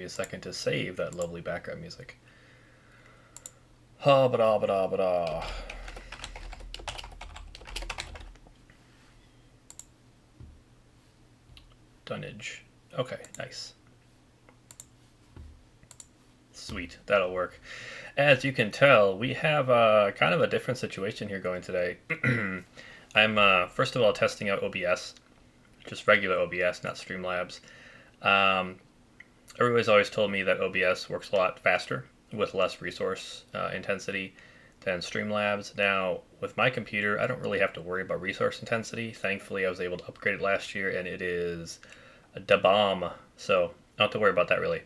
Second to save that lovely background music. Ha ba da ba da ba da. Dunnage. Okay, nice. Sweet, that'll work. As you can tell, we have kind of a different situation here going today. I'm first of all testing out OBS, just regular OBS, not Streamlabs. Everybody's always told me that OBS works a lot faster with less resource intensity than Streamlabs. Now, with my computer, I don't really have to worry about resource intensity. Thankfully, I was able to upgrade it last year, and it is da bomb. So, I don't have to worry about that really.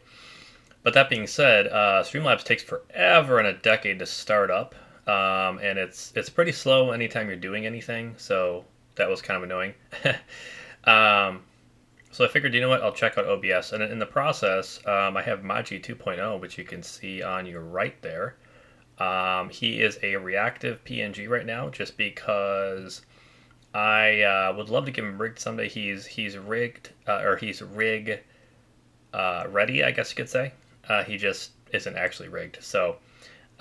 But that being said, Streamlabs takes forever and a decade to start up, and it's pretty slow anytime you're doing anything. So that was kind of annoying. So I figured, you know what, I'll check out OBS. And in the process, I have Maji 2.0, which you can see on your right there. He is a reactive PNG right now, just because I would love to get him rigged someday. He's rigged, or he's rig ready, I guess you could say. He just isn't actually rigged. So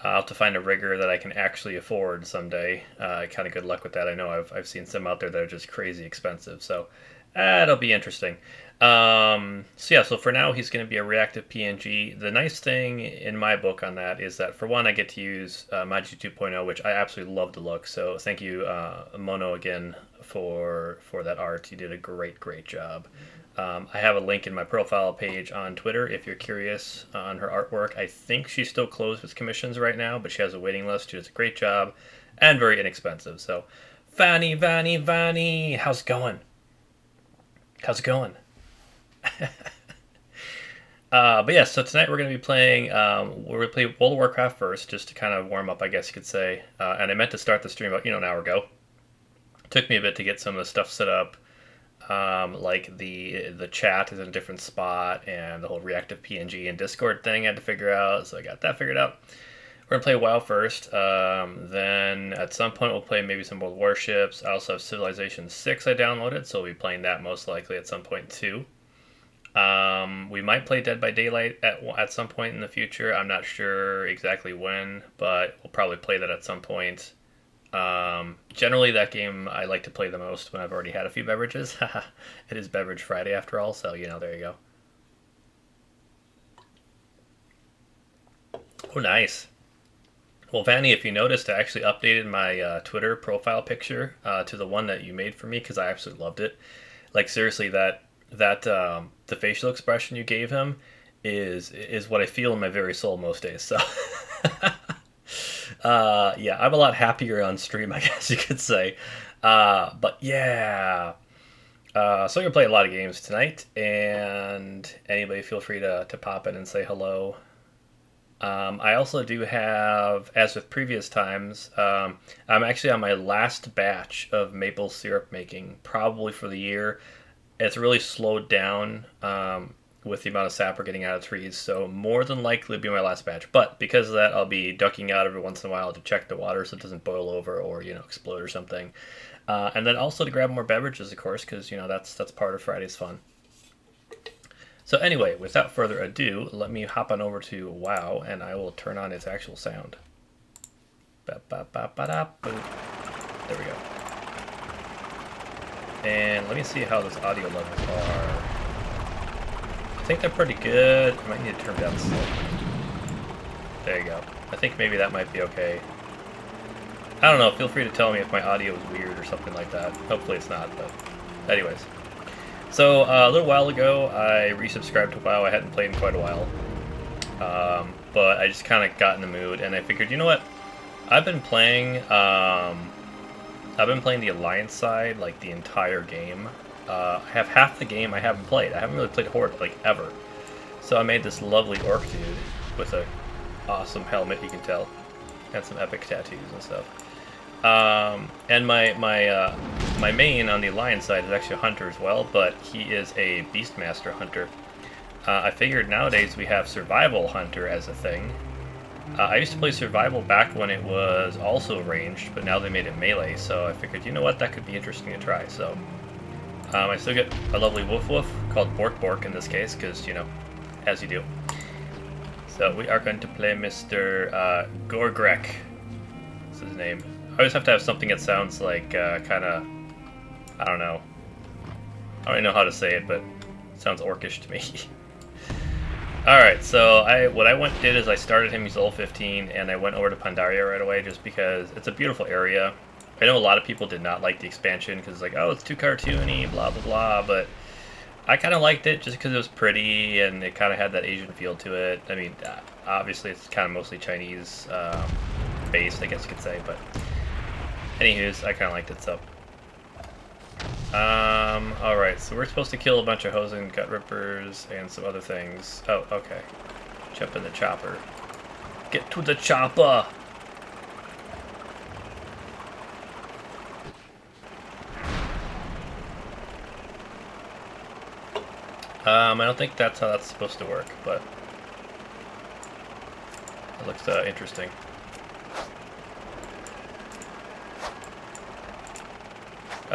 I'll have to find a rigger that I can actually afford someday. Kind of good luck with that. I know I've seen some out there that are just crazy expensive. So it'll be interesting. So for now, he's going to be a reactive PNG. The nice thing in my book on that is that, for one, I get to use Maji 2.0, which I absolutely love the look. So thank you, Mono, again, for that art. You did a great job. I have a link in my profile page on Twitter if you're curious on her artwork. I think she's still closed with commissions right now, but she has a waiting list. She does a great job and very inexpensive. So, Vanni, how's it going? How's it going? But yeah, so tonight we're going to be playing, we're going to play World of Warcraft first, just to kind of warm up, I guess you could say. And I meant to start the stream about, an hour ago. It took me a bit to get some of the stuff set up. Like the chat is in a different spot, and the whole reactive PNG and Discord thing I had to figure out, so I got that figured out. We're going to play WoW first, then at some point we'll play maybe some World Warships. I also have Civilization 6 I downloaded, so we'll be playing that most likely at some point too. We might play Dead by Daylight at some point in the future. I'm not sure exactly when, but we'll probably play that at some point. Generally that game I like to play the most when I've already had a few beverages. It is Beverage Friday after all, so there you go. Oh, nice. Well, Vanni, if you noticed, I actually updated my Twitter profile picture to the one that you made for me, because I absolutely loved it. Like, seriously, that the facial expression you gave him is what I feel in my very soul most days. So, yeah, I'm a lot happier on stream, I guess you could say. But yeah, so I'm gonna play a lot of games tonight, and anybody feel free to pop in and say hello. I also do have, as with previous times, I'm actually on my last batch of maple syrup making, probably for the year. It's really slowed down with the amount of sap we're getting out of trees, so more than likely it'll be my last batch. But because of that, I'll be ducking out every once in a while to check the water so it doesn't boil over or explode or something. And then also to grab more beverages, of course, because that's part of Friday's fun. So anyway, without further ado, let me hop on over to WoW, and I will turn on its actual sound. There we go. And let me see how those audio levels are. I think they're pretty good. I might need to turn down slightly. There you go. I think maybe that might be okay. I don't know, feel free to tell me if my audio is weird or something like that. Hopefully it's not, but anyways. So, a little while ago, I resubscribed to WoW. I hadn't played in quite a while. But I just kind of got in the mood, and I figured, you know what? I've been playing I've been playing the Alliance side like the entire game. I have half the game I haven't played. I haven't really played Horde like ever. So I made this lovely orc dude with a awesome helmet, you can tell, and some epic tattoos and stuff. And my main on the Alliance side is actually a hunter as well, but he is a Beastmaster hunter. I figured nowadays we have survival hunter as a thing. I used to play survival back when it was also ranged, but now they made it melee, so I figured, you know what, that could be interesting to try. So I still get a lovely woof woof called Bork Bork in this case, because, you know, as you do. So we are going to play Mr. Gorgrek. That's his name. I always have to have something that sounds like kind of, I don't know. I don't even know how to say it, but it sounds orcish to me. Alright, so what I did is I started him, he's level 15, and I went over to Pandaria right away just because it's a beautiful area. I know a lot of people did not like the expansion because it's like, oh, it's too cartoony, blah, blah, blah, but I kind of liked it just because it was pretty and it kind of had that Asian feel to it. I mean, obviously it's kind of mostly Chinese based, I guess you could say, but anywho's, I kind of liked it, so. Alright, so we're supposed to kill a bunch of Hosen Gut Rippers and some other things. Oh, okay. Jump in the chopper. Get to the chopper! I don't think that's how that's supposed to work, but it looks interesting.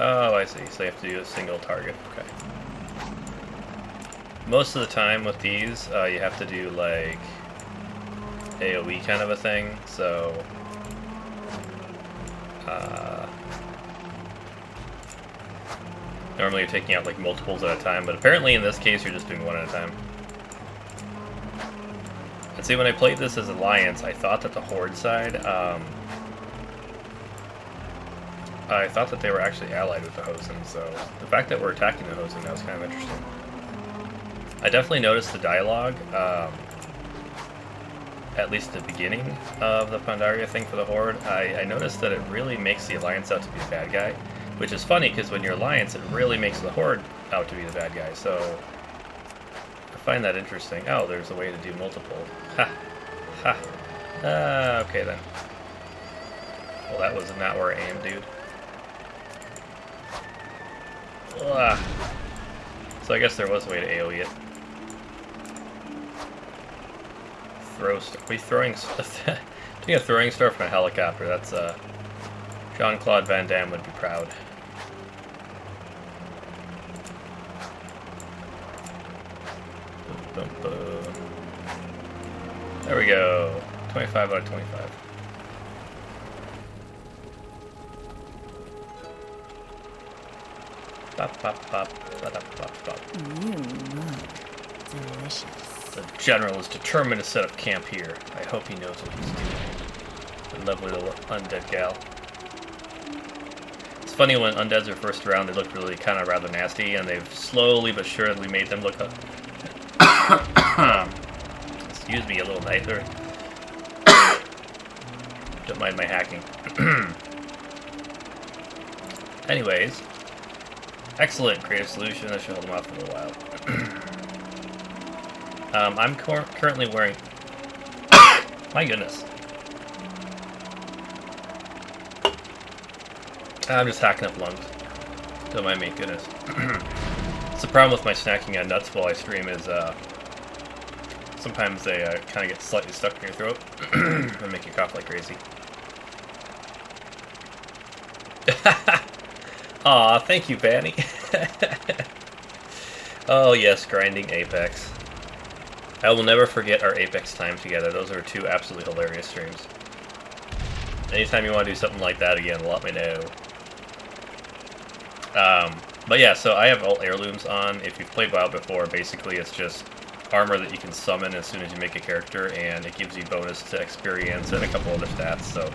Oh, I see. So you have to do a single target. Okay. Most of the time with these, you have to do like AoE kind of a thing. So normally you're taking out like multiples at a time, but apparently in this case you're just doing one at a time. And see, when I played this as Alliance, I thought that the Horde side, I thought that they were actually allied with the Hosen, so the fact that we're attacking the Hosen now is kind of interesting. I definitely noticed the dialogue, at least at the beginning of the Pandaria thing for the Horde. I noticed that it really makes the Alliance out to be the bad guy, which is funny because when you're Alliance, it really makes the Horde out to be the bad guy, so I find that interesting. Oh, there's a way to do multiple. Ha! Ha! Okay then. Well, that was not where I aimed, dude. Ugh. So I guess there was a way to AoE it. Are we throwing doing a throwing star from a helicopter? That's Jean-Claude Van Damme would be proud. Boom, boom, boom. There we go. 25 out of 25. Bop, bop, bop, bop, bop, bop. You look delicious. The general is determined to set up camp here. I hope he knows what he's doing. The lovely little undead gal. It's funny when undeads are first around, they look really kind of rather nasty, and they've slowly but surely made them look up. Excuse me, a little nicer. Don't mind my hacking. Anyways. Excellent, creative solution. That should hold them off for a little while. I'm currently wearing... My goodness. I'm just hacking up lungs. Don't mind me, goodness. It's the problem with my snacking on nuts while I stream is, sometimes they kind of get slightly stuck in your throat and make you cough like crazy. Aw, thank you, Vanni. Oh yes, grinding Apex. I will never forget our Apex time together. Those are two absolutely hilarious streams. Anytime you want to do something like that again, let me know. But yeah, so I have all heirlooms on. If you've played WoW before, basically it's just armor that you can summon as soon as you make a character, and it gives you bonus to experience and a couple other stats, so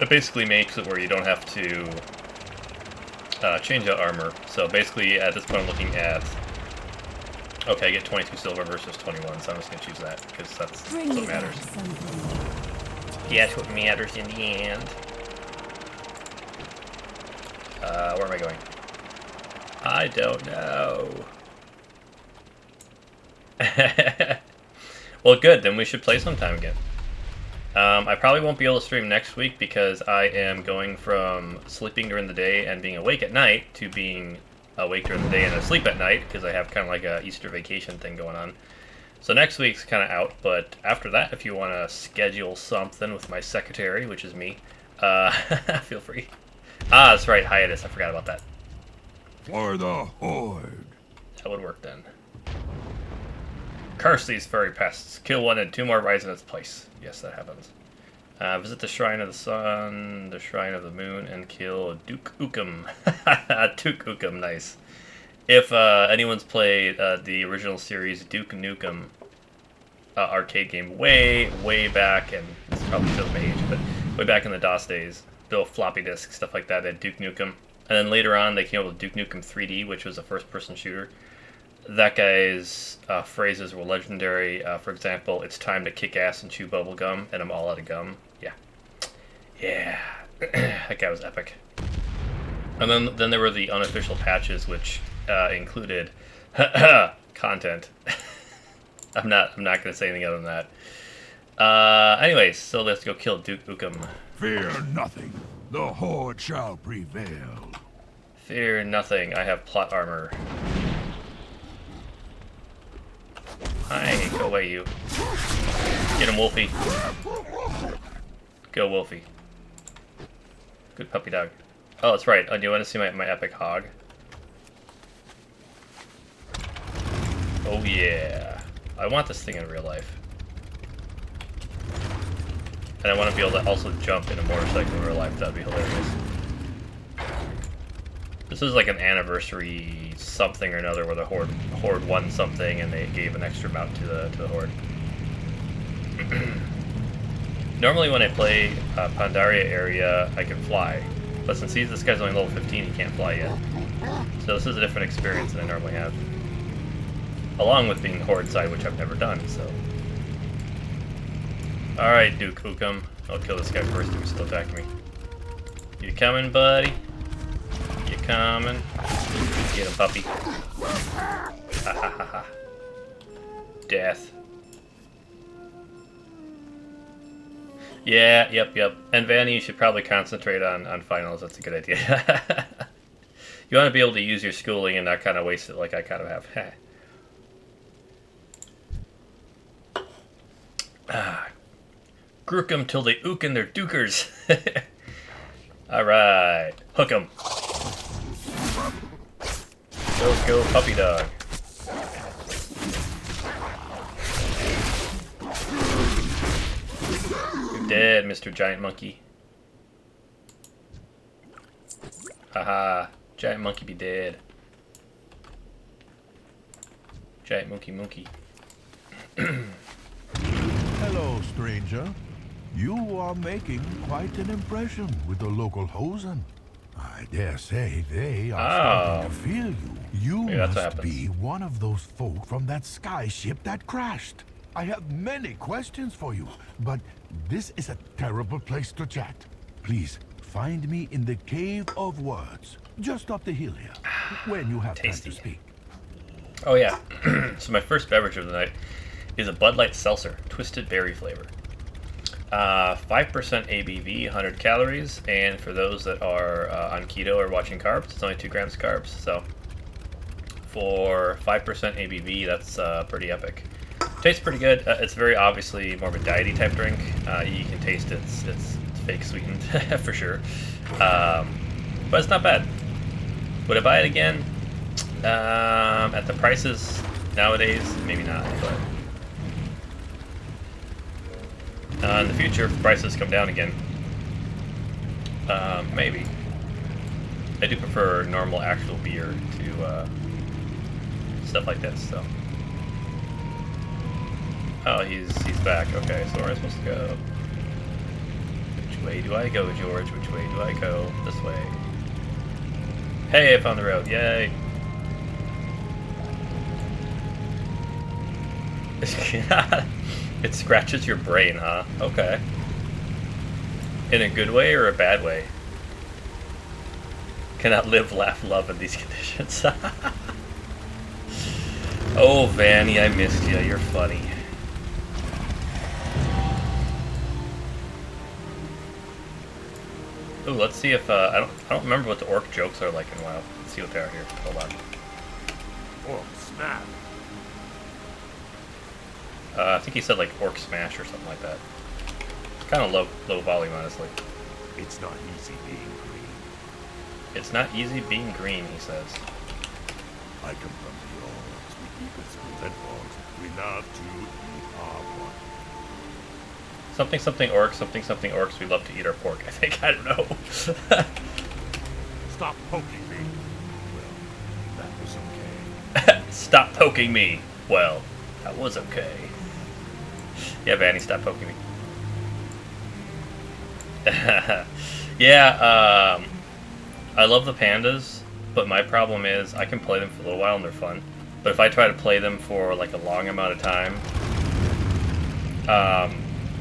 it basically makes it where you don't have to change out armor. So basically, at this point, I'm looking at... Okay, I get 22 silver versus 21, so I'm just going to choose that, because that's what matters. Yeah, that's what matters in the end. Where am I going? I don't know. Well, good. Then we should play sometime again. I probably won't be able to stream next week because I am going from sleeping during the day and being awake at night to being awake during the day and asleep at night because I have kind of like a Easter vacation thing going on. So next week's kind of out, but after that, if you want to schedule something with my secretary, which is me, feel free. Ah, that's right, hiatus. I forgot about that. For the Horde. That would work then. Curse these furry pests. Kill one and 2 more rise in its place. Yes, that happens. Visit the Shrine of the Sun, the Shrine of the Moon, and kill Duke Ukum. Duke Ukum, nice. If anyone's played the original series Duke Nukem arcade game way back, and it's probably still my age, but way back in the DOS days, built floppy disk, stuff like that, at Duke Nukem. And then later on, they came up with Duke Nukem 3D, which was a first-person shooter. That guy's phrases were legendary. For example, it's time to kick ass and chew bubble gum, and I'm all out of gum. Yeah. That guy was epic. And then there were the unofficial patches, which included content. I'm not going to say anything other than that. Anyways, so let's go kill Duke Ukum. Fear nothing. The Horde shall prevail. Fear nothing. I have plot armor. Hi, go away, you. Get him, Wolfie. Go, Wolfie. Good puppy dog. Oh, that's right. Oh, do you want to see my epic hog? Oh, yeah. I want this thing in real life. And I want to be able to also jump in a motorcycle in real life. That would be hilarious. This is like an anniversary something or another where the Horde won something and they gave an extra mount to the Horde. Normally when I play Pandaria area, I can fly. But since this guy's only level 15, he can't fly yet. So this is a different experience than I normally have. Along with being Horde side, which I've never done, so. Alright, Duke Ukum. I'll kill this guy first if he's still attacking me. You coming, buddy? You coming? Get him, puppy. Ha ha ha ha. Death. Yeah, yep. And Vanni, you should probably concentrate on finals. That's a good idea. You want to be able to use your schooling and not kind of waste it like I kind of have. Grook 'em till they ook in their dukers. Alright. Hook 'em. Go, puppy dog. You're dead, Mr. Giant Monkey. Haha. Giant monkey be dead. Giant monkey. Hello, stranger. You are making quite an impression with the local hosen. I dare say they are starting to feel you. You must be one of those folk from that sky ship that crashed. I have many questions for you, but this is a terrible place to chat. Please, find me in the Cave of Words, just up the hill here, when you have time to speak. Oh yeah, so my first beverage of the night is a Bud Light Seltzer, twisted berry flavor. 5% ABV, 100 calories, and for those that are on keto or watching carbs, it's only 2 grams carbs. So for 5% ABV, that's pretty epic. Tastes pretty good. It's very obviously more of a diety type drink. You can taste it's fake sweetened for sure, but it's not bad. Would I buy it again? At the prices nowadays, maybe not, but in the future, if prices come down again, maybe. I do prefer normal actual beer to stuff like this, so. Oh, he's back. Okay, so where am I supposed to go? Which way do I go, George? Which way do I go? This way. Hey, I found the road. Yay! It scratches your brain, huh? Okay. In a good way or a bad way? Cannot live, laugh, love in these conditions. Oh, Vanni, I missed you. You're funny. Ooh, let's see if I don't remember what the orc jokes are like in WoW. Let's see what they are here. Hold on. Oh, snap. I think he said like orc smash or something like that. Kind of low volume, honestly. It's not easy being green. It's not easy being green, he says. I come from the orcs. We eat with spoons and forks. We love to eat our pork. Something something orcs, something something orcs. We love to eat our pork. I think, I don't know. Stop poking me. Well, that was okay. Stop poking me. Well, that was okay. Yeah, Vanni, stop poking me. Yeah, I love the pandas, but my problem is I can play them for a little while and they're fun. But if I try to play them for like a long amount of time,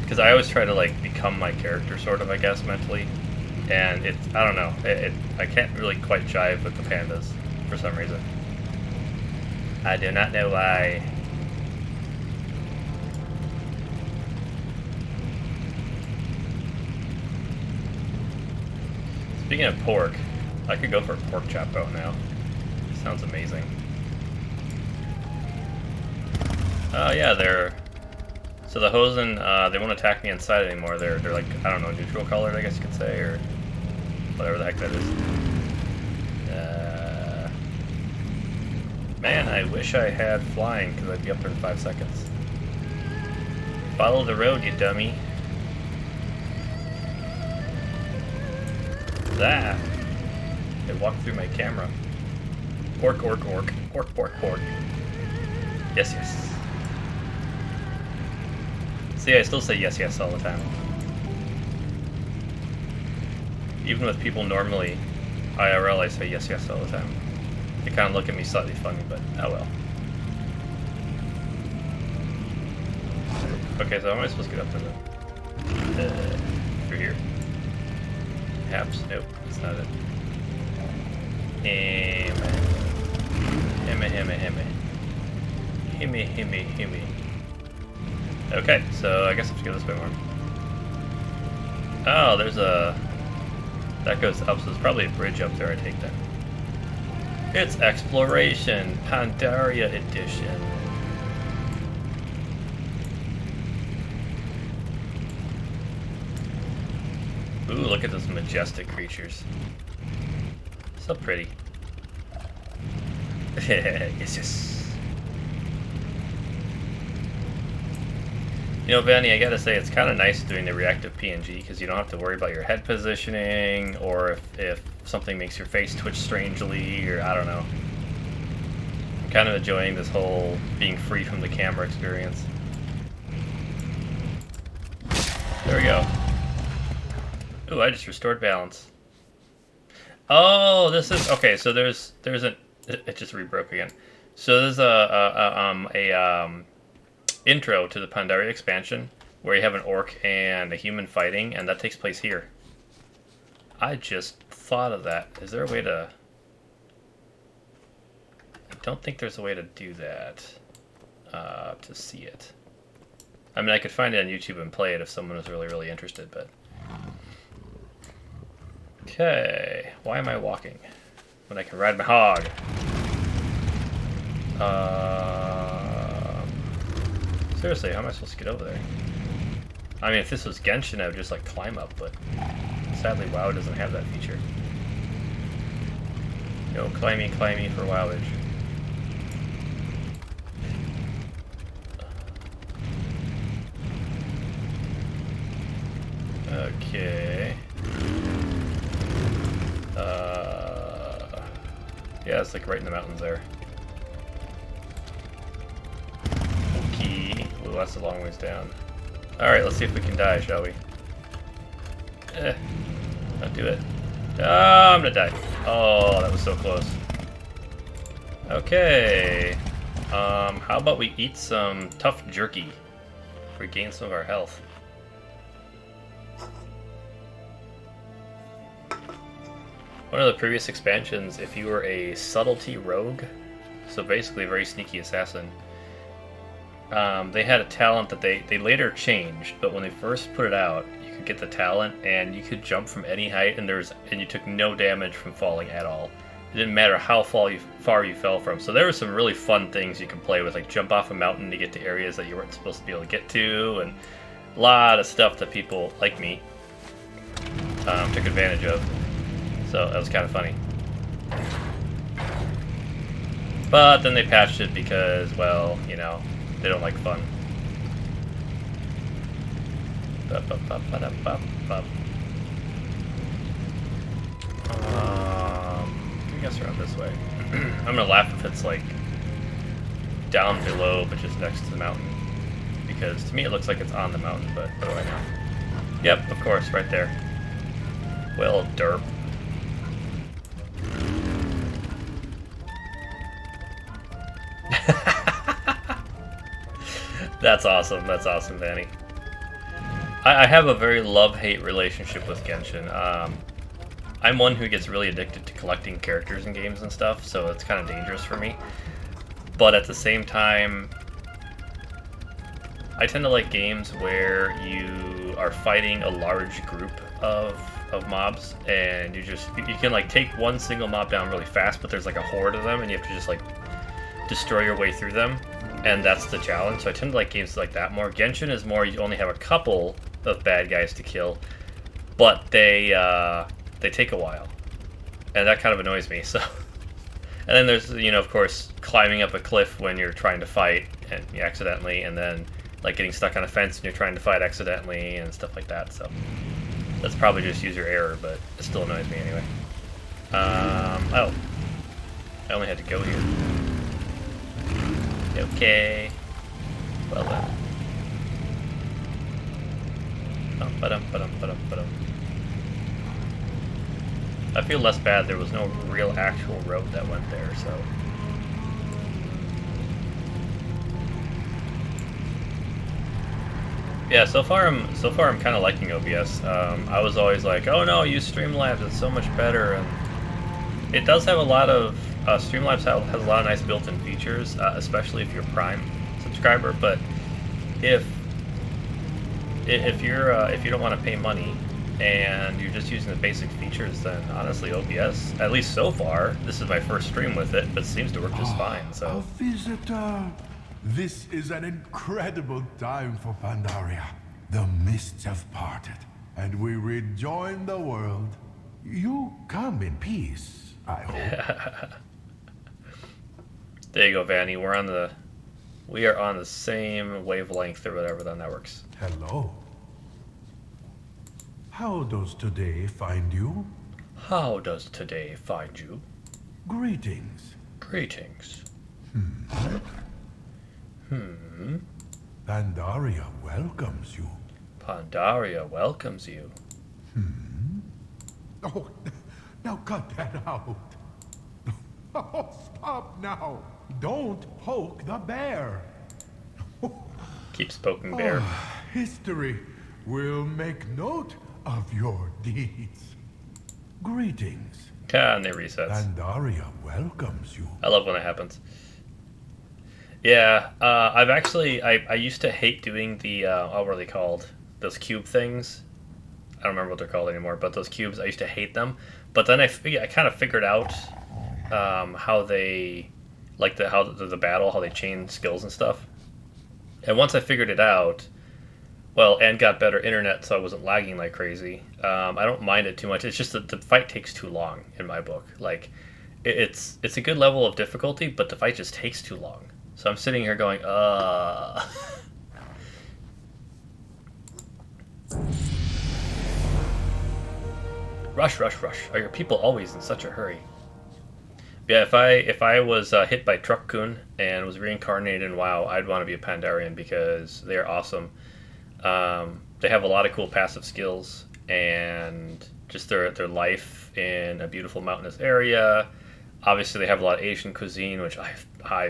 because I always try to like become my character, sort of, I guess, mentally, and I don't know, I can't really quite jive with the pandas for some reason. I do not know why. Speaking of pork, I could go for a pork chop bow now. Sounds amazing. Oh yeah, so the Hosen, they won't attack me inside anymore. They're like, I don't know, neutral colored, I guess you could say, or whatever the heck that is. Man, I wish I had flying, because I'd be up there in 5 seconds. Follow the road, you dummy. That. It walked through my camera. Pork, orc, orc. Pork, pork, pork. Yes, yes. See, I still say yes, yes all the time. Even with people normally, IRL, I say yes, yes all the time. They kind of look at me slightly funny, but oh well. Okay, so how am I supposed to get up to them? Through here. Perhaps? Nope, that's not it. Himmy. Okay, so I guess I have to go this way more. Oh, there's a... That goes up, so there's probably a bridge up there, I take that. It's Exploration, Pandaria Edition. Ooh, look at those majestic creatures. So pretty. Yes, yes. You know, Vanni, I gotta say, it's kind of nice doing the reactive PNG, because you don't have to worry about your head positioning, or if something makes your face twitch strangely, or I don't know. I'm kind of enjoying this whole being free from the camera experience. There we go. Ooh, I just restored balance. Oh, this is... Okay, so there's an... It just rebroke again. So there's a intro to the Pandaria expansion where you have an orc and a human fighting, and that takes place here. I just thought of that. Is there a way to... I don't think there's a way to do that. To see it. I mean, I could find it on YouTube and play it if someone was really, really interested, but... Okay, why am I walking when I can ride my hog? Seriously, how am I supposed to get over there? I mean, if this was Genshin, I would just like climb up, but sadly WoW doesn't have that feature. No climby for Wowage. Okay. Yeah, it's like right in the mountains there. Okay. Ooh, that's a long ways down. Alright, let's see if we can die, shall we? Don't do it. Oh, I'm gonna die. Oh, that was so close. Okay. How about we eat some tough jerky? Regain some of our health. One of the previous expansions, if you were a subtlety rogue, so basically a very sneaky assassin, they had a talent that they later changed, but when they first put it out, you could get the talent and you could jump from any height, and you took no damage from falling at all. It didn't matter how far you fell from. So there were some really fun things you could play with, like jump off a mountain to get to areas that you weren't supposed to be able to get to, and a lot of stuff that people like me took advantage of. So that was kind of funny. But then they patched it because, well, you know, they don't like fun. I guess around this way. I'm gonna laugh if it's like down below, but just next to the mountain. Because to me it looks like it's on the mountain, but what do I know? Yep, of course, right there. Well, derp. That's awesome. That's awesome, Vanni. I have a very love-hate relationship with Genshin. I'm one who gets really addicted to collecting characters in games and stuff, so it's kind of dangerous for me. But at the same time, I tend to like games where you are fighting a large group of mobs, and you can like take one single mob down really fast, but there's like a horde of them, and you have to just like destroy your way through them, and that's the challenge. So I tend to like games like that more. Genshin is more you only have a couple of bad guys to kill, but they take a while, and that kind of annoys me. So, and then there's, you know, of course, climbing up a cliff when you're trying to fight and you accidentally, and then like getting stuck on a fence and you're trying to fight accidentally and stuff like that. So that's probably just user error, but it still annoys me anyway. Oh, I only had to go here. Okay. Well then. I feel less bad. There was no real actual road that went there, so. Yeah, so far I'm kind of liking OBS. I was always like, oh no, use Streamlabs, it's so much better, and it does have a lot of Streamlabs has a lot of nice built-in features, especially if you're a Prime subscriber. But if you don't want to pay money and you're just using the basic features, then honestly OBS, at least so far, this is my first stream with it, but it seems to work just fine. So. A visitor. This is an incredible time for Pandaria. The mists have parted, and we rejoin the world. You come in peace, I hope. There you go, Vanni. We are on the same wavelength or whatever the networks. Hello. How does today find you? How does today find you? Greetings. Greetings. Pandaria welcomes you. Pandaria welcomes you. Oh, now cut that out. Oh, stop now. Don't poke the bear. Keeps poking bear. History will make note of your deeds. Greetings. And it resets. Pandaria welcomes you. I love when that happens. Yeah, I used to hate doing the, what were they called? Those cube things? I don't remember what they're called anymore, but those cubes, I used to hate them. But then I kind of figured out how they, like the battle, how they chain skills and stuff. And once I figured it out, well, and got better internet so I wasn't lagging like crazy, I don't mind it too much. It's just that the fight takes too long in my book. Like, it's a good level of difficulty, but the fight just takes too long. So I'm sitting here going, Rush, rush, rush. Are your people always in such a hurry? Yeah, if I was hit by Truck-kun and was reincarnated in WoW, I'd want to be a Pandarian because they're awesome. They have a lot of cool passive skills, and just their life in a beautiful mountainous area. Obviously, they have a lot of Asian cuisine, which I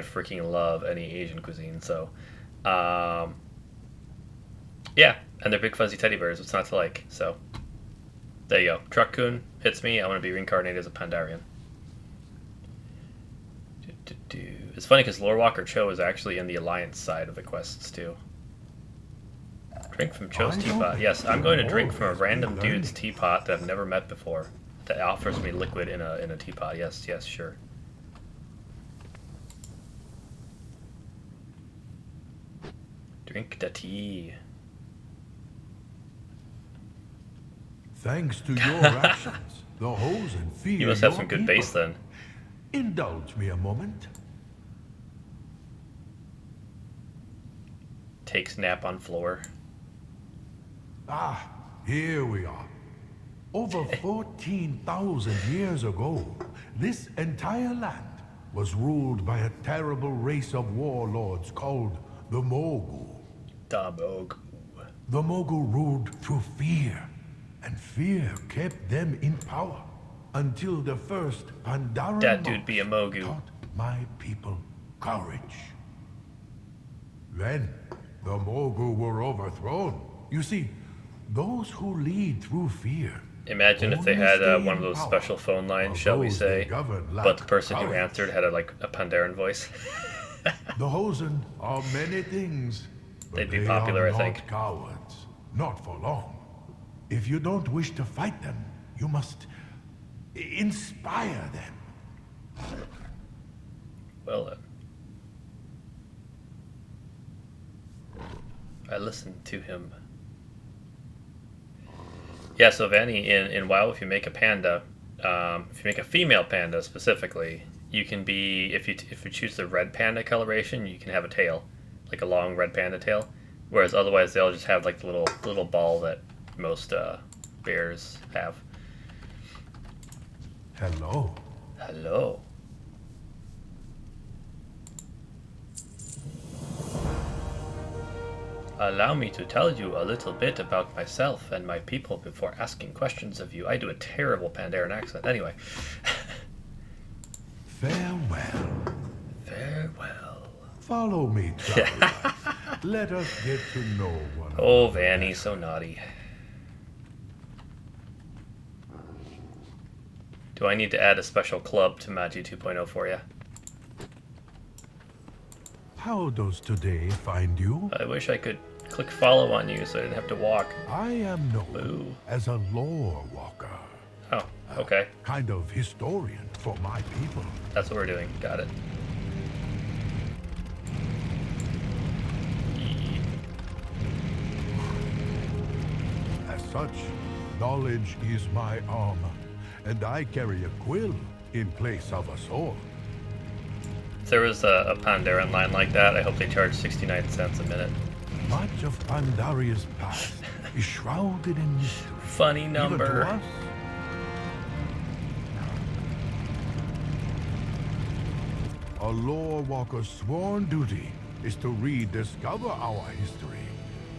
freaking love any Asian cuisine. So, yeah, and they're big fuzzy teddy bears. What's not to like? So, There you go. Truck-kun hits me. I want to be reincarnated as a Pandarian. It's funny because Lore Walker Cho is actually in the Alliance side of the quests too. Drink from Cho's teapot. Yes, I'm going to drink from a random dude's teapot that I've never met before. That offers me liquid in a teapot. Yes, yes, sure. Drink the tea. Thanks to your actions, the Hosen fear You must have your some good people. base then. Indulge me a moment. Takes nap on floor. Ah, here we are. Over 14,000 years ago, this entire land was ruled by a terrible race of warlords called the Mogu. The Mogu. The Mogu ruled through fear, and fear kept them in power until the first Pandaren That dude be a Mogu. taught my people courage. Then the Mogu were overthrown. You see, those who lead through fear. Imagine if they only had stay one of in those power special phone lines, while shall we those say, they govern but lack the person who courage. answered had a Pandaren voice. The Hosen are many things, but They'd be they popular, are I not think. cowards. Not for long. If you don't wish to fight them, you must inspire them. Well then. I listened to him. Yeah, so Vanni, in WoW, if you make a panda, if you make a female panda specifically, you can be, if you choose the red panda coloration, you can have a tail, like a long red panda tail. Whereas otherwise, they'll just have like the little ball that most bears have. Hello. Hello. Allow me to tell you a little bit about myself and my people before asking questions of you. I do a terrible Pandaren accent. Anyway. Farewell. Farewell. Follow me, traveler. Let us get to know one another. Oh, Vanni, so naughty. Do I need to add a special club to Maji 2.0 for you? How does today find you? I wish I could click follow on you so I didn't have to walk. I am known Ooh. as a lore walker. Oh, okay. Kind of historian for my people. That's what we're doing. Got it. As such, knowledge is my armor, and I carry a quill in place of a sword. If there was a Pandaren line like that, I hope they charge 69 cents a minute. Much of Pandaria's past is shrouded in mystery. Funny Even number. to us. A lore walker's sworn duty is to rediscover our history,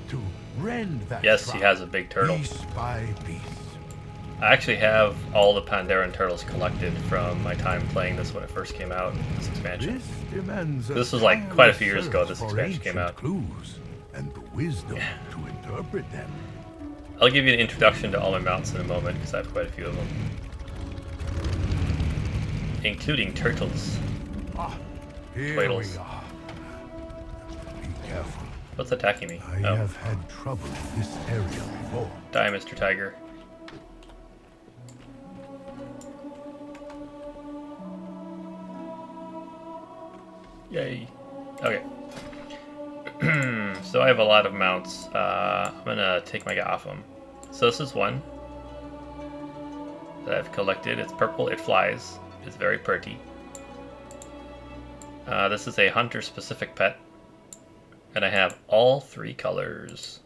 to rend that Yes, he shroud has a big turtle. piece by piece. I actually have all the Pandaren turtles collected from my time playing this when it first came out, this expansion. This demands This was like quite a few years ago tireless this search for expansion came ancient out. clues and the wisdom to interpret them. I'll give you an introduction to all my mounts in a moment because I have quite a few of them. Including turtles. Ah, here Turtles. we are. Be careful. What's attacking me? I Oh, have had trouble in this area before. die, Mr. Tiger. Yay. Okay. So I have a lot of mounts. I'm gonna take my guy off them. So this is one that I've collected. It's purple, it flies. It's very pretty. This is a hunter-specific pet. And I have all three colors.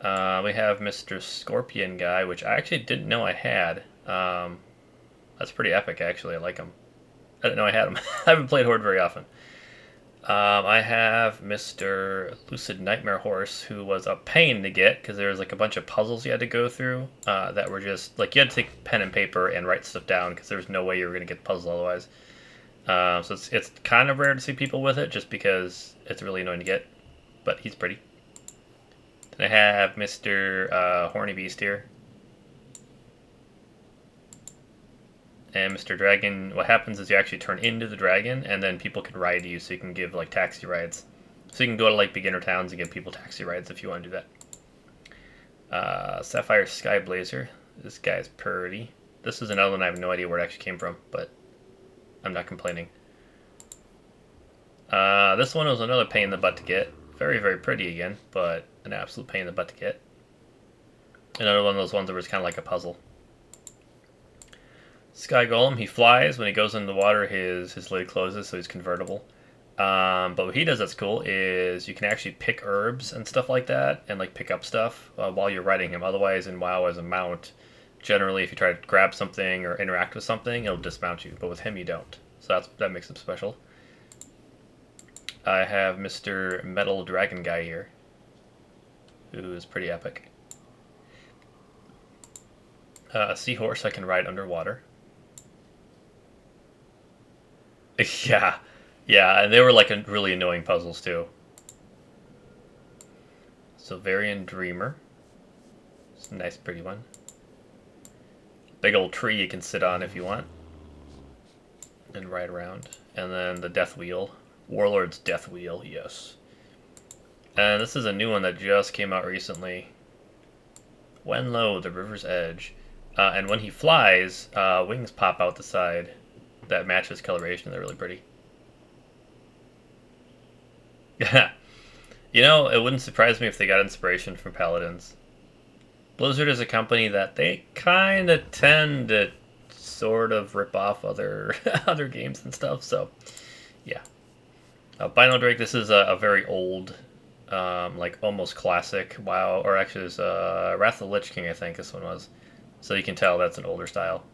We have Mr. Scorpion guy, which I actually didn't know I had. That's pretty epic, actually. I like him. I didn't know I had him. I haven't played Horde very often. I have Mr. Lucid Nightmare Horse, who was a pain to get because there was like a bunch of puzzles you had to go through that were just like you had to take pen and paper and write stuff down because there was no way you were going to get the puzzle otherwise. So it's kind of rare to see people with it just because it's really annoying to get, but he's pretty. Then I have Mr. Horny Beast here. And Mr. Dragon, what happens is you actually turn into the dragon, and then people can ride you, so you can give like taxi rides. So you can go to like beginner towns and give people taxi rides if you want to do that. Sapphire Sky Blazer. This guy's pretty. This is another one I have no idea where it actually came from, but I'm not complaining. This one was another pain in the butt to get. Very, very pretty again, but an absolute pain in the butt to get. Another one of those ones that was kind of like a puzzle. Sky Golem, he flies. When he goes into the water, his lid closes, so he's convertible. But what he does that's cool is you can actually pick herbs and stuff like that, and like pick up stuff while you're riding him. Otherwise, in WoW as a mount, generally if you try to grab something or interact with something, it'll dismount you. But with him, you don't. So that makes him special. I have Mr. Metal Dragon guy here, who is pretty epic. A seahorse I can ride underwater. Yeah, and they were like really annoying puzzles too. Sylverian Dreamer. It's a nice, pretty one. Big old tree you can sit on if you want, and ride around. And then the Death Wheel. Warlord's Death Wheel, yes. And this is a new one that just came out recently. Wenlo, the River's Edge. And when he flies, wings pop out the side that match his coloration. They're really pretty. Yeah. You know, it wouldn't surprise me if they got inspiration from Paladins. Blizzard is a company that they kind of tend to sort of rip off other other games and stuff, so yeah. Bino Drake, this is a very old, like almost classic WoW, or actually it's Wrath of the Lich King, I think this one was. So you can tell that's an older style.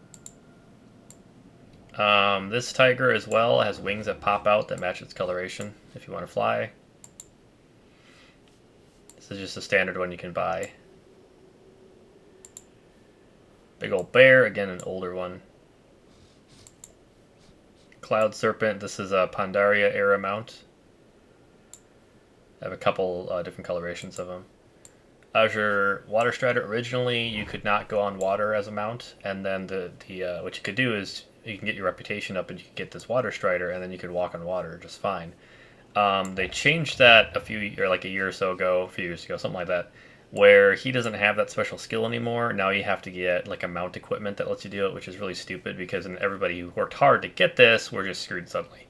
This tiger as well has wings that pop out that match its coloration if you want to fly. This is just a standard one you can buy. Big old bear, again an older one. Cloud Serpent, this is a Pandaria era mount. I have a couple different colorations of them. Azure Water Strider, originally you could not go on water as a mount, and then what you could do is you can get your reputation up and you can get this Water Strider, and then you could walk on water just fine. They changed that a year or so ago, a few years ago, something like that, where he doesn't have that special skill anymore. Now you have to get like a mount equipment that lets you do it, which is really stupid because everybody who worked hard to get this were just screwed suddenly.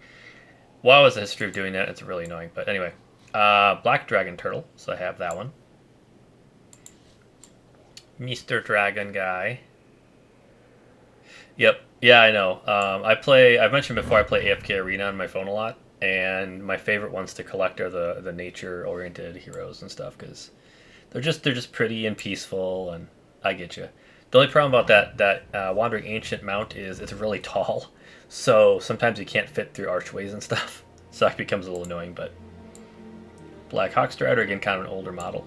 WoW has a history of doing that. It's really annoying. But anyway, Black Dragon Turtle. So I have that one. Mr. Dragon guy. Yep. Yeah, I know. I've mentioned before I play AFK Arena on my phone a lot, and my favorite ones to collect are the nature-oriented heroes and stuff because they're just pretty and peaceful, and I get you. The only problem about that Wandering Ancient mount is it's really tall, so sometimes you can't fit through archways and stuff, so that becomes a little annoying. But Black Hawk Strider, again, kind of an older model.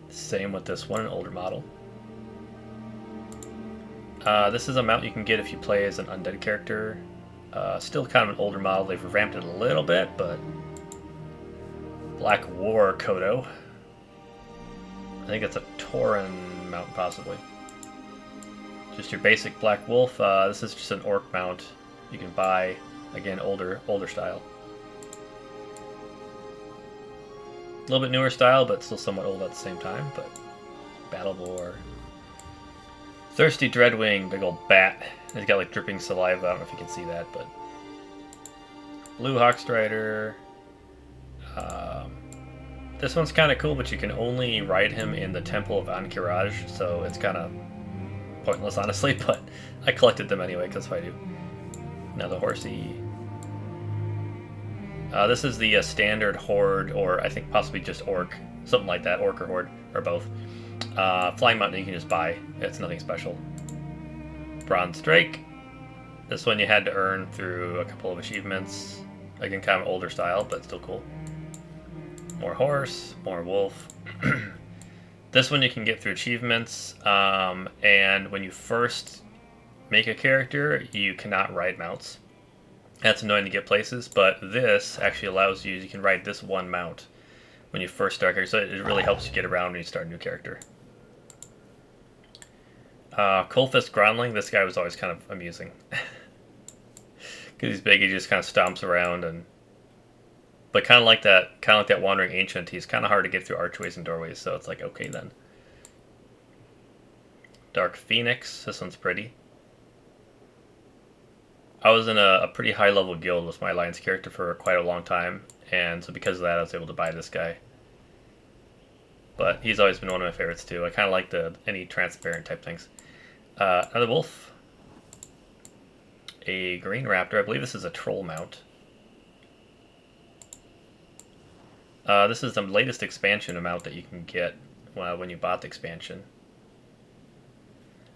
Same with this one, an older model. This is a mount you can get if you play as an undead character. Still kind of an older model. They've revamped it a little bit, but Black War Kodo. I think it's a Tauren mount, possibly. Just your basic Black Wolf. This is just an orc mount you can buy. Again, older style. A little bit newer style, but still somewhat old at the same time. But Battle Boar. Thirsty Dreadwing, big old bat. He's got like dripping saliva. I don't know if you can see that, but Blue Hawkstrider. This one's kind of cool, but you can only ride him in the Temple of Ankiraj, so it's kind of pointless, honestly. But I collected them anyway, because that's what I do. Another horsey. This is the standard Horde, or I think possibly just Orc, something like that, Orc or Horde, or both. Flying Mountain you can just buy. It's nothing special. Bronze Drake. This one you had to earn through a couple of achievements. Again, kind of older style, but still cool. More horse, more wolf. This one you can get through achievements, and when you first make a character, you cannot ride mounts. That's annoying to get places, but this actually allows you can ride this one mount, when you first start character, so it really helps you get around when you start a new character. Coalfist Groundling, this guy was always kind of amusing. Because he's big, he just kind of stomps around, but kind of like that Wandering Ancient, he's kind of hard to get through archways and doorways, so it's like, okay then. Dark Phoenix, this one's pretty. I was in a pretty high level guild with my alliance character for quite a long time, and so because of that I was able to buy this guy. But he's always been one of my favorites too. I kind of like any transparent type things. Another wolf. A green raptor. I believe this is a troll mount. This is the latest expansion amount that you can get when you bought the expansion.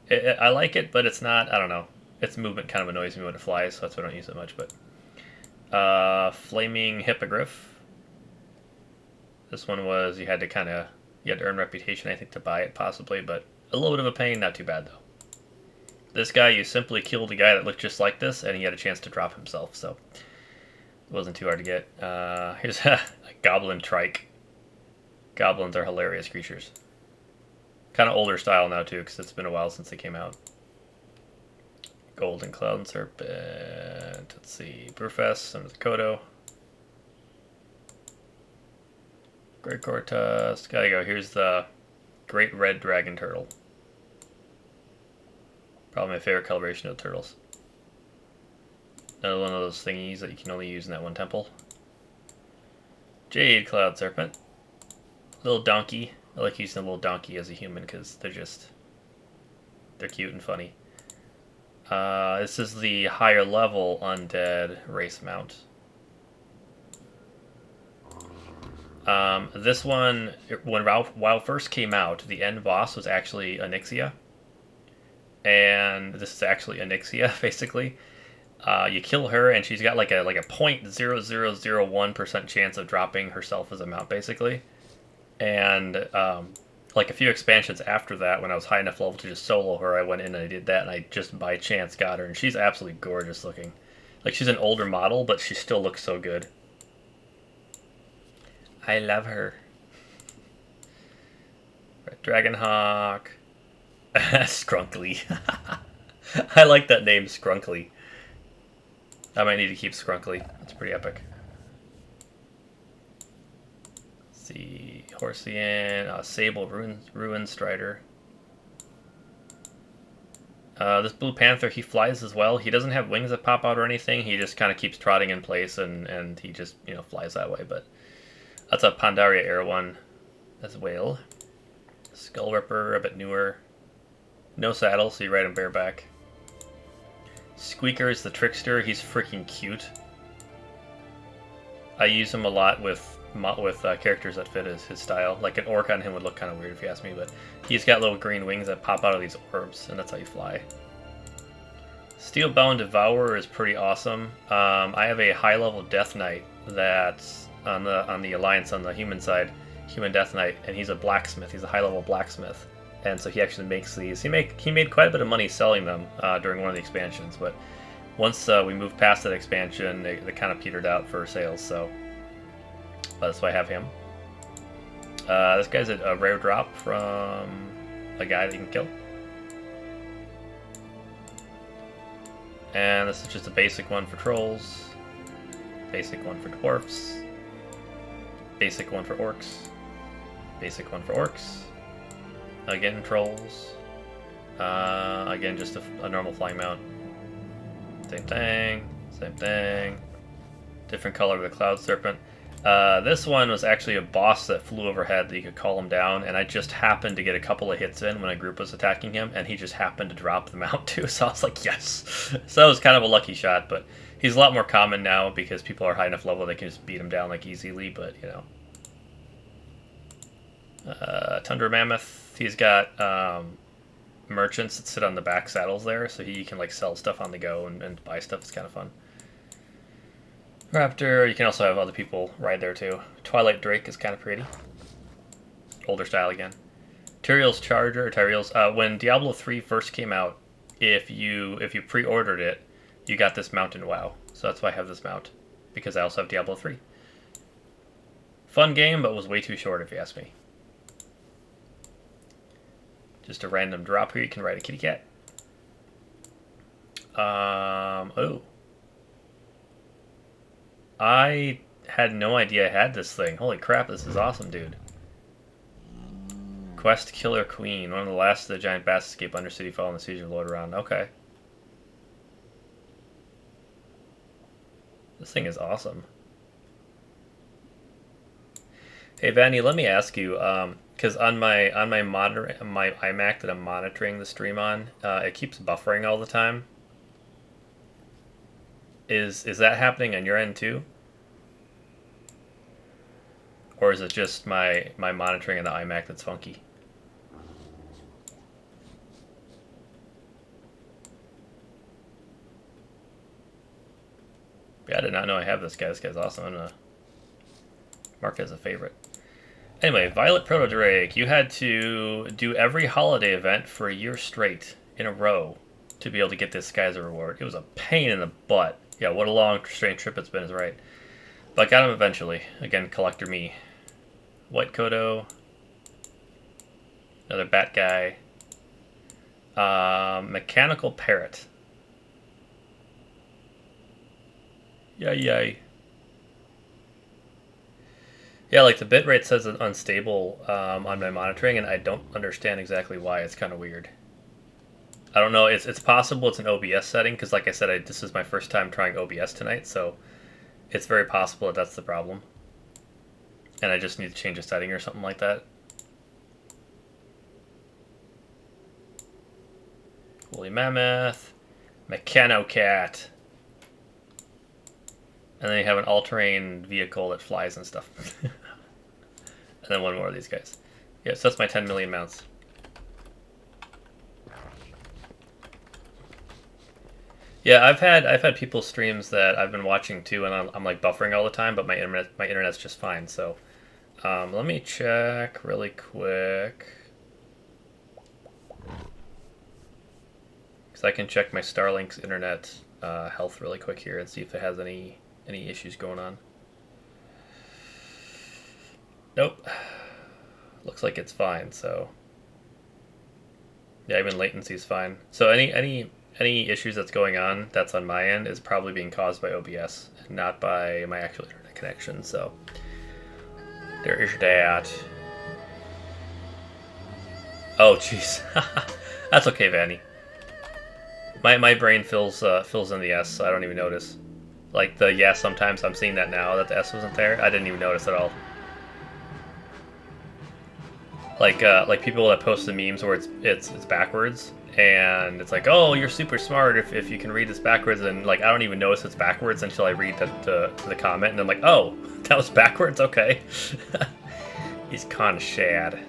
I like it, but it's not, I don't know. Its movement kind of annoys me when it flies, so that's why I don't use it much. But Flaming Hippogriff. This one was, you had to earn reputation, I think, to buy it possibly, but a little bit of a pain, not too bad though. This guy, you simply killed a guy that looked just like this, and he had a chance to drop himself, so it wasn't too hard to get. Here's a Goblin Trike. Goblins are hilarious creatures. Kind of older style now too, because it's been a while since they came out. Golden Cloud Serpent. Let's see. Brewfest, under the Kodo. Great Cortus. Gotta go. Here's the Great Red Dragon Turtle. Probably my favorite coloration of turtles. Another one of those thingies that you can only use in that one temple. Jade Cloud Serpent. Little donkey. I like using a little donkey as a human because they're cute and funny. This is the higher level undead race mount. This one, when WoW first came out, the end boss was actually Onyxia. And this is actually Onyxia, basically. You kill her, and she's got like a 0.0001% chance of dropping herself as a mount, basically. And like a few expansions after that, when I was high enough level to just solo her, I went in and I did that, and I just by chance got her, and she's absolutely gorgeous looking. Like, she's an older model, but she still looks so good. I love her. Red Dragonhawk. Skrunkly. I like that name, Skrunkly. I might need to keep Skrunkly. That's pretty epic. Let's see. Horsean. Sable Ruin Strider. This Blue Panther, he flies as well. He doesn't have wings that pop out or anything. He just kind of keeps trotting in place, and he just, flies that way. But that's a Pandaria Air one as well. Skull Ripper, a bit newer. No saddle, so you ride him bareback. Squeaker is the Trickster. He's freaking cute. I use him a lot with characters that fit his style. Like an orc on him would look kind of weird if you ask me, but he's got little green wings that pop out of these orbs, and that's how you fly. Steelbound Devourer is pretty awesome. I have a high-level Death Knight that's on the Alliance on the human side, Human Death Knight, and he's a blacksmith. He's a high-level blacksmith. And so he actually makes these. He made quite a bit of money selling them during one of the expansions, but once we moved past that expansion, they kind of petered out for sales. So that's why I have him. This guy's a rare drop from a guy that you can kill, and this is just a basic one for trolls, basic one for dwarfs, basic one for orcs, basic one for orcs. Again, trolls. Again, just a normal flying mount. Same thing. Same thing. Different color of the Cloud Serpent. This one was actually a boss that flew overhead that you could call him down, and I just happened to get a couple of hits in when a group was attacking him, and he just happened to drop the mount too, so I was like, yes! So that was kind of a lucky shot, but he's a lot more common now because people are high enough level they can just beat him down like easily, but Tundra Mammoth. He's got merchants that sit on the back saddles there, so you can like sell stuff on the go and buy stuff. It's kind of fun. Raptor, you can also have other people ride there too. Twilight Drake is kind of pretty. Older style again. Tyrael's Charger, when Diablo 3 first came out, if you pre-ordered it, you got this mount in WoW. So that's why I have this mount, because I also have Diablo 3. Fun game, but was way too short if you ask me. Just a random drop here. You can ride a kitty cat. Oh. I had no idea I had this thing. Holy crap, this is awesome, dude. Quest Killer Queen. One of the last of the giant bats escape Undercity fall in the siege of Lordaeron. Okay. This thing is awesome. Hey Vanni, let me ask you, because on my monitor, my iMac that I'm monitoring the stream on, it keeps buffering all the time. Is that happening on your end too? Or is it just my monitoring on the iMac that's funky? Yeah, I did not know I have this guy. This guy's awesome. I'm gonna mark it as a favorite. Anyway, Violet Proto Drake, you had to do every holiday event for a year straight in a row to be able to get this guy as a reward. It was a pain in the butt. Yeah, what a long, strange trip it's been is right. But I got him eventually. Again, collector me. White Kodo. Another bat guy. Mechanical Parrot. Yay. Yeah, like the bitrate says it's unstable on my monitoring, and I don't understand exactly why. It's kind of weird. I don't know. It's possible it's an OBS setting, because like I said, this is my first time trying OBS tonight, so it's very possible that that's the problem. And I just need to change a setting or something like that. Woolly Mammoth. Mechanocat. And then you have an all-terrain vehicle that flies and stuff. And then one more of these guys. Yeah, so that's my 10 million mounts. Yeah, I've had people's streams that I've been watching too, and I'm like buffering all the time, but my internet's just fine. So let me check really quick, because I can check my Starlink's internet health really quick here and see if it has any issues going on. Nope. Looks like it's fine. So yeah, even latency is fine. So any issues that's going on that's on my end is probably being caused by OBS and not by my actual internet connection. So there is that. Oh jeez. That's okay, Vanni. My brain fills in the S, so I don't even notice. Like the yes, sometimes I'm seeing that now that the S wasn't there. I didn't even notice at all. Like people that post the memes where it's backwards, and it's like, oh, you're super smart if you can read this backwards, and like I don't even notice it's backwards until I read the comment, and I'm like, oh, that was backwards. Okay. He's kind of shad.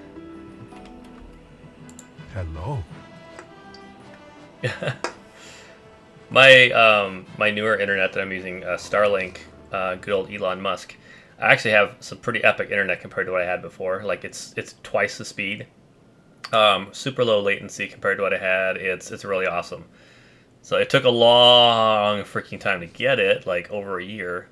Hello. My newer internet that I'm using, Starlink, good old Elon Musk. I actually have some pretty epic internet compared to what I had before. Like it's twice the speed, super low latency compared to what I had. It's really awesome. So it took a long freaking time to get it, like over a year,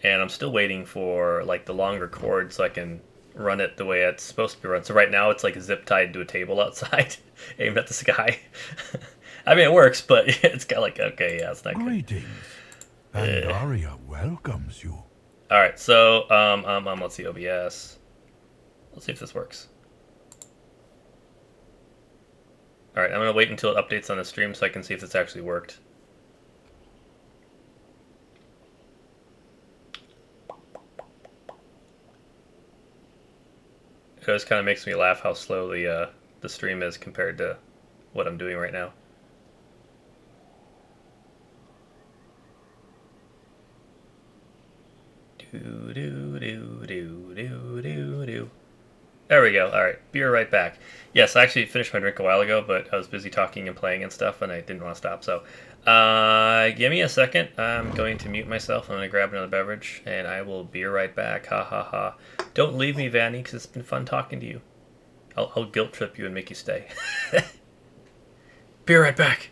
and I'm still waiting for like the longer cord so I can run it the way it's supposed to be run. So right now it's like zip tied to a table outside, aimed at the sky. I mean, it works, but it's kind of like, okay, yeah, it's not good. Greetings. Pandaria welcomes you. All right, so let's see OBS. Let's see if this works. All right, I'm gonna wait until it updates on the stream so I can see if this actually worked. It always kind of makes me laugh how slow the stream is compared to what I'm doing right now. There we go. All right, be right back. Yes, I actually finished my drink a while ago, but I was busy talking and playing and stuff, and I didn't want to stop. So, give me a second. I'm going to mute myself. I'm going to grab another beverage, and I will be right back. Ha ha ha! Don't leave me, Vanni, because it's been fun talking to you. I'll guilt trip you and make you stay. Be right back.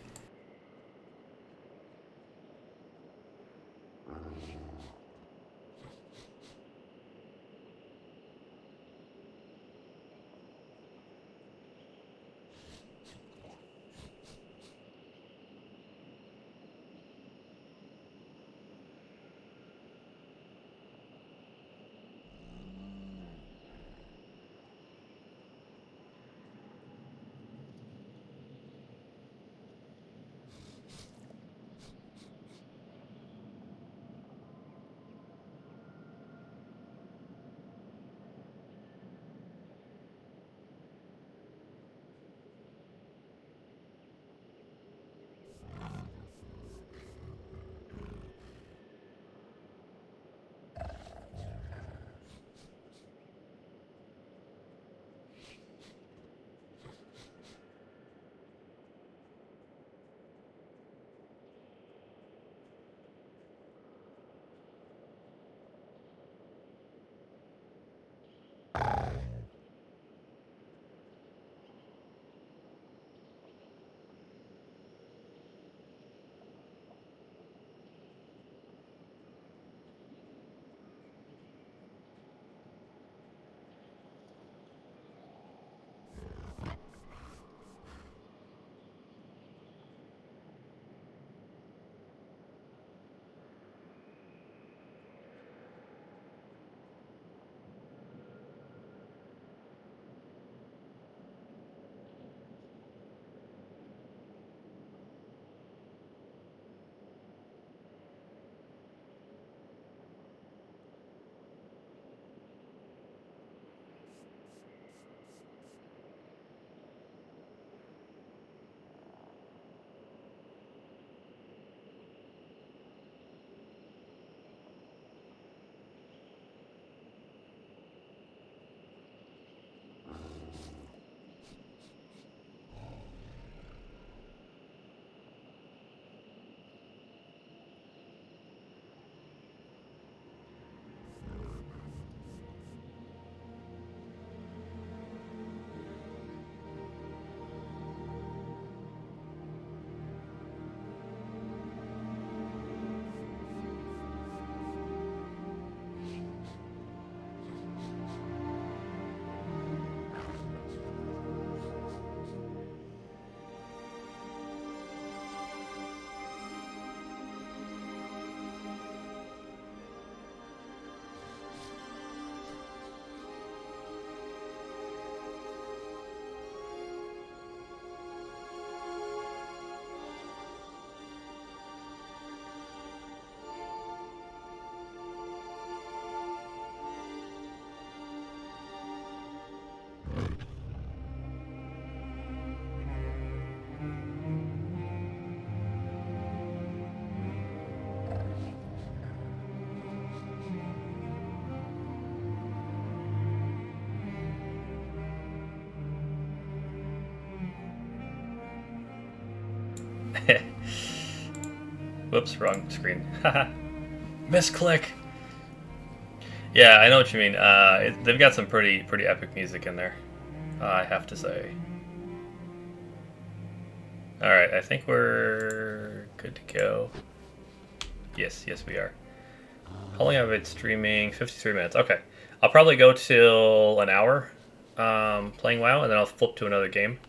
Whoops, wrong screen. Misclick. Yeah, I know what you mean. They've got some pretty epic music in there, I have to say. Alright, I think we're good to go. Yes, we are. How long have I been streaming? 53 minutes. Okay. I'll probably go till an hour playing WoW, and then I'll flip to another game.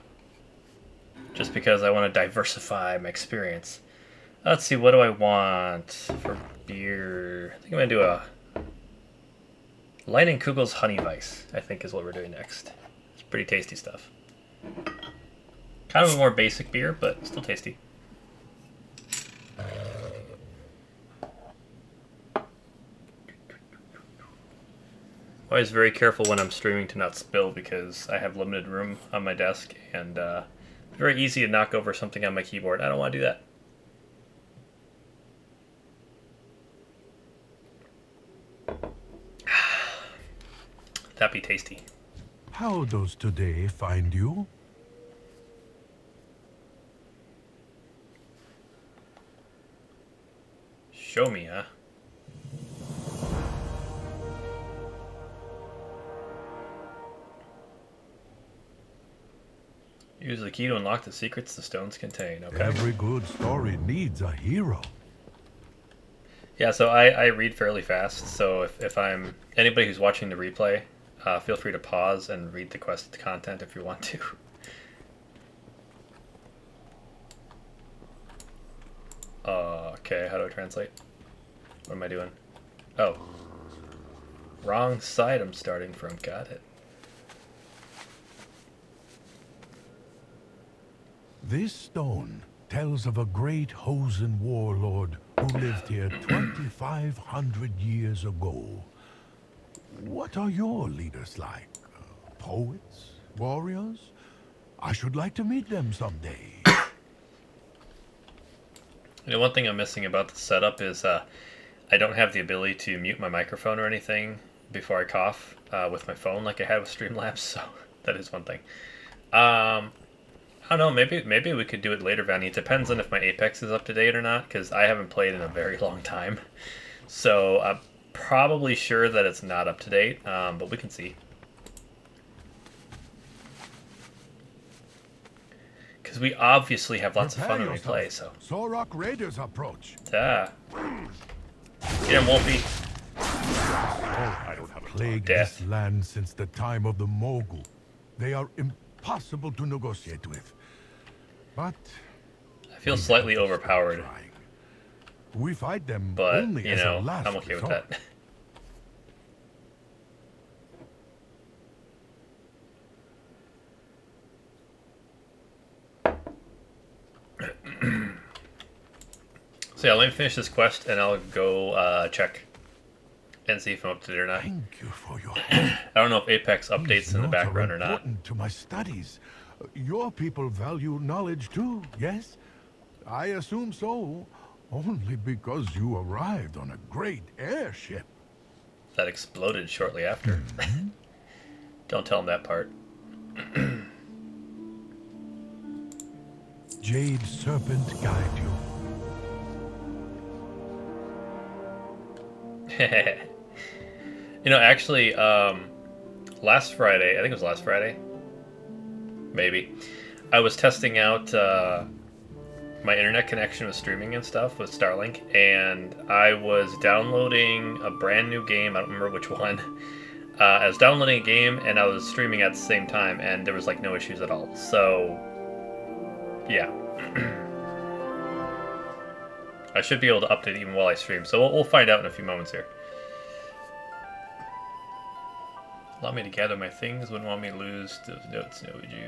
Just because I want to diversify my experience. Let's see, what do I want for beer? I think I'm going to do a Lightning Kugel's Honey Weiss, I think is what we're doing next. It's pretty tasty stuff. Kind of a more basic beer, but still tasty. Always very careful when I'm streaming to not spill because I have limited room on my desk and very easy to knock over something on my keyboard. I don't want to do that. That'd be tasty. How does today find you? Show me, huh? Use the key to unlock the secrets the stones contain. Okay. Every good story needs a hero. Yeah, so I read fairly fast, so if I'm... Anybody who's watching the replay, feel free to pause and read the quest content if you want to. Okay, how do I translate? What am I doing? Oh. Wrong side I'm starting from. Got it. This stone tells of a great Hosen warlord who lived here 2,500 years ago. What are your leaders like? Poets? Warriors? I should like to meet them someday. You know, one thing I'm missing about the setup is I don't have the ability to mute my microphone or anything before I cough with my phone like I had with Streamlabs, so that is one thing. I don't know, maybe we could do it later, Vanni. It depends on if my Apex is up to date or not, because I haven't played in a very long time. So I'm probably sure that it's not up to date, but we can see. Because we obviously have lots of fun when we play, so... Sorok Raiders approach. Ah. Get him, Wolfie. I don't have plagued this land since the time of the Mogul. They are impossible to negotiate with. But I feel slightly overpowered. We fight them but, only you know, as a last I'm okay resort. with that. So yeah, let me finish this quest and I'll go check and see if I'm up to date or not. Thank you for your I don't know if Apex updates in the background or not. Important to my studies. Your people value knowledge too, yes? I assume so, only because you arrived on a great airship. That exploded shortly after. Don't tell him that part. Jade Serpent guide you. You know, actually, last Friday, I think it was last Friday, maybe, I was testing out my internet connection with streaming and stuff with Starlink, and I was downloading a brand new game, I don't remember which one. I was downloading a game and I was streaming at the same time, and there was like no issues at all, so yeah. I should be able to update even while I stream, so we'll find out in a few moments here. Allow me to gather my things, wouldn't want me to lose those notes, no, would you?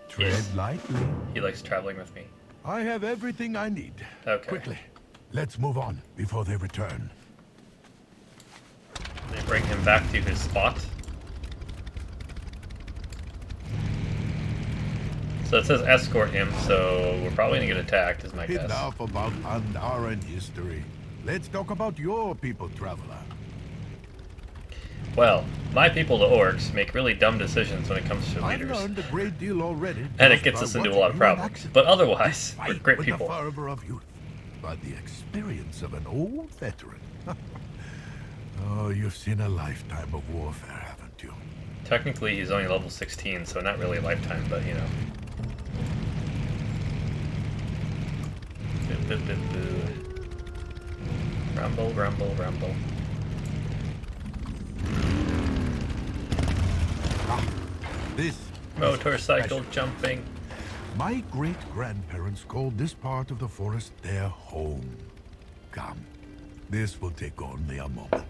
Tread lightly. He likes traveling with me. I have everything I need. Okay. Quickly, let's move on before they return. They bring him back to his spot. So it says escort him, so we're probably gonna get attacked, is my guess. Enough about Pandaran history. Let's talk about your people, traveler. Well, my people, the orcs, make really dumb decisions when it comes to I've leaders. learned a great deal already. And it gets us into a lot of problems. But otherwise, we're great people. The fervor of youth, but the experience of an old veteran. Oh, you've seen a lifetime of warfare, haven't you? Technically, he's only level 16, so not really a lifetime, but you know. Boo, boo, boo, boo. Rumble, rumble, rumble. This motorcycle jumping. My great-grandparents called this part of the forest their home. Come, this will take only a moment.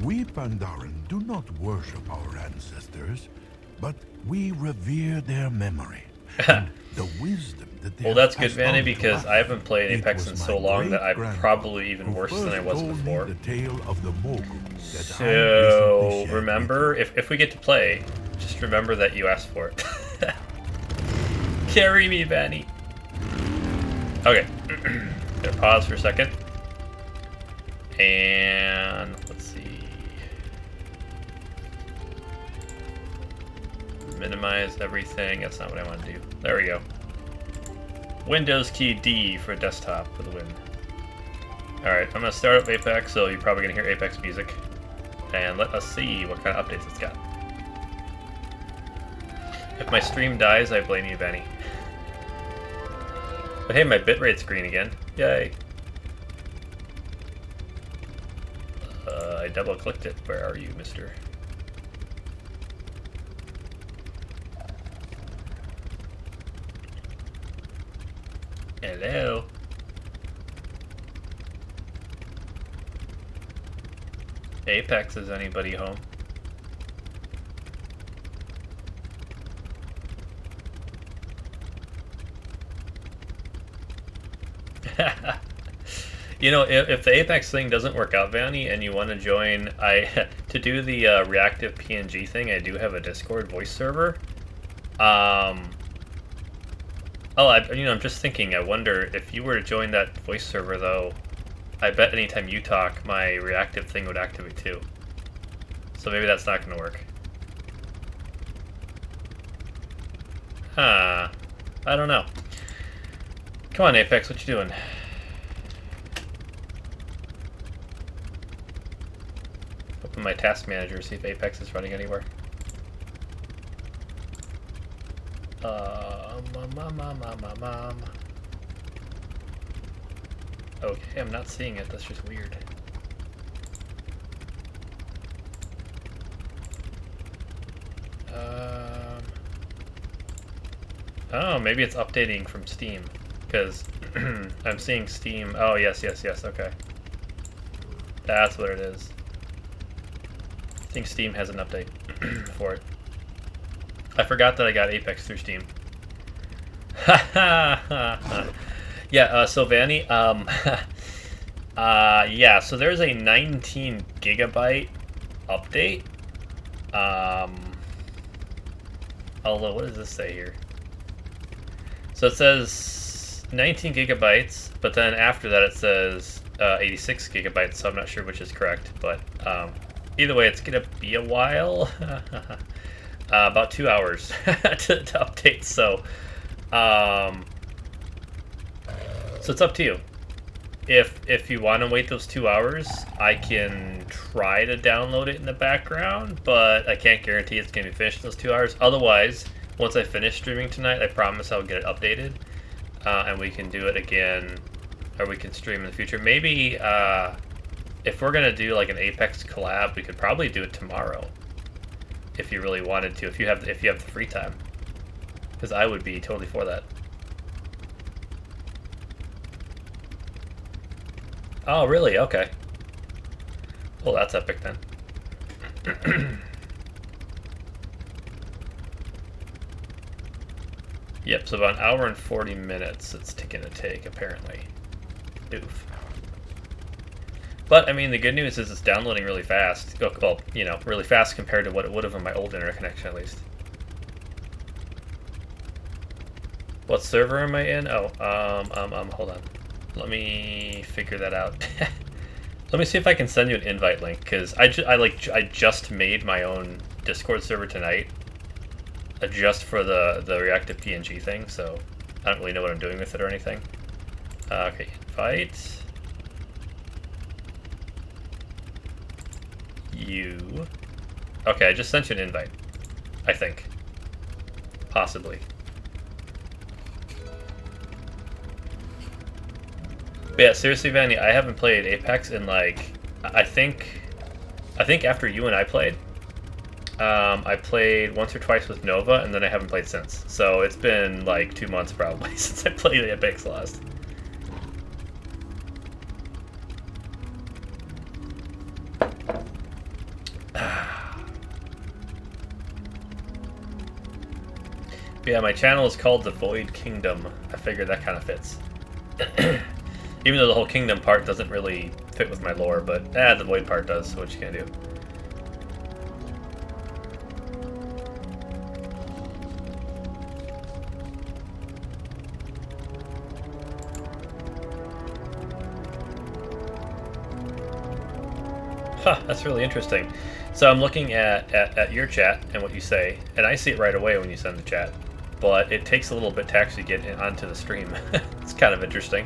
We Pandaren do not worship our ancestors, but we revere their memory. And the wisdom that they well, that's good, Vanni, because I haven't played Apex in so long that I'm probably even worse than I was before. The tale of the Mogul so remember, if we get to play, just remember that you asked for it. Carry me, Vanni. Okay, gonna pause for a second, and let's see. Minimize everything. That's not what I want to do. There we go. Windows key D for desktop for the win. Alright, I'm going to start up Apex, so you're probably going to hear Apex music. And let us see what kind of updates it's got. If my stream dies, I blame you, Vanni. But hey, my bitrate's green again. Yay. I double-clicked it. Where are you, mister? Hello. Apex, is anybody home? You know, if the Apex thing doesn't work out, Vanni, and you want to join, to do the reactive PNG thing, I do have a Discord voice server. I'm just thinking, I wonder if you were to join that voice server, though, I bet anytime you talk, my reactive thing would activate too. So maybe that's not going to work. Huh. I don't know. Come on, Apex, what you doing? Open my task manager, see if Apex is running anywhere. Mom. Okay, I'm not seeing it. That's just weird. Oh, maybe it's updating from Steam, because I'm seeing Steam. Oh, yes, okay. That's what it is. I think Steam has an update for it. I forgot that I got Apex through Steam. Yeah, so Vanni, yeah, so there's a 19 gigabyte update. Although, what does this say here? So it says 19 gigabytes, but then after that it says 86 gigabytes, so I'm not sure which is correct, but either way, it's gonna be a while. About 2 hours to update, so it's up to you. If you want to wait those 2 hours, I can try to download it in the background, but I can't guarantee it's going to be finished in those 2 hours. Otherwise, once I finish streaming tonight, I promise I'll get it updated, and we can do it again, or we can stream in the future. Maybe if we're going to do like an Apex collab, we could probably do it tomorrow. If you really wanted to, if you have the free time, because I would be totally for that. Oh, really? Okay. Well, that's epic then. Yep. So about an hour and 40 minutes it's gonna take, apparently. Oof. But I mean, the good news is it's downloading really fast. Well, you know, really fast compared to what it would have on my old internet connection, at least. What server am I in? Oh, hold on. Let me figure that out. Let me see if I can send you an invite link, because I just made my own Discord server tonight, just for the reactive PNG thing, so I don't really know what I'm doing with it or anything. Okay, invite. You. Okay, I just sent you an invite. I think. Possibly. But yeah, seriously, Vanni, I haven't played Apex in like, I think after you and I played, I played once or twice with Nova, and then I haven't played since. So it's been like 2 months probably since I played Apex last. But yeah, my channel is called The Void Kingdom. I figured that kind of fits. Even though the whole kingdom part doesn't really fit with my lore, but the void part does, so what you gonna do? Huh, that's really interesting. So I'm looking at your chat and what you say, and I see it right away when you send the chat, but it takes a little bit to actually get onto the stream. It's kind of interesting.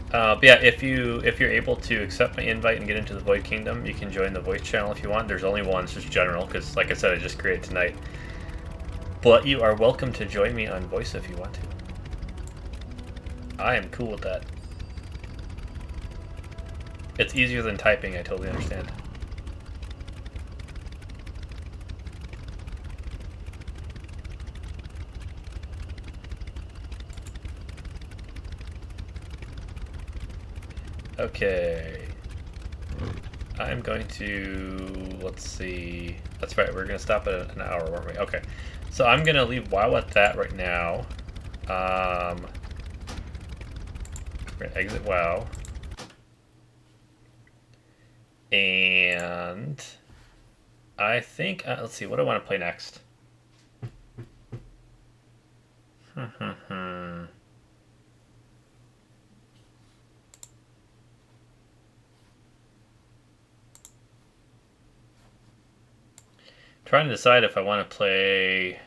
But yeah, if you're able to accept my invite and get into the Void Kingdom, you can join the voice channel if you want. There's only one, it's just general, because like I said, I just created tonight. But you are welcome to join me on voice if you want to. I am cool with that. It's easier than typing, I totally understand. Okay. I'm going to, let's see. That's right, we're going to stop at an hour, weren't we? Okay. So I'm going to leave WoW at that right now. We're going to exit WoW. And I think, let's see, what do I want to play next? Trying to decide if I want to play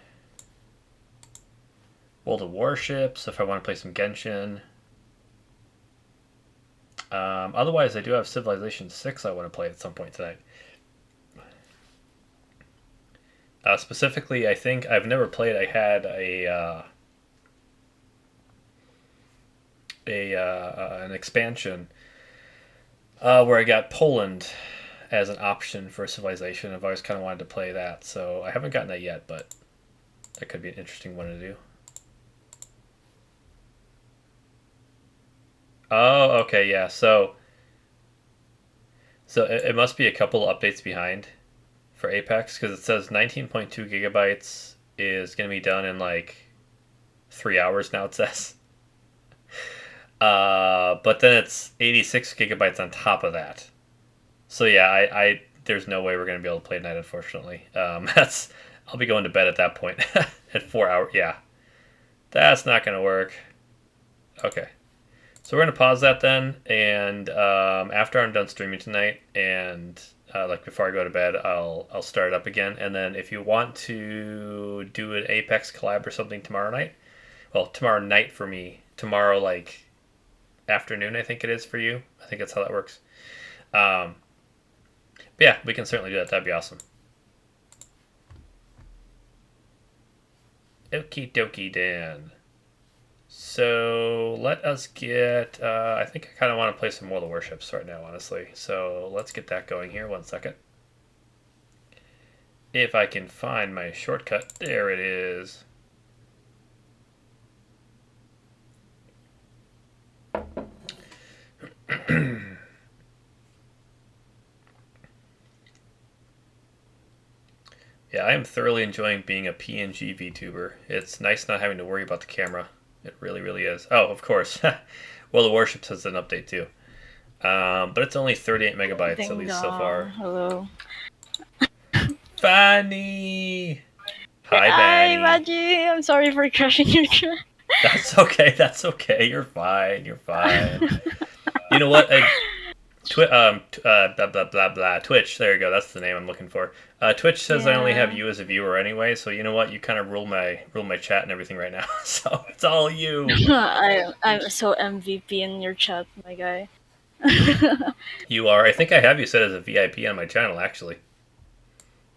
World of Warships, if I want to play some Genshin. Otherwise, I do have Civilization 6 I want to play at some point tonight. Specifically, I think I've never played. I had an expansion where I got Poland as an option for Civilization. I've always kind of wanted to play that, so I haven't gotten that yet, but that could be an interesting one to do. Oh, okay, yeah. So it must be a couple updates behind for Apex, because it says 19.2 gigabytes is going to be done in like 3 hours now, it says. But then it's 86 gigabytes on top of that. So yeah, I there's no way we're going to be able to play tonight, unfortunately. I'll be going to bed at that point at 4 hours. Yeah, that's not going to work. Okay. So we're going to pause that then, and after I'm done streaming tonight, and like before I go to bed, I'll start it up again. And then if you want to do an Apex collab or something tomorrow night, well, tomorrow night for me, tomorrow like afternoon I think it is for you. I think that's how that works. But yeah, we can certainly do that. That'd be awesome. Okie dokie, Dan. So let us get, I think I kind of want to play some World of Warships right now, honestly. So let's get that going here. 1 second. If I can find my shortcut. There it is. Yeah, I am thoroughly enjoying being a PNG VTuber. It's nice not having to worry about the camera. It really, really is. Oh, of course. World of Warships has an update too. But it's only 38 megabytes at Ding least so dong. far. Hello. Vanni! Hi, Hi, Vanni. Maji. I'm sorry for crashing your track. That's okay. That's okay. You're fine. You're fine. You know what? Blah blah blah blah. Twitch. There you go. That's the name I'm looking for. Twitch says I only have Yeah. you as a viewer anyway. So you know what? You kind of rule my chat and everything right now. So it's all you. I'm so MVP in your chat, my guy. You are. I think I have you set as a VIP on my channel actually.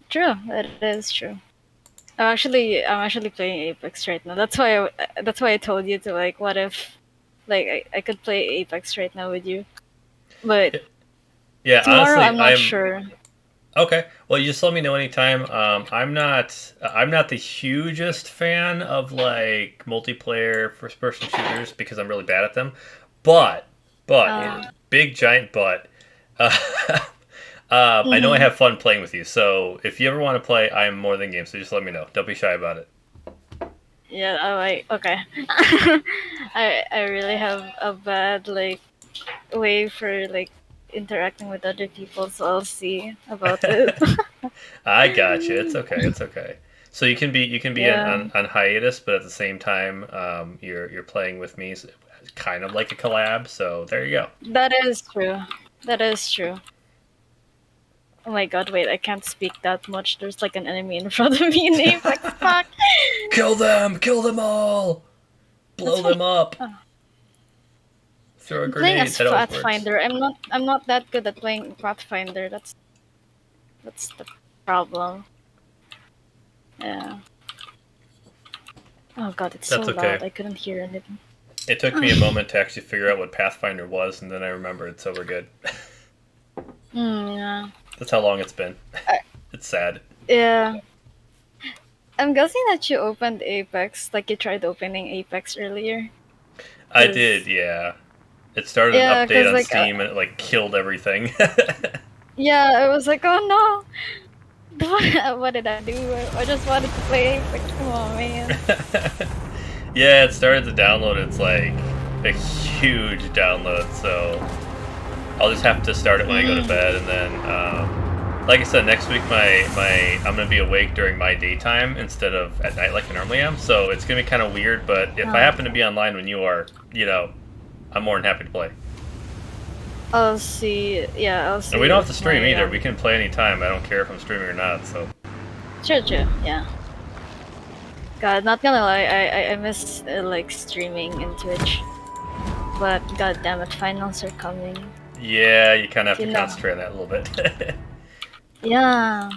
True, that is true. I'm actually playing Apex right now. That's why I told you to like, what if, like, I could play Apex right now with you, but Yeah. tomorrow Honestly, I'm not I'm sure. okay. Well, you just let me know anytime. I'm not the hugest fan of like multiplayer first person shooters because I'm really bad at them. But Uh, big giant but. Uh, I know I mhm. have fun playing with you, so if you ever want to play, I am more than game. So just let me know. Don't be shy about it. Yeah, I like, okay. I really have a bad like way for like interacting with other people, so I'll see about it. I got you. It's okay. It's okay. So you can be Yeah, on hiatus, but at the same time, you're playing with me, so kind of like a collab. So there you go. that is true. That is true. Oh my god, wait, I can't speak that much. There's like an enemy in front of me in Apex. Fuck! Kill them! Kill them all! That's Blow funny. them up! Oh. Throw a I'm playing grenade. as That always works. Pathfinder. I'm not that good at playing Pathfinder. That's the problem. Yeah. Oh god, it's so That's okay. loud. I couldn't hear anything. It took me a moment to actually figure out what Pathfinder was, and then I remembered, so we're good. Yeah. That's how long it's been. I, It's sad. yeah. I'm guessing that you opened Apex, like you tried opening Apex earlier. I did, Cause yeah. It started an yeah, update cause on like Steam and it like killed everything. yeah, I was like, oh no. What did I do? I just wanted to play Apex. Come on, man. Yeah, it started to download. It's like a huge download, so I'll just have to start it when I go to Mm. bed, and then, like I said, next week I'm gonna be awake during my daytime instead of at night like I normally am. So it's gonna be kind of weird. But if I Oh. happen to be online when you are, I'm more than happy to play. I'll see. Yeah, I'll And see we don't have to if stream my either. We can play anytime. I don't care if I'm streaming or not. So True, true. Yeah. God, not gonna lie, I miss like streaming in Twitch. But god damn it, finals are coming. yeah, you kind of have You to know. concentrate on that a little bit. Yeah.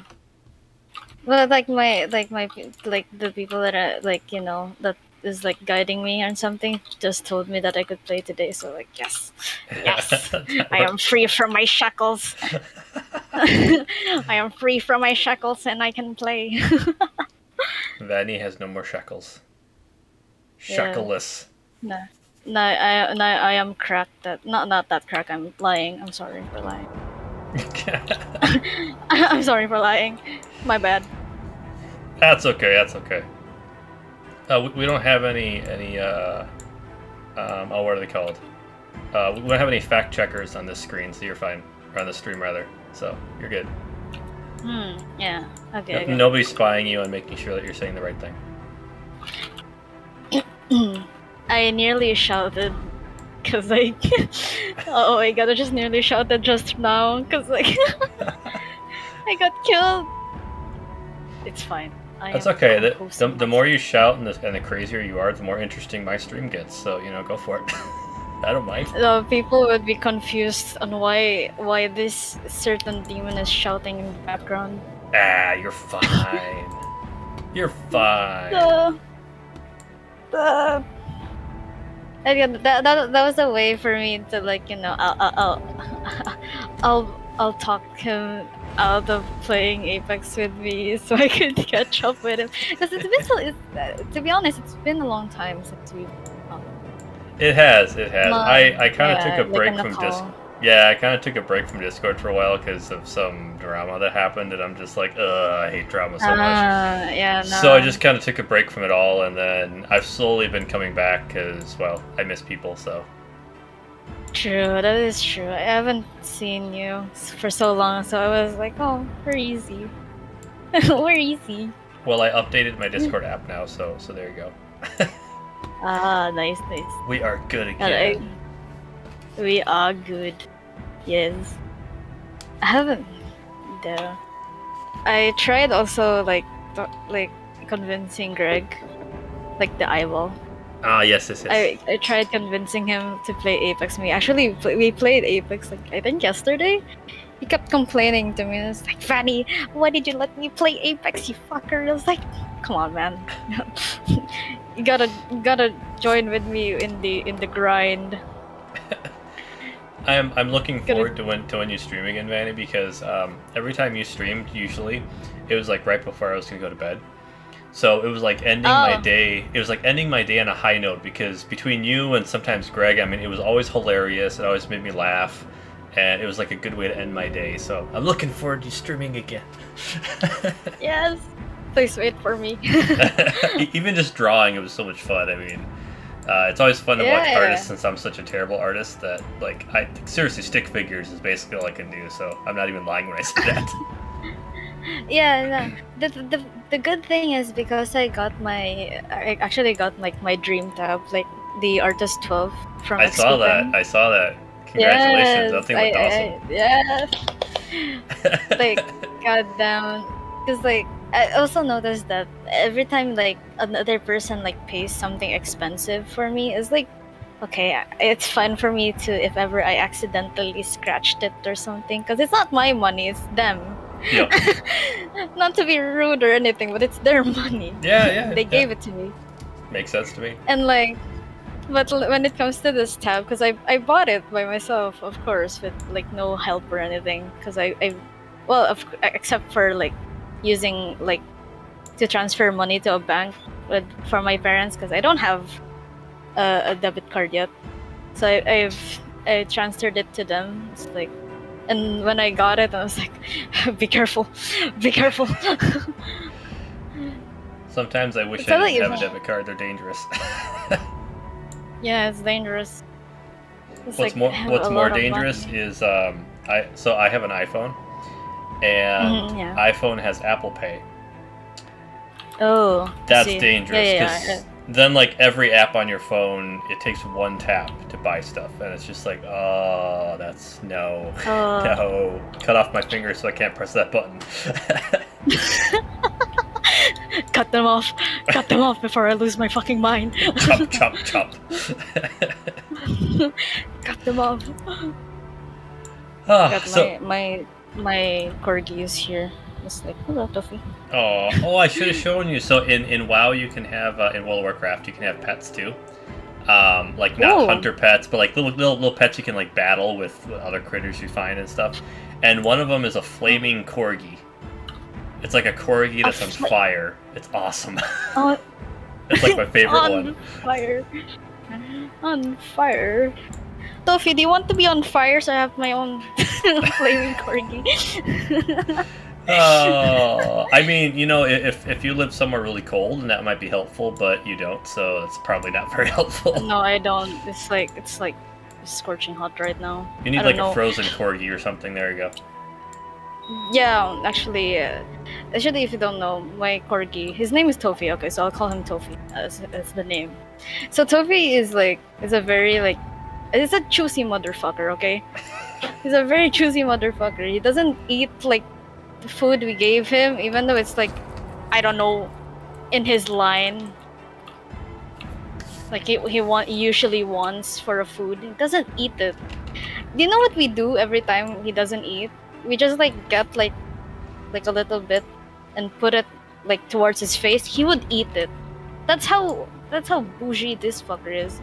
Well, like the people that are like, that is like guiding me or something just told me that I could play today. So like, yes, yes, I am free from my shackles. I am free from my shackles and I can play. Vanny has no more shackles. Yeah. Shackleless. No. No, I am cracked. Not that crack. I'm lying. I'm sorry for lying. I'm sorry for lying. My bad. That's okay. That's okay. We don't have any what are they called? We don't have any fact checkers on this screen, so you're fine. Or on the stream rather. So you're good. Yeah. Okay. No, Okay. nobody's spying you and making sure that you're saying the right thing. I nearly shouted because like, oh my god, I just nearly shouted just now because like I got killed. It's fine. That's okay. I'm hosting The more myself. you shout and the crazier you are, the more interesting my stream gets. So go for it. I don't mind. People would be confused on why this certain demon is shouting in the background. Ah, you're fine. You're fine. The the again, that was a way for me to like, I'll talk him out of playing Apex with me so I could catch up with him, because to be honest, it's been a long time since we've um, It has. It has. I kind of took yeah, a like break on the from Discord. call. Yeah, I kind of took a break from Discord for a while because of some drama that happened, and I'm just like, I hate drama so much. Yeah, So I no. just kind of took a break from it all, and then I've slowly been coming back because, well, I miss people. So True, that is true. I haven't seen you for so long, so I was like, oh, we're easy. We're easy. Well, I updated my Discord app now, so there you go. Nice, nice. We are good again. We are good. Yes. I haven't though. I tried also like convincing Greg, like the eyeball. Ah, yes. I tried convincing him to play Apex. We played Apex like I think yesterday. He kept complaining to me. I was like, Vanni, why did you let me play Apex, you fucker? I was like, come on, man. you gotta join with me in the grind. I'm looking forward to when you stream again, Vanny, because every time you streamed, usually it was like right before I was gonna go to bed. So it was like ending my day. It was like ending my day on a high note because between you and sometimes Greg, I mean, it was always hilarious. It always made me laugh, and it was like a good way to end my day. So I'm looking forward to streaming again. Yes, please wait for me. Even just drawing, it was so much fun. I mean, it's always fun to watch artists since I'm such a terrible artist that like seriously stick figures is basically all I can do. So I'm not even lying when I say that. Yeah, no. The good thing is because I actually got like my dream tab, like the Artist 12 from I saw that. Congratulations, yes, that thing looked awesome. Yes. Like, goddamn. Because like I also noticed that every time like another person like pays something expensive for me, it's like, okay, it's fun for me to if ever I accidentally scratched it or something, because it's not my money, it's them. Yep. Not to be rude or anything, but it's their money. Yeah. They gave it to me. Makes sense to me. And like, but when it comes to this tab, because I bought it by myself, of course, with like no help or anything, because except for like using like to transfer money to a bank for my parents, because I don't have a debit card yet, so I transferred it to them. It's like, and when I got it, I was like, be careful. Sometimes I wish I didn't have a debit card. They're dangerous. Yeah, it's dangerous. What's more dangerous is I have an iPhone, and iPhone has Apple Pay. Oh, that's dangerous because then like every app on your phone, it takes one tap to buy stuff, and it's just like, oh, that's no, cut off my finger so I can't press that button. Cut them off before I lose my fucking mind. Chop. Cut them off. My corgi is here. It's like, hello, Tuffy. Oh, I should have shown you. So in WoW, you can have in World of Warcraft, you can have pets too. Like not hunter pets, but like little pets you can like battle with other critters you find and stuff. And one of them is a flaming corgi. It's like a corgi that's on fire. It's awesome. It's like my favorite one. On fire. Tofi, do you want to be on fire so I have my own flaming corgi? I mean, you know, if you live somewhere really cold, then that might be helpful, but you don't, so it's probably not very helpful. No, I don't. It's like scorching hot right now. You need like a frozen corgi or something. There you go. Yeah, actually, if you don't know, my corgi, his name is Tofi. Okay, so I'll call him Tofi as the name. So Tofi is a very like, it's a choosy motherfucker. Okay, he's a very choosy motherfucker. He doesn't eat like the food we gave him, even though it's like, I don't know, in his line. Like he usually wants for a food. He doesn't eat it. Do you know what we do every time he doesn't eat? We just like get like a little bit and put it like towards his face. He would eat it. That's how bougie this fucker is.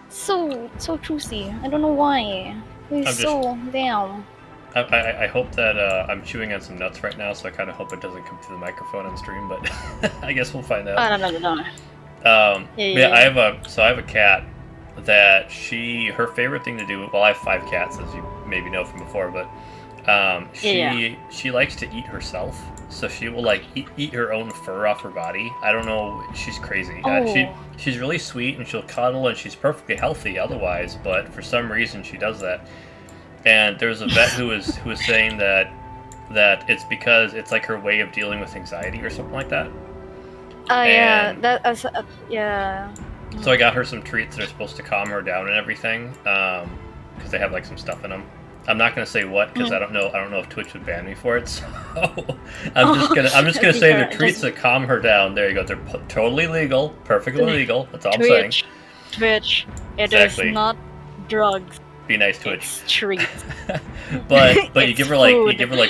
so choosy. I don't know why. He's so damn. I hope that I'm chewing on some nuts right now, so I kind of hope it doesn't come through the microphone on stream, but I guess we'll find out. No. I have a cat that her favorite thing to do. Well, I have 5 cats, as you maybe know from before, but She likes to eat herself, so she will like eat her own fur off her body. I don't know, she's crazy. She's really sweet and she'll cuddle and she's perfectly healthy otherwise, but for some reason she does that. And there's a vet who was saying that it's because it's like her way of dealing with anxiety or something like that. Yeah. So I got her some treats that are supposed to calm her down and everything, because they have like some stuff in them. I'm not gonna say what because I don't know if Twitch would ban me for it. So I'm just gonna say they're treats that calm her down. There you go. They're totally legal, perfectly legal. That's all I'm saying. Twitch. It is not drugs. Be nice, Twitch. It's treats. but you give her like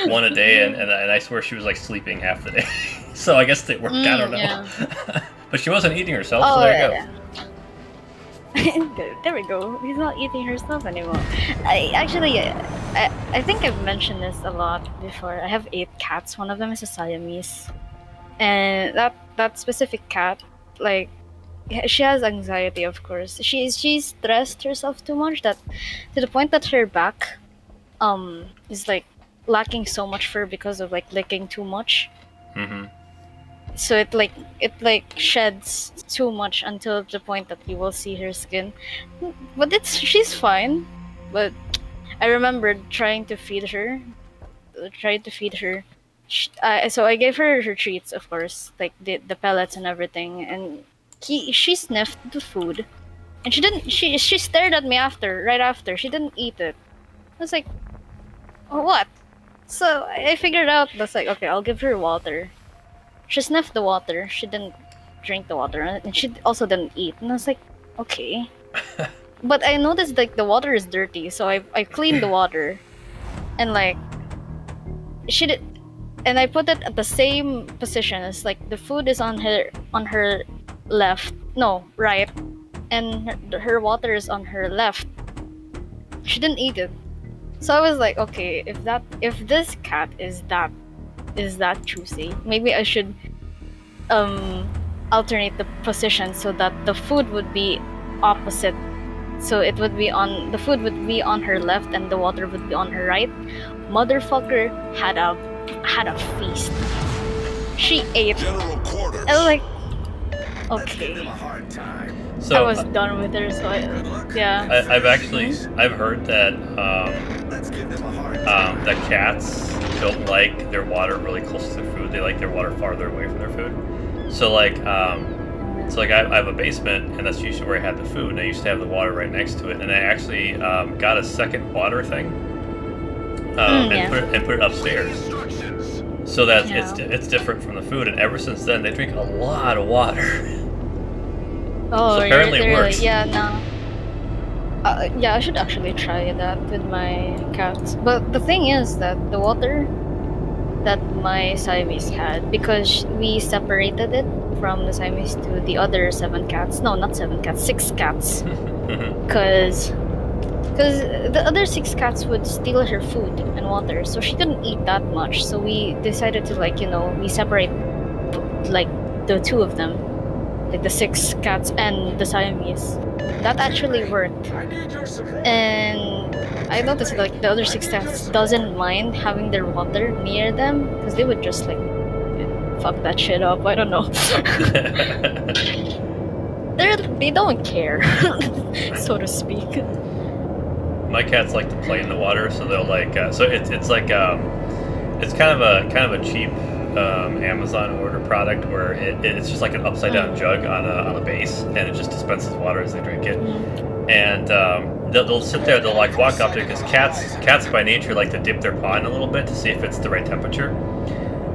one a day, and I swear she was like sleeping half the day. So I guess it worked. I don't know. Yeah. But she wasn't eating herself, so there you go. There we go. He's not eating herself anymore. I think I've mentioned this a lot before. I have 8 cats. One of them is a Siamese, and that specific cat, like, she has anxiety. Of course, she's stressed herself too much, that to the point that her back is like lacking so much fur because of like licking too much. Mm-hmm. So it sheds too much until the point that you will see her skin. But she's fine. But I remember trying to feed her. So I gave her treats, of course, like the pellets and everything, and she sniffed the food, and she stared at me right after. She didn't eat it. I was like, oh, what? So I figured out, that's like, okay, I'll give her water. She sniffed the water. She didn't drink the water, and she also didn't eat. And I was like, okay. But I noticed like the water is dirty, so I cleaned the water, and like she did, and I put it at the same position as like the food is on her left, no, right, and her water is on her left. She didn't eat it, so I was like, okay, if this cat is that choosy, maybe I should alternate the position so that the food would be opposite. So the food would be on her left and the water would be on her right. Motherfucker had a feast. She ate. I was like, okay. So I was done with her. So I've heard that that cats don't like their water really close to their food. They like their water farther away from their food. So I have a basement, and that's usually where I had the food, and I used to have the water right next to it, and I actually got a second water thing and put it upstairs, so that it's different from the food. And ever since then, they drink a lot of water. Oh, so apparently it works. Yeah, no. I should actually try that with my cats. But the thing is that the water that my Siamese had, because we separated it from the Siamese to the other 7 cats. No, not 7 cats, 6 cats. Because the other 6 cats would steal her food and water, so she didn't eat that much. So we decided to we separate like the 2 of them, like the 6 cats and the Siamese. That actually worked, and I noticed like the other 6 cats doesn't mind having their water near them, because they would just like fuck that shit up. I don't know. They don't care, so to speak. My cats like to play in the water, so they'll like so it's like it's kind of a cheap Amazon order product where it's just like an upside down jug on a base, and it just dispenses water as they drink it. And they'll sit there, they'll like walk up to it, because cats by nature like to dip their paw in a little bit to see if it's the right temperature.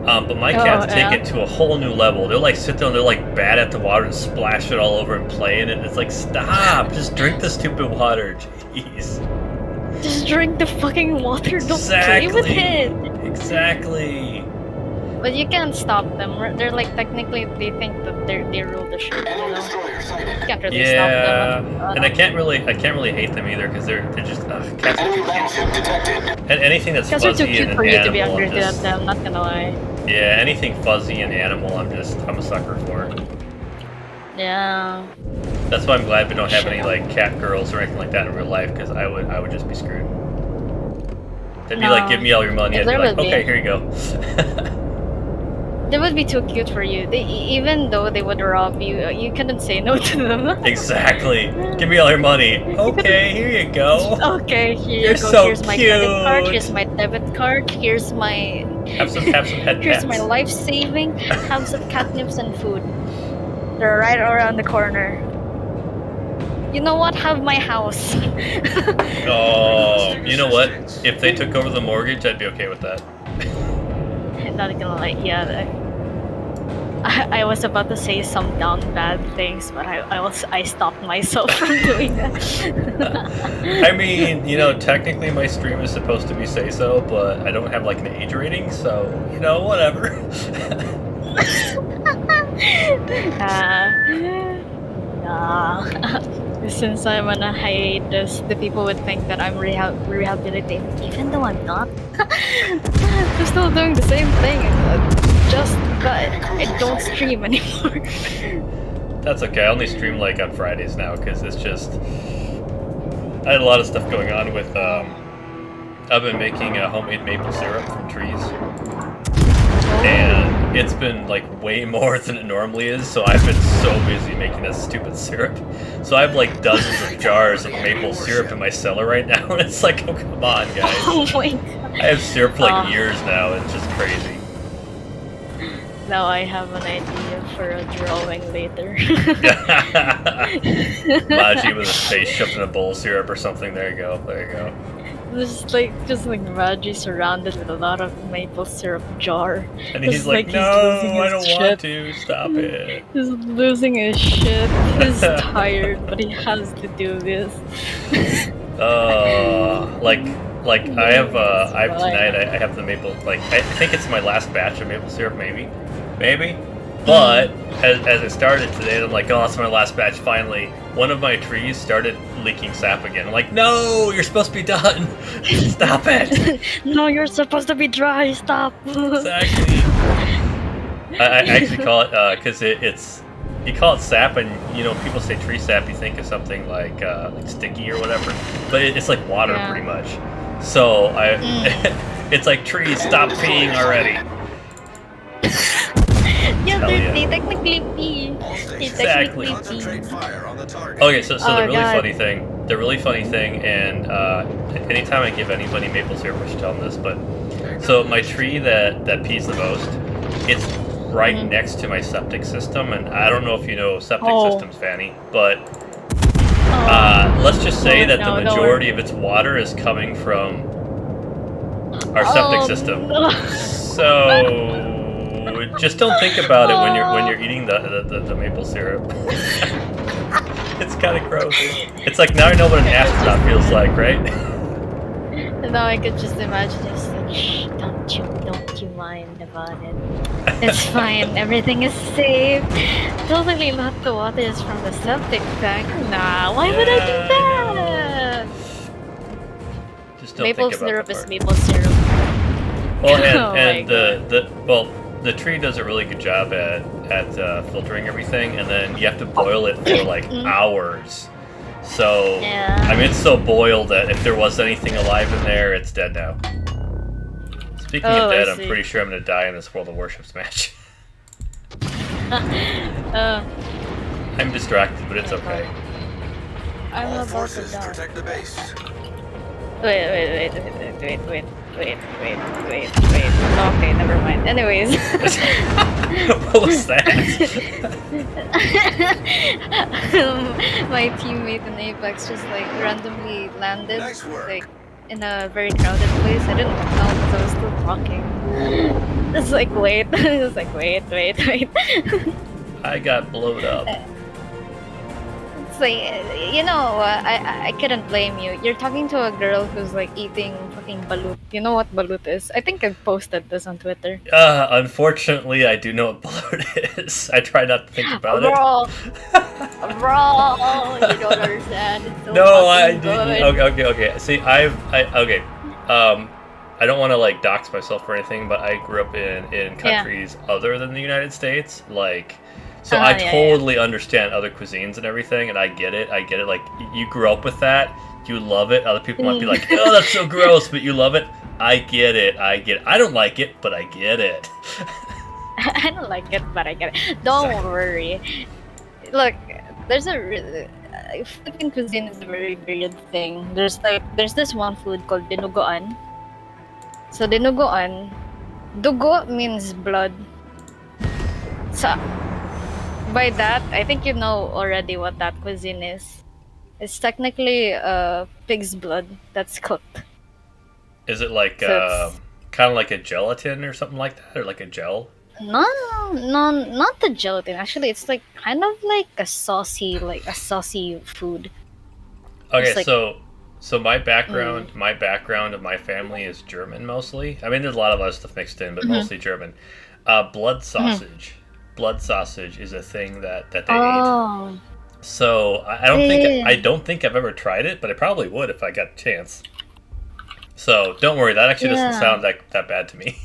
But my cats take it to a whole new level. They'll like sit there and they'll like bat at the water and splash it all over and play in it. It's like, stop! Just drink the stupid water. Jeez. Just drink the fucking water. Don't play with it. Exactly. But you can't stop them. They're like, technically they think that they rule the show. You can't really stop them. And I can't really hate them either, because they're just cats are too cute. And anything that's cats fuzzy are too cute and for you to be animal, angry at them. Not gonna lie. Yeah, anything fuzzy and animal, I'm a sucker for. Yeah. That's why I'm glad we don't have any like cat girls or anything like that in real life, because I would just be screwed. They'd be like, give me all your money. I'd be There like, would be. okay, here you go. They would be too cute for you. Even though they would rob you, you couldn't say no to them. Exactly. Give me all your money. Okay, here you go. Okay, here You're you go. so Here's my credit card. cute. Here's my debit card. Here's my Have some head here's pats. my life saving. Have some catnips and food. They're right around the corner. You know what? Have my house. Oh, you know what? If they took over the mortgage, I'd be okay with that. Not gonna lie, yeah. I was about to say some down bad things, but I stopped myself from doing that. I mean, you know, technically my stream is supposed to be say so, but I don't have like an age rating, so you know, whatever. Since I'm on a hiatus, the people would think that I'm rehabilitating, even though I'm not. I'm still doing the same thing, just that I don't stream anymore. That's okay. I only stream like on Fridays now because it's just I had a lot of stuff going on with. I've been making homemade maple syrup from trees. And it's been like way more than it normally is, so I've been so busy making this stupid syrup. So I have like dozens of jars of maple syrup in my cellar right now, and it's like, oh come on, guys. Oh my god. I have syrup for like years now, it's just crazy. Now I have an idea for a drawing later. Maji with his face shoved in a bowl of syrup or something, there you go, there you go. Just like Maji surrounded with a lot of maple syrup jar. And he's like, no, I don't want to. Stop it. He's losing his shit. He's tired, but he has to do this. Like I have tonight. I have the maple. Like I think it's my last batch of maple syrup, maybe. But as it started today, I'm like, oh, that's my last batch. Finally, one of my trees started leaking sap again. I'm like, no, you're supposed to be done. Stop it. No, you're supposed to be dry. Stop. Exactly. I actually call it because it's you call it sap, and you know people say tree sap, you think of something like sticky or whatever, but it's like water pretty much. So it's like trees, stop peeing already. Yeah, they technically pee. Exactly. Okay, so the really funny thing, and anytime I give anybody maple syrup, I should tell them this, but so my tree that pees the most, it's right next to my septic system, and I don't know if you know septic systems, Vanni, but let's just say that the majority of its water is coming from our septic system. No. So just don't think about it when you're eating the maple syrup. It's kind of gross. It's like now I know what an astronaut feels like, right? Now I could just imagine just like, shh, don't you mind about it. It's fine, everything is safe. Totally not the water is from the septic tank. Nah, why would I do that? Just don't maple think about syrup that is part. maple syrup. Well, and the tree does a really good job at filtering everything, and then you have to boil it for like hours. So I mean, it's so boiled that if there was anything alive in there, it's dead now. Speaking of dead, I'm pretty sure I'm gonna die in this World of Warships match. I'm distracted, but it's okay. I'm All about forces to die. protect the base. Wait. Okay, never mind. Anyways. What was that? My teammate in Apex just like randomly landed Nice work. like in a very crowded place. I didn't know because I was still talking. It's like wait. It's like wait. I got blowed up. It's like, you know, I couldn't blame you. You're talking to a girl who's like eating fucking balut. You know what balut is? I think I've posted this on Twitter. Unfortunately, I do know what balut is. I try not to think about it. Bro, you don't understand. It's so No, I fucking didn't. good. Okay. See, I don't want to like dox myself or anything, but I grew up in countries other than the United States, like. So I totally understand other cuisines and everything, and I get it. Like, you grew up with that, you love it. Other people might be like, oh, that's so gross, but you love it. I get it. I get it. I don't like it, but I get it. I don't like it, but I get it. Don't worry. Look, there's Philippine cuisine is a very weird thing. There's this one food called dinuguan. So dinuguan, dugo means blood. So by that, I think you know already what that cuisine is. It's technically pig's blood that's cooked. Is it like So kind of like a gelatin or something like that, or like a gel? no, not the gelatin. Actually, it's like kind of like a saucy food. Okay, Like, so my background of my family is German mostly. I mean, there's a lot of other stuff mixed in, but mostly German. Blood sausage. Blood sausage is a thing that they ate. So I don't think I've ever tried it, but I probably would if I got a chance. So don't worry, that actually doesn't sound that bad to me.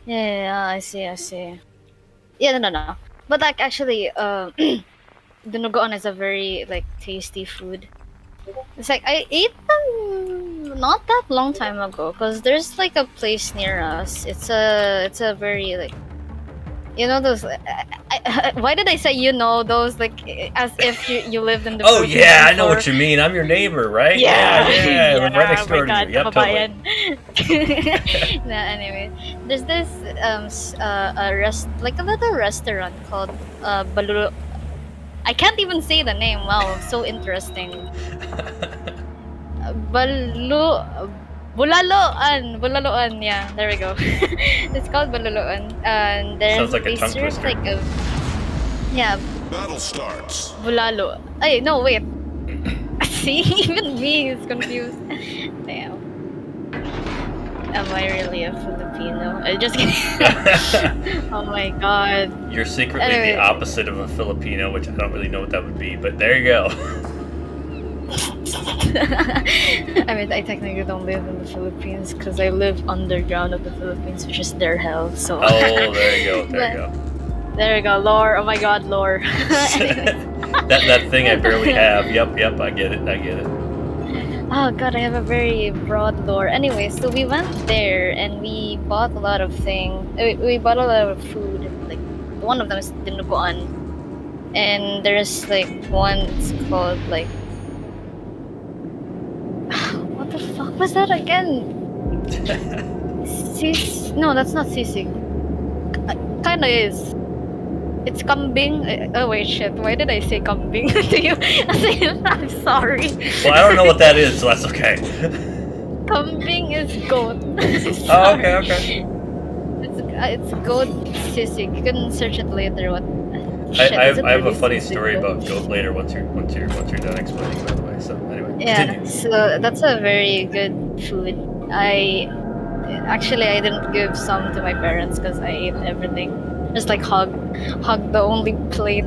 Yeah, I see. Yeah, no. But like actually, dinuguan is a very like tasty food. It's like I ate them not that long time ago because there's like a place near us. It's a very like, you know those. Why did I say those like as if you lived in the. Oh yeah, I know what you mean. I'm your neighbor, right? Yeah, I live right next door to you. Yep, totally. Anyway, there's this like a little restaurant called Balulu. I can't even say the name. Wow, so interesting. Bulaloan. Yeah, there we go. It's called Bulaloan, and there's sounds like a tongue twister. Like yeah. Battle starts. Bulalo. Ay, no, wait. See, even me is confused. Damn. Am I really a Filipino? I just kidding. Oh my god. You're secretly the opposite of a Filipino, which I don't really know what that would be, but there you go. I mean, I technically don't live in the Philippines because I live underground of the Philippines, which is their hell. So. Oh, there you go. There you go. There you go, lore. Oh my god, lore. that thing I barely have. Yep. I get it. Oh god, I have a very broad lore. Anyway, so we went there and we bought a lot of things. We bought a lot of food. Like one of them is dinuguan, and there's like one it's called like. What the fuck was that again? No, that's not sisig. Kinda is. It's kambing. Oh wait, shit. Why did I say kambing to you? I'm sorry. Well, I don't know what that is, so that's okay. Kambing is goat. Oh, okay. It's goat sisig. You can search it later. What? I have a funny story about goat later once you're done explaining, by the way. So anyway. Yeah. Continue. So that's a very good food. I didn't give some to my parents because I ate everything. Just like hug the only plate.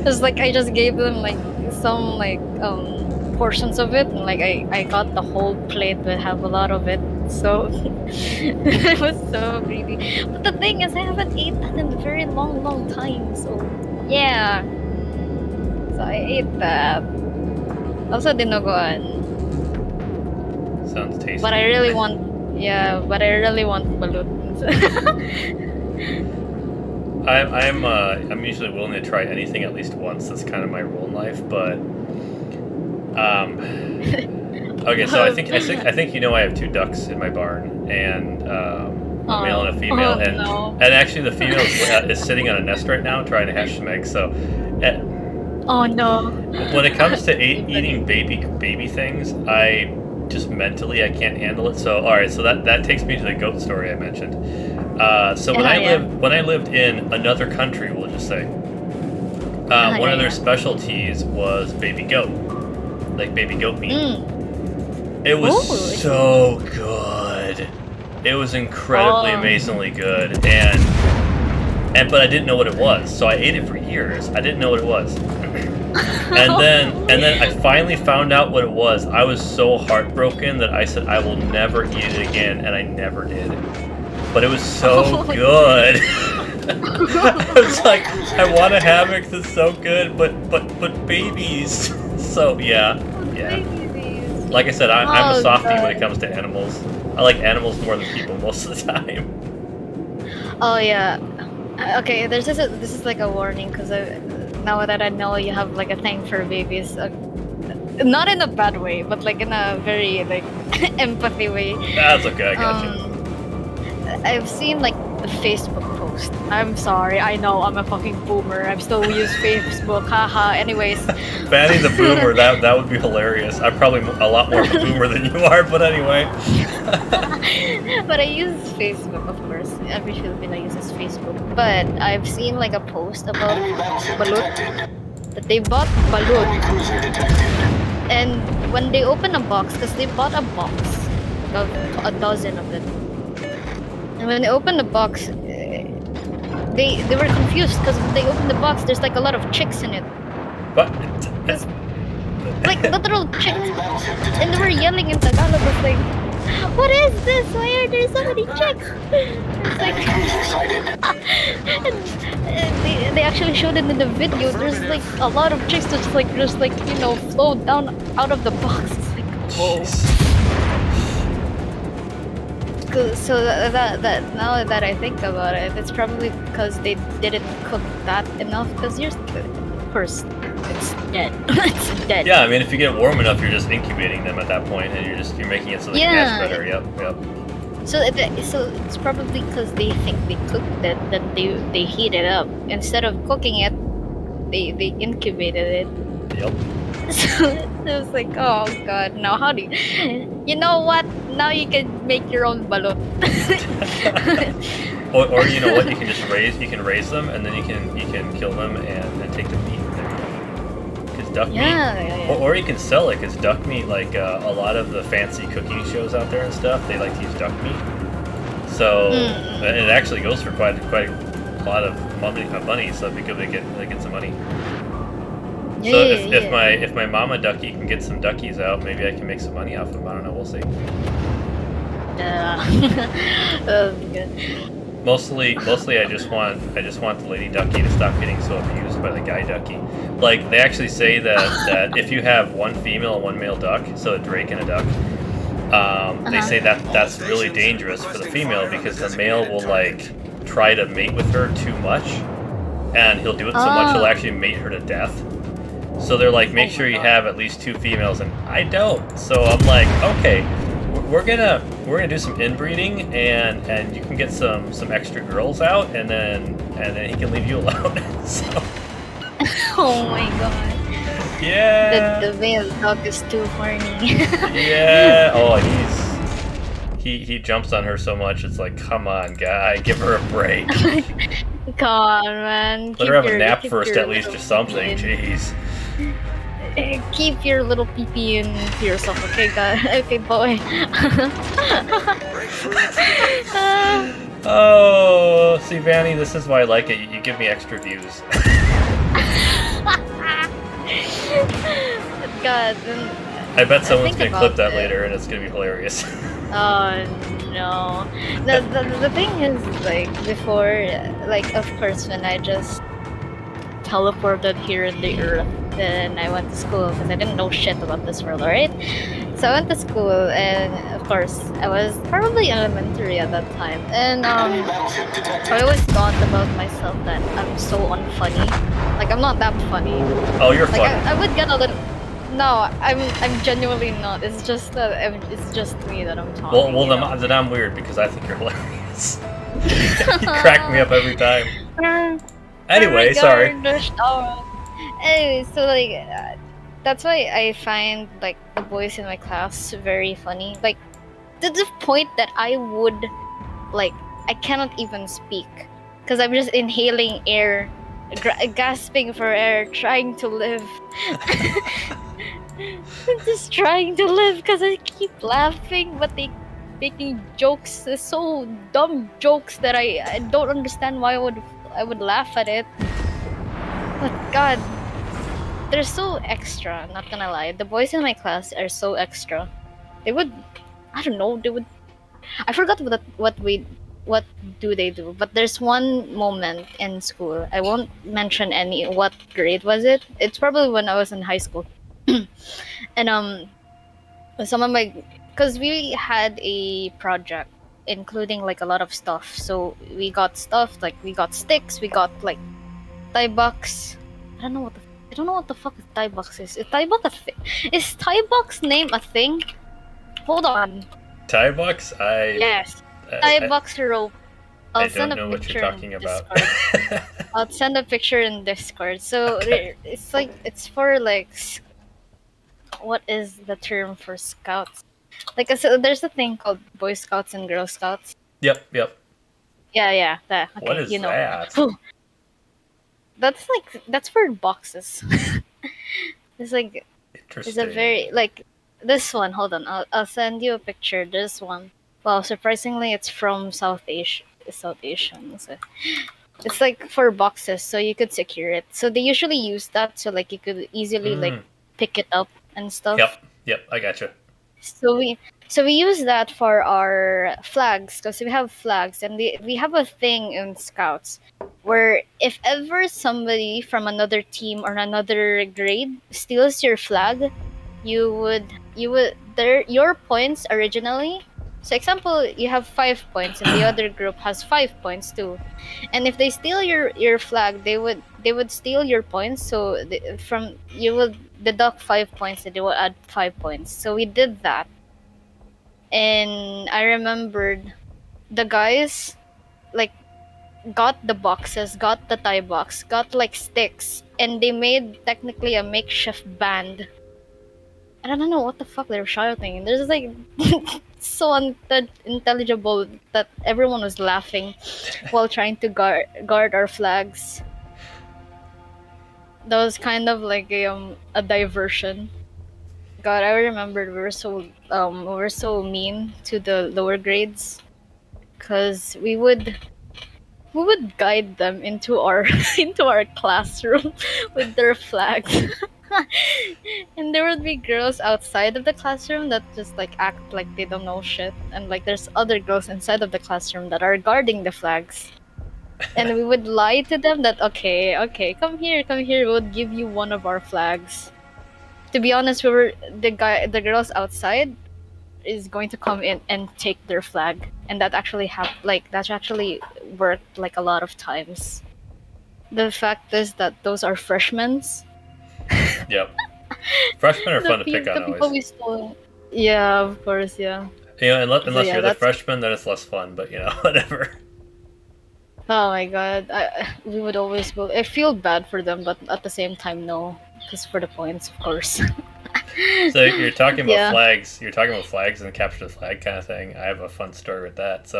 Just like I just gave them like some like portions of it, and like I got the whole plate but have a lot of it. So it was so greedy. But the thing is, I haven't eaten that in a very long time. So yeah. So I ate that. Also dinuguan. Sounds tasty. But I really want balut. I'm usually willing to try anything at least once. That's kind of my rule in life. But okay, so I think I have 2 ducks in my barn, and a male and a female, and actually the female is sitting on a nest right now trying to hatch some eggs. So. Oh no! When it comes to eating baby things, I just mentally I can't handle it. So all right, so that takes me to the goat story I mentioned. So when I lived in another country, we'll just say, one of their specialties was baby goat, like baby goat meat. It was so good. It was incredibly, amazingly good, but I didn't know what it was, so I ate it for years. I didn't know what it was. And then I finally found out what it was. I was so heartbroken that I said I will never eat it again, and I never did. But it was so good. I was like, I want to have it because it's so good, but babies. So yeah. Like I said, I'm a Oh softie when it god. comes to animals. I like animals more than people most of the time. Oh yeah. Okay, this is like a warning because now that I know you have like a thing for babies, not in a bad way, but like in a very like empathy way. That's okay, I got you. I've seen like the Facebook post. I'm sorry, I know I'm a fucking boomer. I still use Facebook, haha. Anyways. Vanny's a boomer, that would be hilarious. I'm probably a lot more of a boomer than you are, but anyway. But I use Facebook, of course. Every Filipino uses Facebook. But I've seen like a post about balut. That they bought balut. And when they open a box, because they bought a box of a dozen of it. And when they opened the box, they were confused because when they opened the box, there's like a lot of chicks in it. What? Like literal chicks, and they were yelling in Tagalog. I was like, "What is this? Why are there so many chicks?" It's like, and they actually showed it in the video. There's like a lot of chicks that just like flow down out of the box. It's like, whoa. So that now that I think about it, it's probably because they didn't cook that enough. Because of course, it's dead. It's dead. Yeah, I mean, if you get warm enough, you're just incubating them at that point, and you're making it so they can hatch better. Yep. So it's probably because they think they cooked it, that they heat it up instead of cooking it. They incubated it. Yep. So it was like, oh god, now how do you know what? Now you can make your own balot. or you know what? You can just raise them, and then you can kill them and take the meat. Because duck meat, or you can sell it. Because duck meat, like a lot of the fancy cooking shows out there and stuff, they like to use duck meat. So and it actually goes for quite a lot of money. So it'd be good to get some money. So if my mama ducky can get some duckies out, maybe I can make some money off them. I don't know. We'll see. That would be good. Mostly, I just want the lady ducky to stop getting so abused by the guy ducky. Like they actually say that if you have one female and one male duck, so a drake and a duck, they say that's really dangerous for the female because the male will like try to mate with her too much, and he'll do it so much he'll actually mate her to death. So they're like, make sure you have at least 2 females, and I don't. So I'm like, okay, we're gonna do some inbreeding, and you can get some extra girls out, and then he can leave you alone. So. Oh my god. Yeah. The male dog is too horny. Yeah. Oh, he jumps on her so much. It's like, come on, guy, give her a break. Come on, man. Let her have a nap first, at least, or something. Jeez. Keep your little pee-pee in to yourself, okay, guy? Okay, boy. Oh, see, Vanny, this is why I like it. You give me extra views. God. I bet someone's gonna clip that later, and it's gonna be hilarious. Oh no. The thing is, like, before, like, of course, when I just teleported here in the earth, then I went to school because I didn't know shit about this world, alright? So I went to school, and of course, I was probably elementary at that time, and I always thought about myself that I'm so unfunny. Like, I'm not that funny. Oh, you're like, funny. I would get a little. No, I'm genuinely not. It's just that it's just me that I'm talking. Well, then I'm weird because I think you're hilarious. You crack me up every time. Anyway, sorry. Anyway, so like that's why I find like the boys in my class very funny. Like to the point that I would like I cannot even speak because I'm just inhaling air, gasping for air, trying to live. I'm just trying to live because I keep laughing, but they making jokes, so dumb jokes that I don't understand why I would laugh at it. But God, they're so extra. Not gonna lie, the boys in my class are so extra. They would, I don't know, they would. I forgot what do they do. But there's one moment in school. I won't mention what grade was it. It's probably when I was in high school. And some of my, because we had a project including like a lot of stuff. So we got stuff like we got sticks, we got like Thai bucks. I don't know what the fuck a Thai bucks is. Is Thai buck a thing? Is Thai bucks name a thing? Hold on. Thai bucks? Yes. Thai bucks rope. I I'll send don't a know what you're picture in talking about. Discord. I'll send a picture in Discord. So Okay. it's like it's for like what is the term for scouts? Like so there's a thing called Boy Scouts and Girl Scouts. Yep, yep. Yeah, that. What Okay, is you know. that? That's for boxes. It's like it's a Interesting. very like this one. Hold on, I'll send you a picture. This one. Wow, surprisingly, it's from South Asia. South Asian. So it's like for boxes, so you could secure it. So they usually use that, so like you could easily like pick it up and stuff. Yep, I gotcha. So we use that for our flags because we have flags, and we have a thing in Scouts where if ever somebody from another team or another grade steals your flag, you would your points originally. So example, you have 5 points and the other group has 5 points too, and if they steal your flag, they would steal your points. So from you will deduct 5 points and they will add 5 points. So we did that, and I remembered the guys like got the boxes, got the Thai box, got like sticks, and they made technically a makeshift band. And I don't know what the fuck they were shouting. There's like so unintelligible that everyone was laughing while trying to guard our flags. That was kind of like a diversion. God, I remembered we were so mean to the lower grades because we would guide them into our into our classroom with their flags. And there would be girls outside of the classroom that just like act like they don't know shit, and like there's other girls inside of the classroom that are guarding the flags. And we would lie to them that okay, come here, we would give you one of our flags. To be honest, the girls outside is going to come in and take their flag, and that actually that's actually worked like a lot of times. The fact is that those are freshmen. Yep. Freshmen are fun to pick The on people always. we stole. Yeah, of course, yeah. Unless Yeah, you're the that's. freshman, then it's less fun. But whatever. Oh my god, we would always go. I feel bad for them, but at the same time, no, because for the points, of course. So you're talking about Yeah, flags. You're talking about flags and capture the flag kind of thing. I have a fun story with that.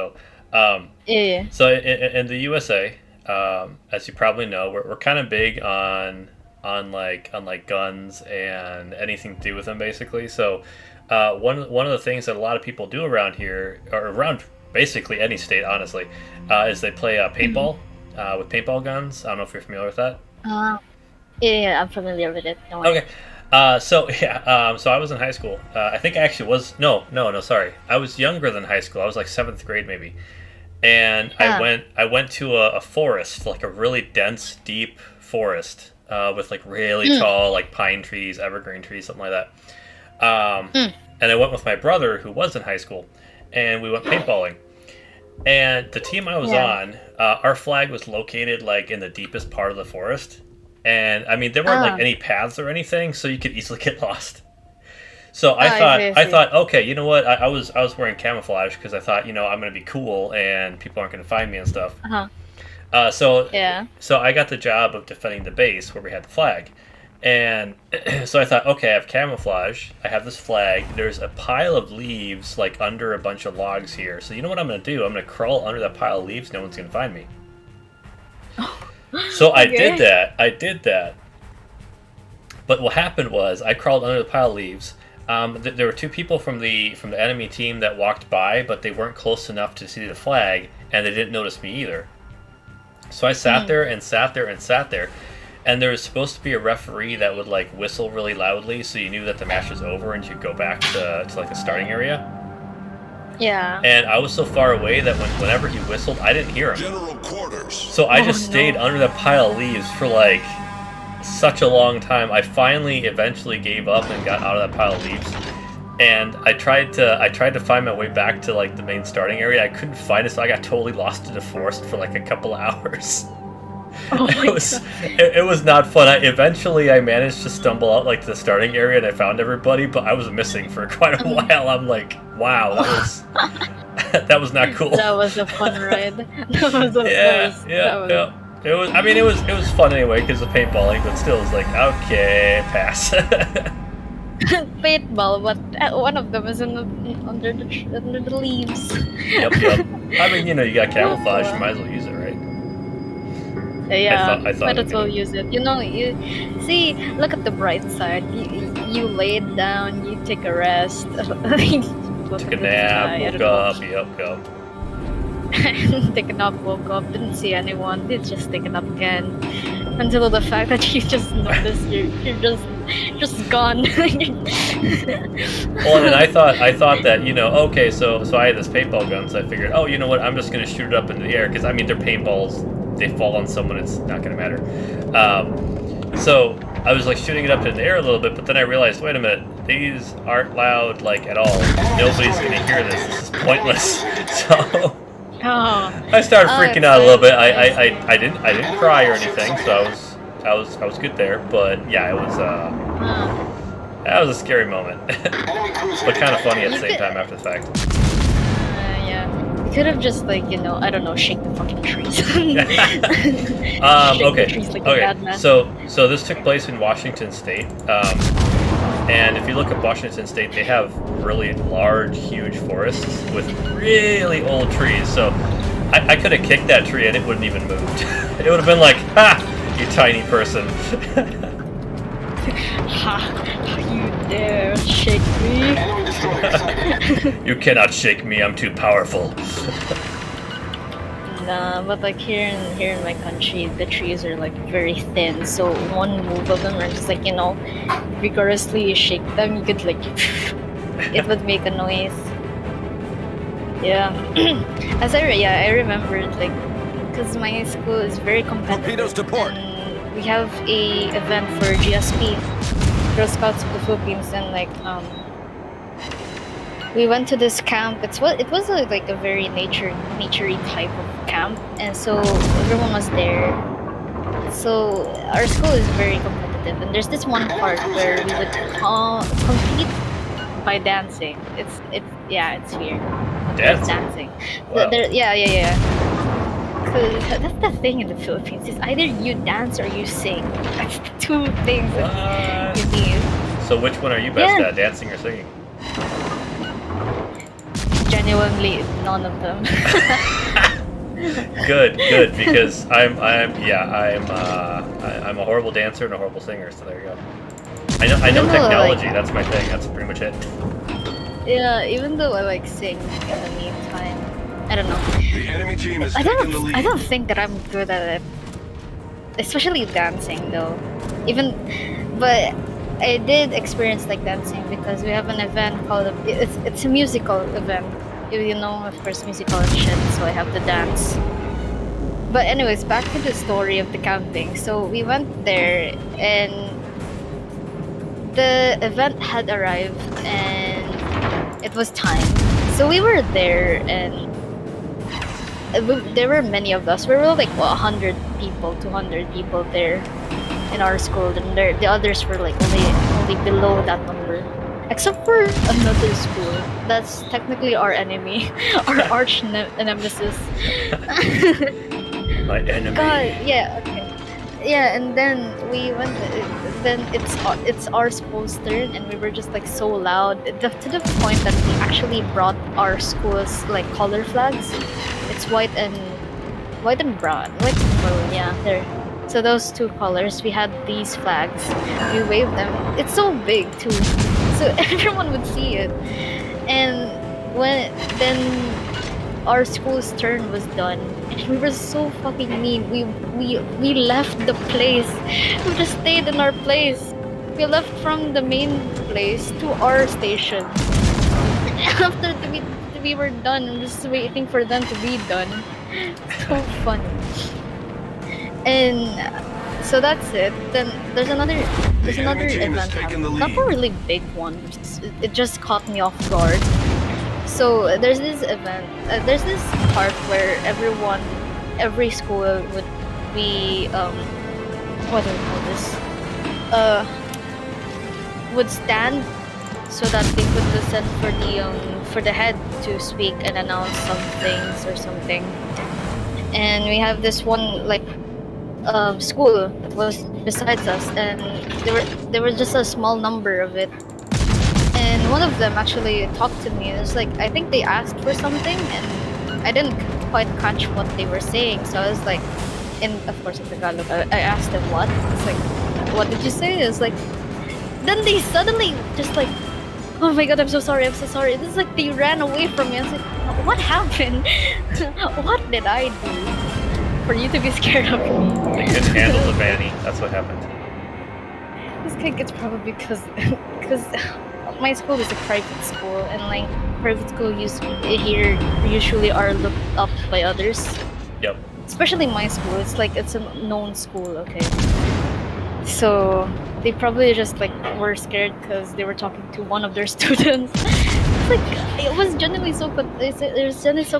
Um, yeah, so in the USA, as you probably know, we're kind of big on guns and anything to do with them, basically. So one of the things that a lot of people do around here, or around basically any state, honestly, is they play paintball with paintball guns. I don't know if you're familiar with that. uh, yeah, I'm familiar with it. Don't worry. Okay. So I was in high school. I think I actually was no, sorry. I was younger than high school. I was like seventh grade maybe, and Ah, I went to a forest, like a really dense, deep forest with like really mm, tall like pine trees, evergreen trees, something like that. mm, And I went with my brother who was in high school, and we went paintballing. And the team I was yeah. on, our flag was located like in the deepest part of the forest. And I mean, there weren't like Ah, any paths or anything, so you could easily get lost. So ah, I see, I I see. thought, okay, you know what? I was wearing camouflage because I thought, I'm gonna be cool and people aren't gonna find me and stuff. Uh-huh. Uh, so Yeah. so I got the job of defending the base where we had the flag, and so I thought, okay, I have camouflage, I have this flag. There's a pile of leaves like under a bunch of logs here. So you know what I'm gonna do? I'm gonna crawl under that pile of leaves. No one's gonna find me. So I did Okay. that. I did that. But what happened was I crawled under the pile of leaves. There were two people from the enemy team that walked by, but they weren't close enough to see the flag, and they didn't notice me either. So I sat Mm. there and sat there and sat there, and there was supposed to be a referee that would like whistle really loudly, so you knew that the match was over and you'd go back to like the starting area. Yeah. And I was so far away that whenever he whistled, I didn't hear him. General quarters. So I Oh just stayed no. under the pile of leaves for like such a long time. I finally eventually gave up and got out of that pile of leaves. And I tried to find my way back to like the main starting area. I couldn't find it, so I got totally lost in the forest for like a couple of hours. Oh my It was not fun. Eventually I managed to stumble out like to the starting area and I found everybody, but I was missing for quite a while. I'm like, wow, that was that was not cool. That was a fun ride. Yeah. It was. I mean, it was fun anyway because of paintballing, but still, it's like okay, pass. Paintball, but one of them is under the leaves. Yep. I mean, you know, you got camouflage, you might as well use it, right? Yeah, I thought might as well use it. You know, you see, look at the bright side. You lay it down, you take a rest. Took a nap, woke up, yep. Take a nap, woke up, didn't see anyone, did just take a nap again. Until the fact that you just notice you're just gone. Well, and I thought that, you know, okay, so I had this paintball gun, so I figured, oh, you know what, I'm just gonna shoot it up into the air, because I mean they're paintballs, they fall on someone, it's not gonna matter. So I was like shooting it up in the air a little bit, but then I realized, wait a minute, these aren't loud like at all. Nobody's gonna hear this. This is pointless. So I started freaking out a little bit. I didn't cry or anything, so I was good there. But yeah, it was that was a scary moment, but kind of funny at the same time after the fact. Yeah, you could have just like, you know, I don't know, shake the fucking trees. Okay. So this took place in Washington State. And if you look at Washington State, they have really large, huge forests with really old trees. So I could have kicked that tree and it wouldn't even moved. It would have been like, ha, you tiny person. Ha, you dare shake me? You cannot shake me, I'm too powerful. Nah, but like here in my country, the trees are like very thin, so one move of them are just like, you know, vigorously shake them, you could like, it would make a noise. Yeah. I remembered like, because my school is very competitive. And we have a event for GSP, Girl Scouts of the Philippines, and like we went to this camp. It was like a very naturey type of camp, and so everyone was there. So our school is very competitive, and there's this one part where we would compete by dancing. It's weird. Dancing. Wow. Yeah. Cause that's the thing in the Philippines. It's either you dance or you sing. That's the two things that you need. So which one are you best at, dancing or singing? Genuinely, none of them. Good, because I'm a horrible dancer and a horrible singer. So there you go. I know technology. That's my thing. That's pretty much it. Yeah, even though I like sing in the meantime, I don't know. The enemy team is I don't think that I'm good at it, especially dancing though. But I did experience like dancing because we have an event called it's a musical event. You know, of course, musical and shit. So I have to dance. But anyways, back to the story of the camping. So we went there and the event had arrived and it was time. So we were there and there were many of us. We were like 100 people, 200 people there in our school, and the others were like only below that number, except for another school that's technically our enemy, our arch nemesis. My enemy. God, yeah, okay. Yeah, and then we went. Then it's our school's turn, and we were just like so loud to the point that we actually brought our school's like color flags. It's white and brown, white and maroon. Yeah, there. So those two colors, we had these flags. We waved them. It's so big too, so everyone would see it. And then our school's turn was done, and we were so fucking mean. We left the place. We just stayed in our place. We left from the main place to our station. After we were done, I'm just waiting for them to be done. So funny. And So that's it. Then there's another event happening. Not a really big one. It just caught me off guard. So there's this event. There's this part where every school would be what do we call this? Would stand so that they could listen for the head to speak and announce some things or something. And we have this one like school that was besides us, and there were just a small number of it. And one of them actually talked to me. It was like, I think they asked for something, and I didn't quite catch what they were saying. So I was like, of course in Tagalog, I asked them what. It's like, what did you say? It's like, then they suddenly just like, oh my god, I'm so sorry. This is like they ran away from me. I was like, what happened? What did I do for you to be scared of me? They couldn't handle the Vanni. That's what happened. This kid gets probably because my school is a private school, and like private school here usually are looked up by others. Yep. Especially my school, it's like it's a known school, okay? So they probably just like were scared because they were talking to one of their students. It's like it was genuinely so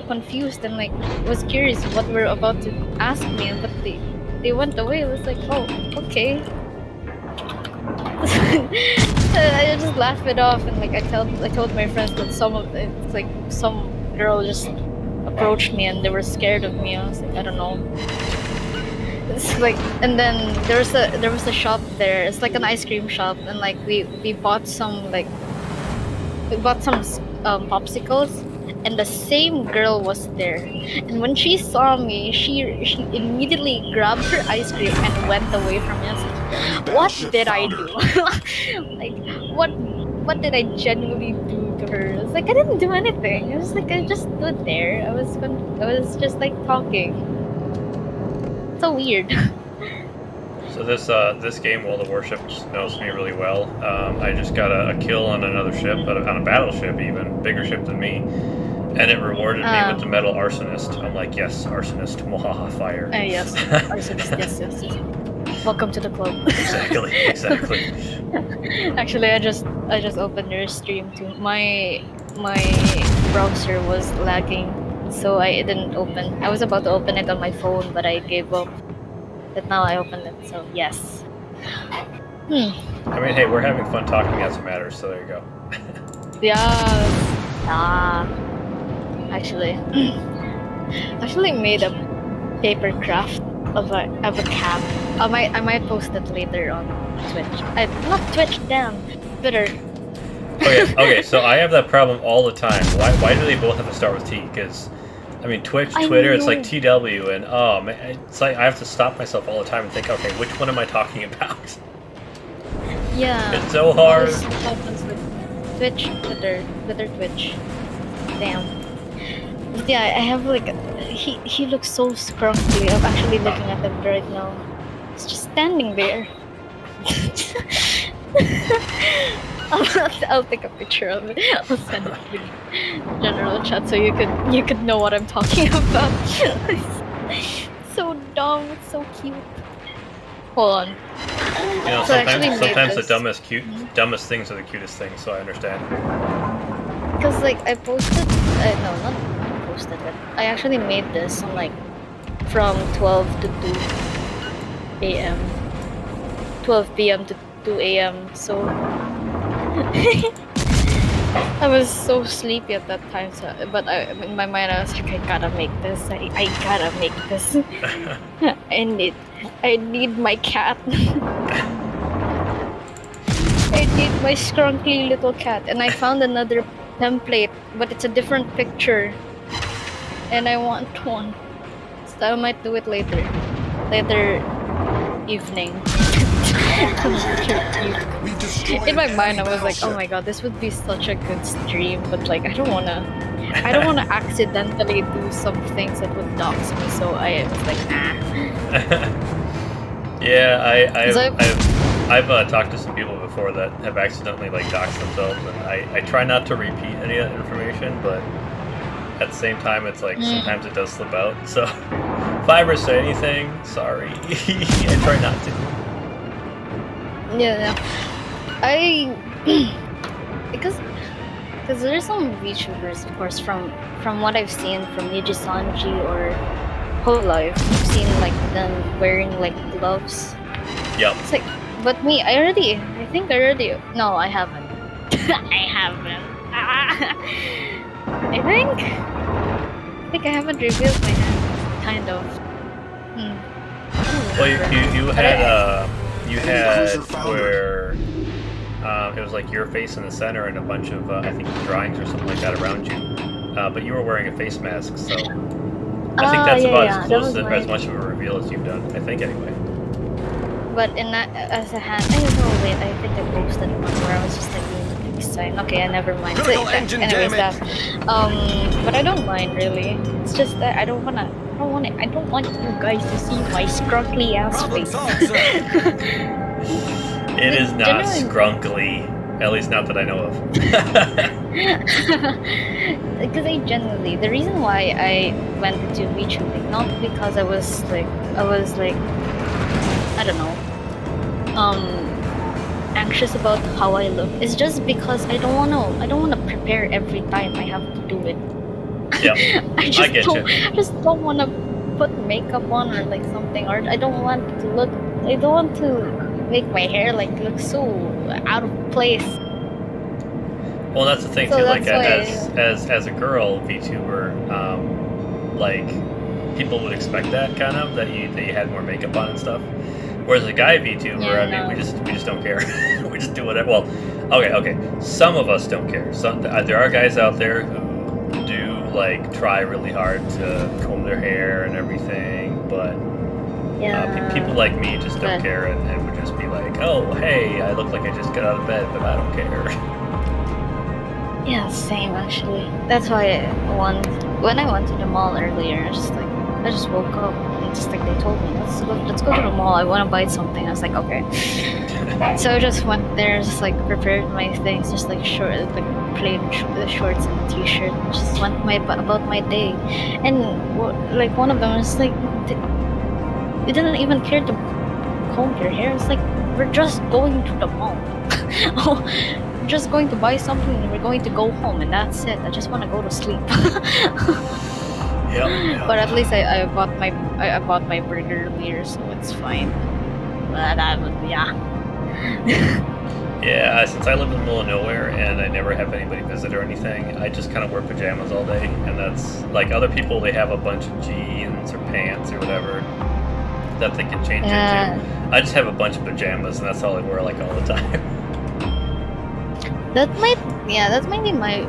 confused, and like was curious what we're about to ask me, but they went away. It was like, oh, okay. I just laughed it off, and like I told my friends that it's like some girl just approached me and they were scared of me. I was like, I don't know. It's like, and then there was a shop there. It's like an ice cream shop, and like we bought some popsicles, and the same girl was there. And when she saw me, she immediately grabbed her ice cream and went away from me. I was like, what did I do? Like, what did I genuinely do to her? It's like I didn't do anything. It was like I just stood there. I was just like talking. So weird. So this game, World of Warships, knows me really well. I just got a kill on another ship, on a battleship even, bigger ship than me, and it rewarded me with the metal arsonist. I'm like, yes, arsonist, mwahaha, fire. Yes, arsonist, yes. Welcome to the club. Exactly. Actually, I just opened your stream too. My browser was lagging, so I didn't open. I was about to open it on my phone, but I gave up. But now I opened it, so yes. I mean, hey, we're having fun talking as it matters, so there you go. Yeah. Actually made a paper craft of a cap. I might post it later on Twitch. Not Twitch, damn, Twitter. Okay, so I have that problem all the time. Why do they both have to start with T? Because I mean, Twitter, it's like TW, and oh man, it's like I have to stop myself all the time and think, okay, which one am I talking about? Yeah. It's so hard. Twitch, Twitter, Twitch. Damn. But yeah, I have like he looks so scrumpy. I'm actually looking at him right now. He's just standing there. I'll take a picture of it. I'll send it to the general chat so you could know what I'm talking about. So dumb, it's so cute. Hold on. You know, So sometimes the dumbest things are the cutest things, so I understand. Because like I posted, I posted it. I actually made this on like from 12 to 2 a.m. 12 p.m. to 2 a.m. So I was so sleepy at that time. So, but in my mind I was like, I gotta make this. I gotta make this. I need my cat. I need my scrunkly little cat, and I found another template, but it's a different picture, and I want one, so I might do it later evening. In my mind I was like, oh my god, this would be such a good stream, but like I don't wanna accidentally do some things that would dox me, so I was like, nah. Yeah, I've talked to some people before that have accidentally like doxed themselves, and I try not to repeat any of that information, but at the same time it's like sometimes it does slip out. So If I ever say anything, sorry. I try not to. Yeah, I because there's some VTubers, of course, from what I've seen from Sanji or Whole Life, I've seen like them wearing like gloves. Yep. It's like, but me, I think I already. No, I haven't. I haven't. I think I haven't revealed my hand, kind of. Well, you had where it was like your face in the center and a bunch of I think drawings or something like that around you, but you were wearing a face mask, so I think that's about as close to as much of a reveal as you've done. I think anyway. But in that, as a hand, I don't know. Wait, I think I posted one where I was just like doing the peace sign. Okay, never mind. Anyways, that. But I don't mind really. It's just that I don't want you guys to see my scrunkly ass face. It is not scrunkly, at least not that I know of. Because the reason why I went into VTubing, not because I was like, I don't know, anxious about how I look. It's just because I don't wanna prepare every time I have to do it. Yeah, I just don't wanna put makeup on or like something, or I don't want to make my hair like look so out of place. Well, that's the thing too. Like as a girl VTuber, like people would expect that kind of that you had more makeup on and stuff. Whereas a guy VTuber, I mean, we just don't care. We just do whatever. Well, okay. Some of us don't care. There are guys out there who do like try really hard to comb their hair and everything, but people like me just don't care and would just be like, oh, hey, I look like I just got out of bed, but I don't care. Yeah, same actually. That's why when I went to the mall earlier, I just woke up and just like they told me, let's go to the mall. I want to buy something. I was like, okay. So I just went there, just like prepared my things, just like plain shorts and t-shirt. Just went about my day, and like one of them was like, you didn't even care to comb your hair. It's like, we're just going to the mall. We're just going to buy something and we're going to go home, and that's it. I just want to go to sleep. Yep. But at least I bought my burger earlier, so it's fine. But yeah, since I live in the middle of nowhere and I never have anybody visit or anything, I just kind of wear pajamas all day, and that's like other people. They have a bunch of jeans or pants or whatever that they can change into. I just have a bunch of pajamas, and that's all I wear like all the time. That might be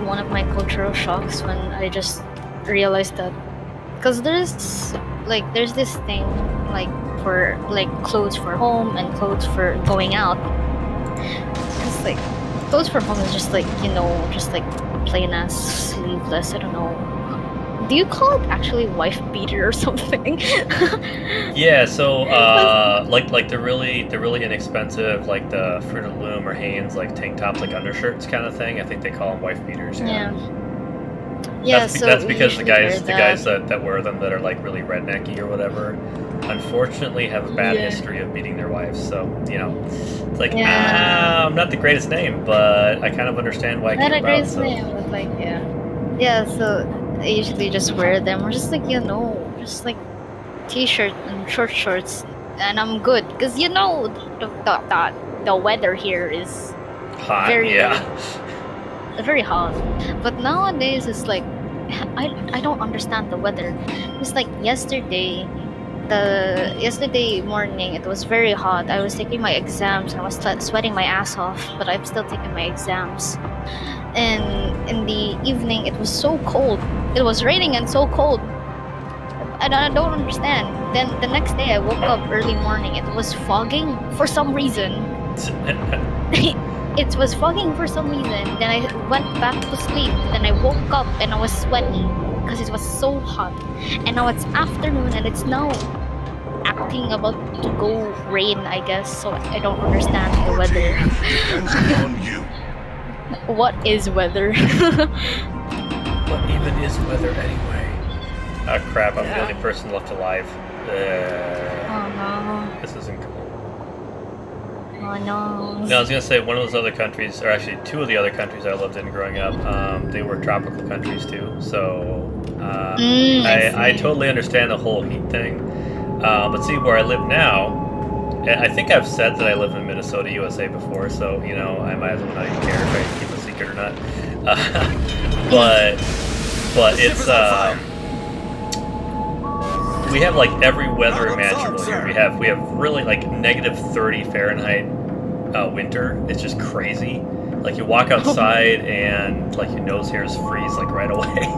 one of my cultural shocks when I just realized that, because there's this thing like for like clothes for home and clothes for going out. Because like clothes for home is just like, just like plain ass sleeveless. I don't know. Do you call it actually wife beater or something? Yeah, so like the really inexpensive, like the Fruit of the Loom or Hanes like tank tops, like undershirts kind of thing. I think they call them wife beaters. Yeah. That's because the guys that wear them that are like really rednecky or whatever, unfortunately have a bad history of beating their wives. So it's like I'm not the greatest name, but I kind of understand why. Not a greatest name, but like so I usually just wear them, or just like just like t-shirt and short shorts, and I'm good because the weather here is hot. Very hot. But nowadays it's like I don't understand the weather. It's like yesterday morning it was very hot. I was taking my exams and I was sweating my ass off, but I'm still taking my exams. And in the evening it was so cold. It was raining and so cold. I don't understand. Then the next day I woke up early morning. It was fogging for some reason. It was fogging for some reason. Then I went back to sleep. Then I woke up and I was sweating because it was so hot. And now it's afternoon and it's now acting about to go rain, I guess. So I don't understand the weather. What is weather? What even is weather anyway? Oh crap, I'm the Yeah. only person left alive. Oh no. This isn't cool. Oh no. No, I was gonna say one of those other countries, or actually two of the other countries I lived in growing up, they were tropical countries too. So I I see. totally understand the whole heat thing. But see, where I live now, and I think I've said that I live in Minnesota, USA before, so you know I might as well not even care if I keep a secret or not. But it's we have like every weather imaginable here. We have really like -30 Fahrenheit winter. It's just crazy. Like you walk outside and like your nose hairs freeze like right away.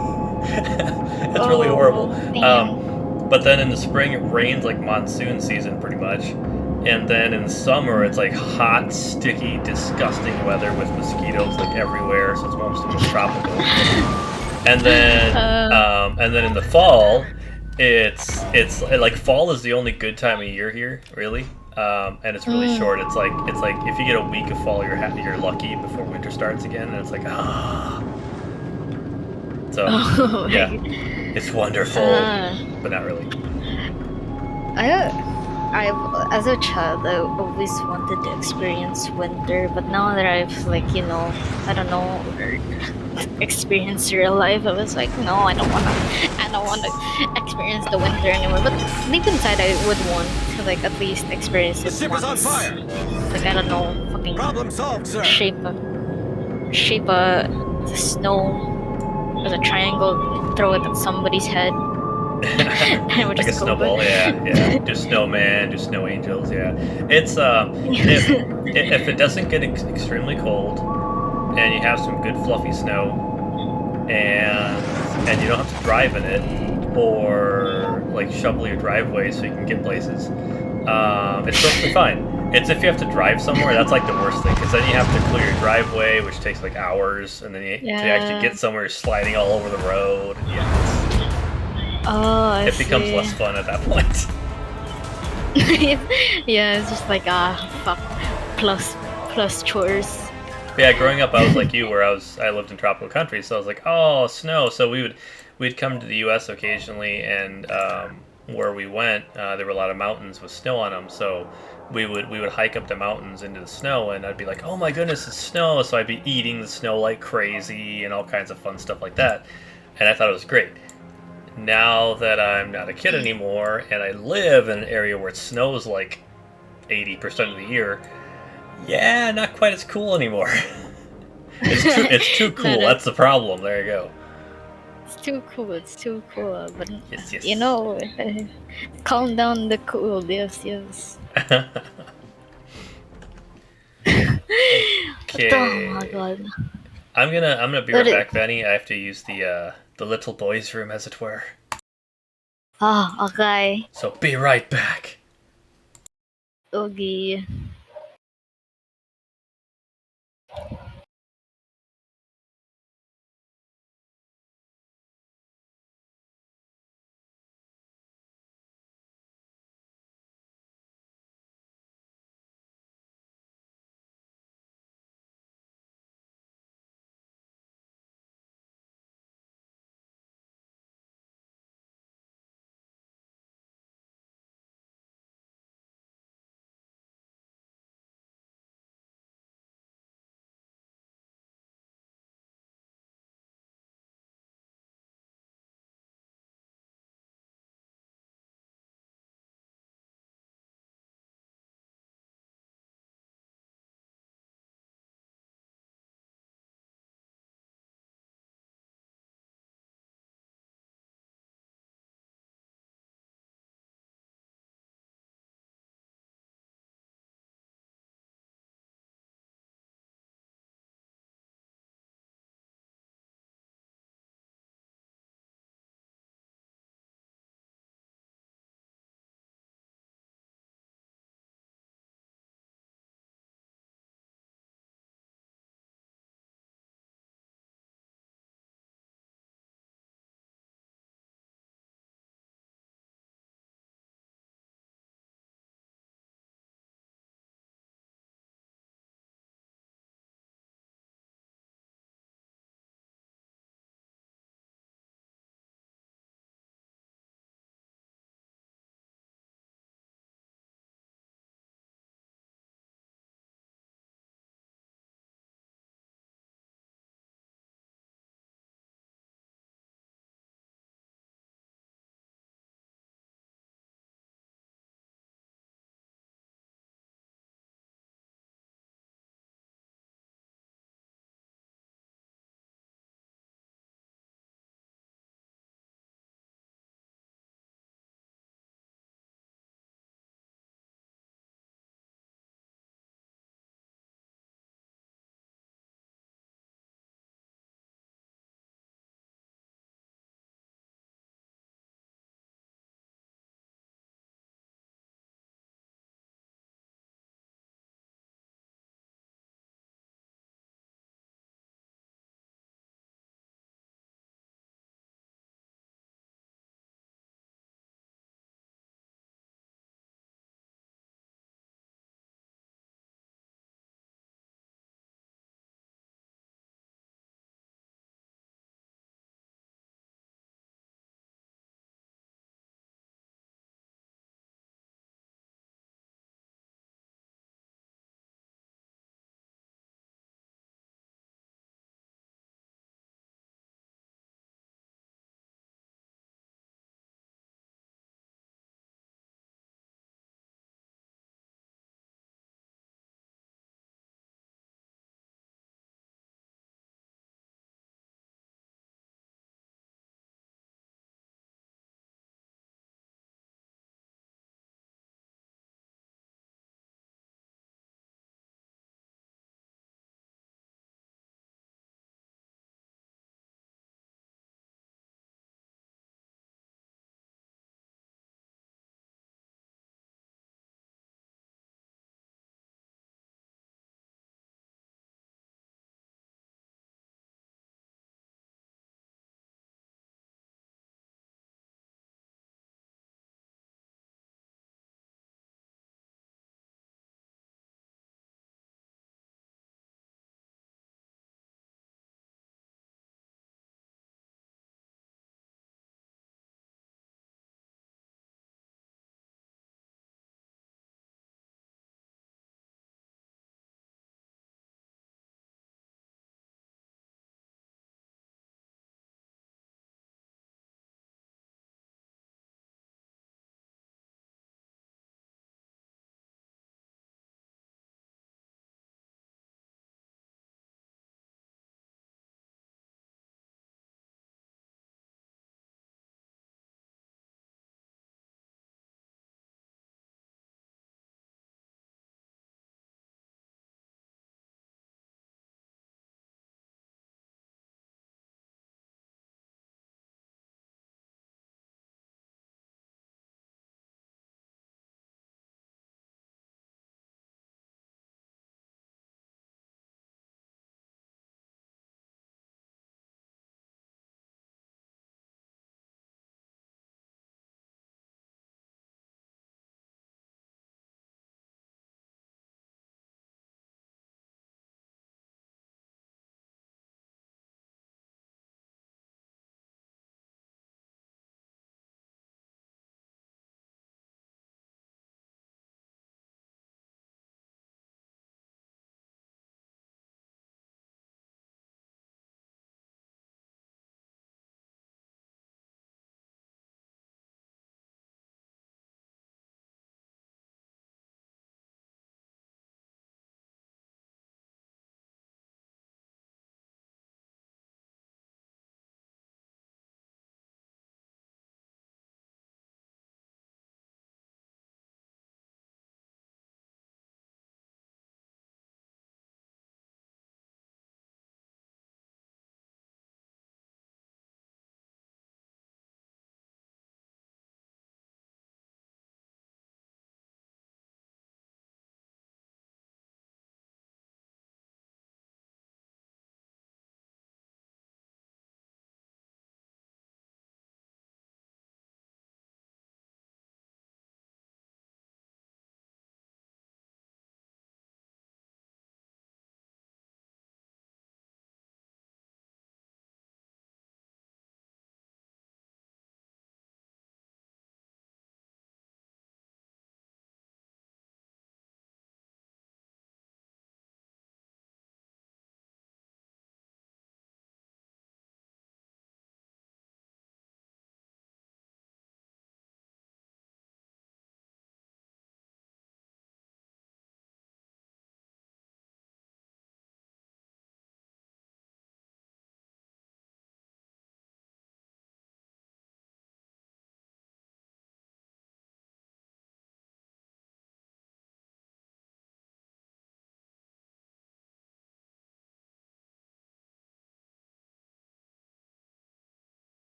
It's really horrible. But then in the spring it rains like monsoon season pretty much. And then in the summer it's like hot, sticky, disgusting weather with mosquitoes like everywhere, so it's almost tropical. And then in the fall it's like fall is the only good time of year here, really. And it's really short. It's like if you get a week of fall, you're lucky before winter starts again, and it's like ah. So yeah, it's wonderful, but not really. I've as a child I always wanted to experience winter, but now that I've like I don't know experienced real life, I was like no, I don't wanna experience the winter anymore. But deep inside I would want to like at least experience it ship once. is on fire. Like I don't know, fucking Problem solved, sir. shape the snow as a triangle, throw it at somebody's head. And Like a snowball, yeah. Do snowman, do snow angels, yeah. It's if it doesn't get extremely cold, and you have some good fluffy snow, and you don't have to drive in it, or like shovel your driveway so you can get places, it's perfectly fine. It's if you have to drive somewhere, that's like the worst thing, because then you have to clear your driveway, which takes like hours, and then to actually get somewhere, you're sliding all over the road. Yeah. It becomes less fun at that point. Yeah, it's just like fuck plus chores. Yeah, growing up I was like you, where I lived in tropical countries, so I was like, oh, snow. So we'd come to the U.S. occasionally, and where we went, there were a lot of mountains with snow on them. So we would hike up the mountains into the snow, and I'd be like, oh my goodness, it's snow. So I'd be eating the snow like crazy and all kinds of fun stuff like that, and I thought it was great. Now that I'm not a kid anymore and I live in an area where it snows like 80% of the year, yeah, not quite as cool anymore. It's too cool. That's the problem. There you go. It's too cool. But yes. Calm down the cool. Yes. Okay. Oh my god. I'm gonna be right back, Vanni. I have to use the little boys' room, as it were. Okay. So be right back. Okay.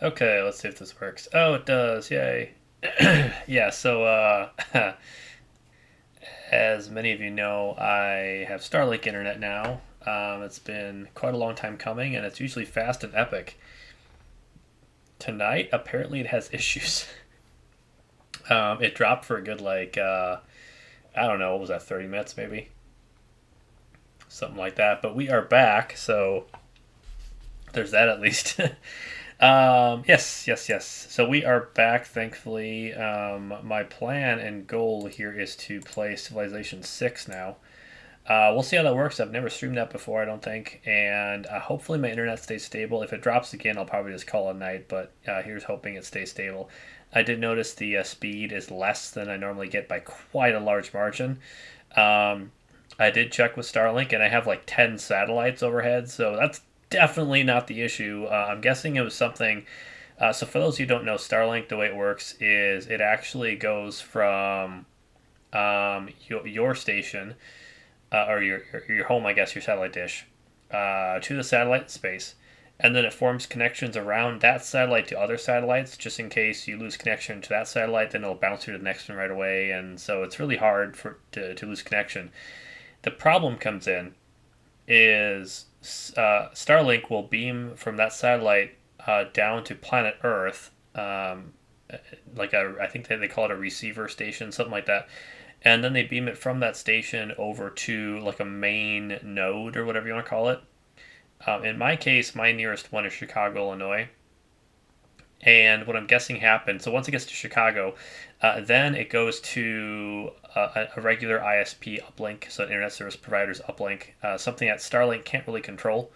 Okay, let's see if this works. Oh, it does. Yay. Yeah, so as many of you know, I have Starlink internet now. It's been quite a long time coming, and it's usually fast and epic. Tonight, apparently, it has issues. It dropped for a good, like, I don't know, what was that, 30 minutes maybe? Something like that. But we are back, so there's that at least. Yes. So we are back, thankfully. My plan and goal here is to play Civilization 6 now. We'll see how that works. I've never streamed that before, I don't think. And hopefully my internet stays stable. If it drops again, I'll probably just call it a night. But here's hoping it stays stable. I did notice the speed is less than I normally get by quite a large margin. I did check with Starlink, and I have like 10 satellites overhead, so that's definitely not the issue. I'm guessing it was something. So for those who don't know, Starlink, the way it works is it actually goes from your station or your home, I guess, your satellite dish, to the satellite in space, and then it forms connections around that satellite to other satellites, just in case you lose connection to that satellite, then it'll bounce to the next one right away, and so it's really hard to lose connection. The problem comes in is Starlink will beam from that satellite down to planet Earth, like I think they call it a receiver station, something like that, and then they beam it from that station over to like a main node or whatever you want to call it. In my case, my nearest one is Chicago, Illinois. And what I'm guessing happened, so once it gets to Chicago, then it goes to a regular ISP uplink, so an internet service provider's uplink, something that Starlink can't really control.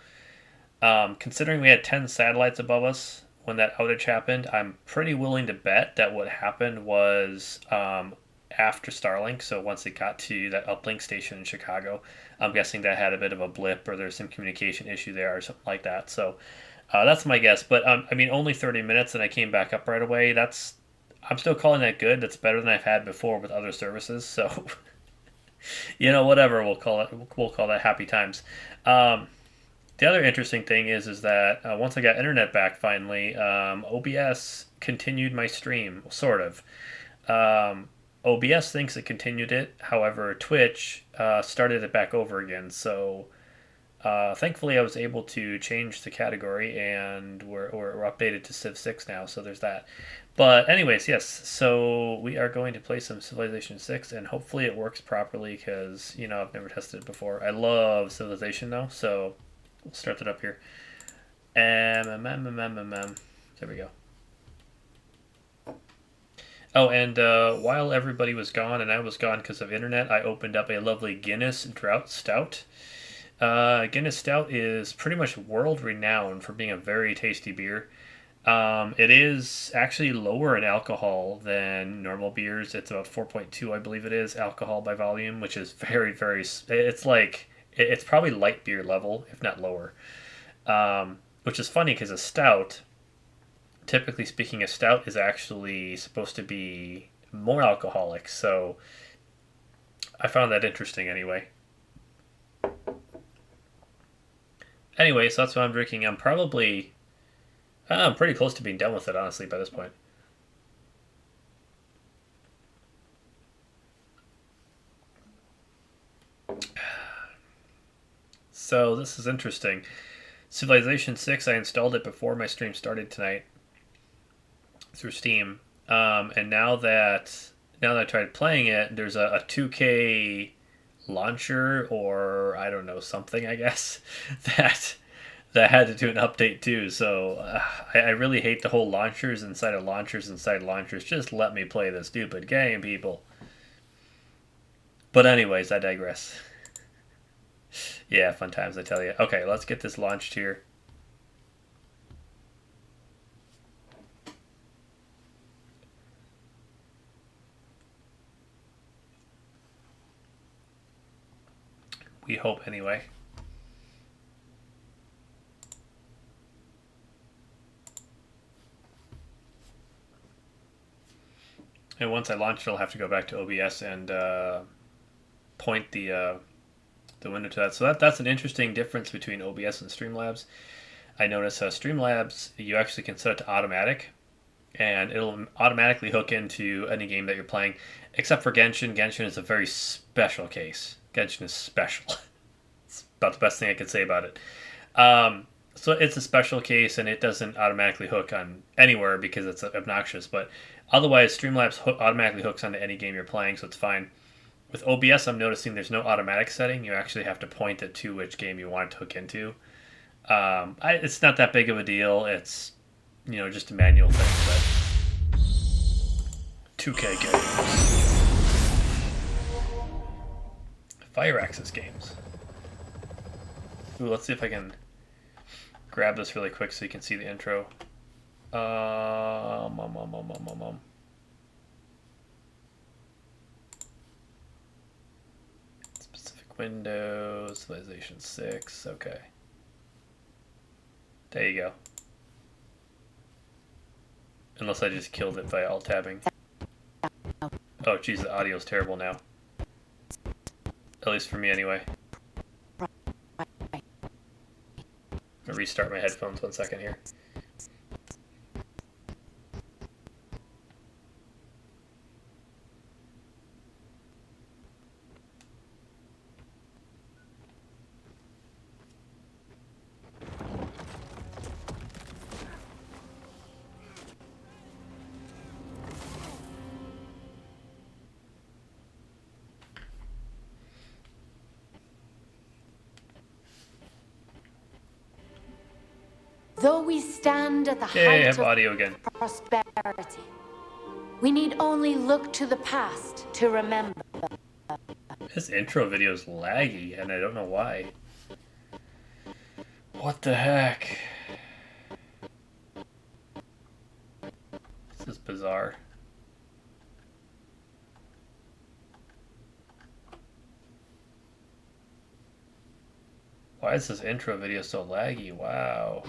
Considering we had 10 satellites above us when that outage happened, I'm pretty willing to bet that what happened was after Starlink, so once it got to that uplink station in Chicago, I'm guessing that had a bit of a blip or there's some communication issue there or something like that. So that's my guess. But I mean, only 30 minutes and I came back up right away. I'm still calling that good. That's better than I've had before with other services. So whatever we'll call that happy times. The other interesting thing is that once I got internet back finally, OBS continued my stream, sort of. OBS thinks it continued it. However, Twitch started it back over again. So thankfully, I was able to change the category, and we're updated to Civ 6 now. So there's that. But anyways, yes. So we are going to play some Civilization 6, and hopefully it works properly because I've never tested it before. I love Civilization though, so we'll start that up here. There we go. Oh, and while everybody was gone and I was gone because of internet, I opened up a lovely Guinness Drought Stout. Guinness Stout is pretty much world renowned for being a very tasty beer. It is actually lower in alcohol than normal beers. It's about 4.2, I believe it is, alcohol by volume, which is very, very. It's probably light beer level, if not lower. Which is funny because a stout, typically speaking, a stout is actually supposed to be more alcoholic. So I found that interesting anyway. Anyway, so that's what I'm drinking. I'm pretty close to being done with it, honestly, by this point. So this is interesting. Civilization 6, I installed it before my stream started tonight through Steam. And now that I tried playing it, there's a 2K launcher, or I don't know, something, I guess, that had to do an update too. So I really hate the whole launchers inside of launchers inside launchers. Just let me play this stupid game, people. But anyways, I digress. Yeah, fun times, I tell you. Okay, let's get this launched here. We hope, anyway. And once I launch it, I'll have to go back to OBS and point the window to that. So that's an interesting difference between OBS and Streamlabs. I noticed Streamlabs, you actually can set it to automatic, and it'll automatically hook into any game that you're playing, except for Genshin. Genshin is a very special case. Genshin is special. It's about the best thing I can say about it. So it's a special case, and it doesn't automatically hook on anywhere because it's obnoxious. But otherwise, Streamlabs automatically hooks onto any game you're playing, so it's fine. With OBS, I'm noticing there's no automatic setting. You actually have to point it to which game you want it to hook into. It's not that big of a deal. It's, just a manual thing, but 2K games. Fire Access games. Ooh, let's see if I can grab this really quick so you can see the intro. Specific Windows, Civilization 6, okay. There you go. Unless I just killed it by alt-tabbing. Oh, geez, the audio's terrible now. At least for me, anyway. I'm gonna restart my headphones 1 second here. Though we stand at the Yay, I height have audio again. of prosperity, we need only look to the past to remember. This intro video is laggy, and I don't know why. What the heck? This is bizarre. Why is this intro video so laggy? Wow.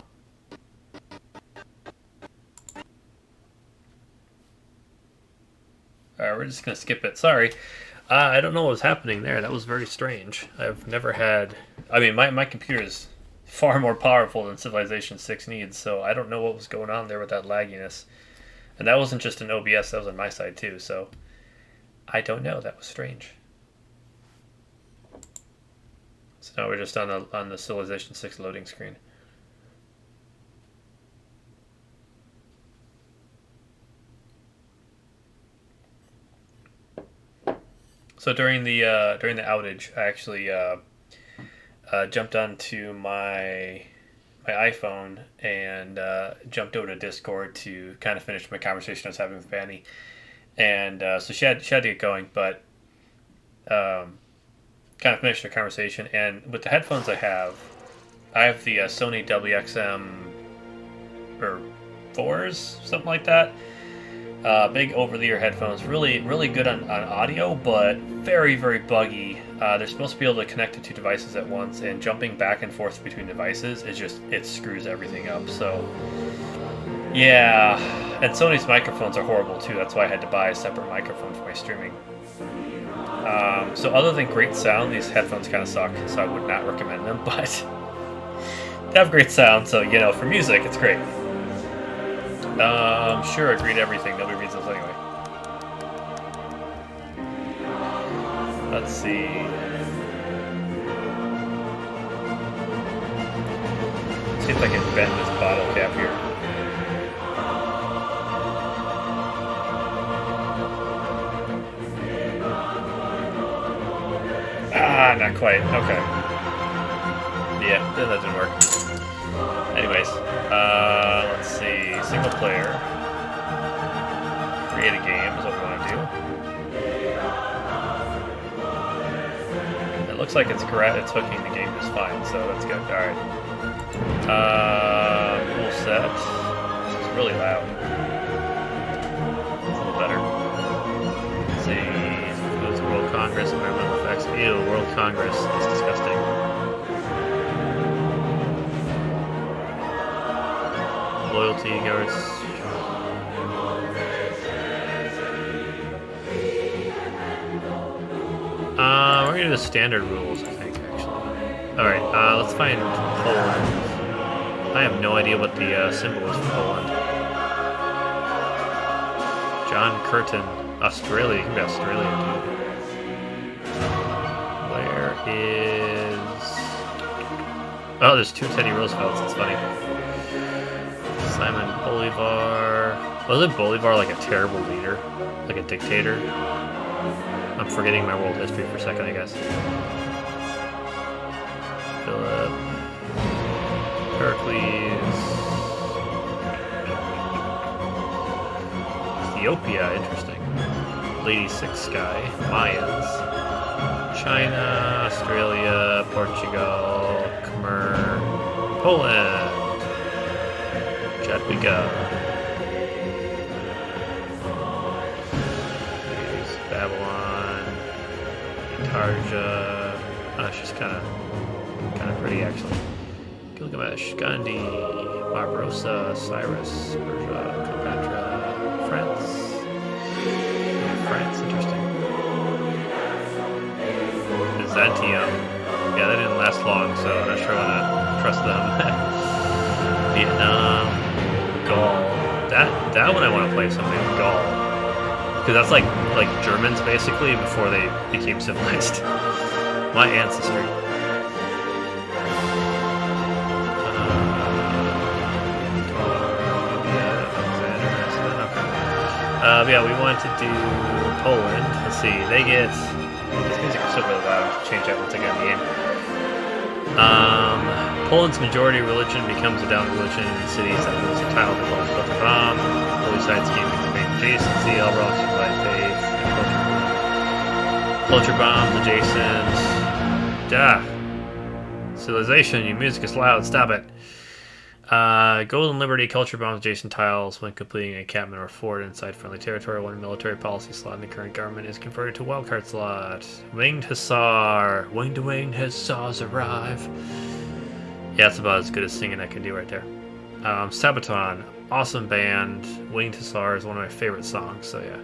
Alright, we're just going to skip it. Sorry. I don't know what was happening there. That was very strange. I've never had... I mean, my computer is far more powerful than Civilization 6 needs, so I don't know what was going on there with that lagginess. And that wasn't just an OBS, that was on my side too, so... I don't know. That was strange. So now we're just on the Civilization 6 loading screen. So during the outage, I actually jumped onto my iPhone and jumped over to Discord to kind of finish my conversation I was having with Vanni, and so she had to get going, but kind of finished the conversation. And with the headphones I have the Sony WXM or 4s, something like that. Big over-the-ear headphones, really good on audio, but very, very buggy. They're supposed to be able to connect to two devices at once, and jumping back and forth between devices is just, it screws everything up. So, yeah. And Sony's microphones are horrible too. That's why I had to buy a separate microphone for my streaming. So other than great sound, these headphones kind of suck, so I would not recommend them, but they have great sound, so, for music, it's great. Sure, agree to everything. Nobody reads those anyway. Let's see. See if I can bend this bottle cap here. Ah, not quite. Okay. Yeah, then that didn't work. Anyways, let's see. Single player. Create a game is what we want to do. It looks like it's correct. It's hooking the game just fine, so that's good. All right. Rule set. This is really loud. It's a little better. Let's see. Goes to World Congress, environmental effects. Ew, World Congress. That's disgusting. Loyalty guards. We're gonna do the standard rules, I think, actually. Alright, let's find Poland. I have no idea what the symbol is for Poland. John Curtin, Australia. You can be Australian, dude. Where is... Oh, there's 2 Teddy Roosevelts. That's funny. Simon Bolivar. Wasn't Bolivar like a terrible leader? Like a dictator? I'm forgetting my world history for a second, I guess. Philip. Pericles. Ethiopia, interesting. Lady Six Sky. Mayans. China, Australia, Portugal, Khmer, Poland. Jadwiga. There's Babylon. Tarja. Oh, she's kind of pretty actually. Gilgamesh, Gandhi, Barbarossa, Cyrus, Persia, Cleopatra, France. France, interesting. Byzantium. Yeah, they didn't last long, so I'm not sure I want to trust them. Vietnam, Gaul. That one I want to play something with Gaul. Because that's like Germans basically before they became civilized. My ancestry. Yeah, we want to do Poland. Let's see, they get... This music is so really loud. Change that once I get in the game. Poland's majority religion becomes a dominant religion in cities that lose a tile to close culture bomb. Holy sites game becoming adjacency, all wrongs provide faith, and culture bombs adjacent. Civilization, your music is loud, stop it. Golden Liberty culture bombs adjacent tiles when completing a encampment or fort inside friendly territory. One military policy slot in the current government is converted to wildcard slot. Winged Hussar. Wing to wing, hussars arrive. Yeah, that's about as good as singing I can do right there. Sabaton. Awesome band. Winged Hussar is one of my favorite songs, so yeah.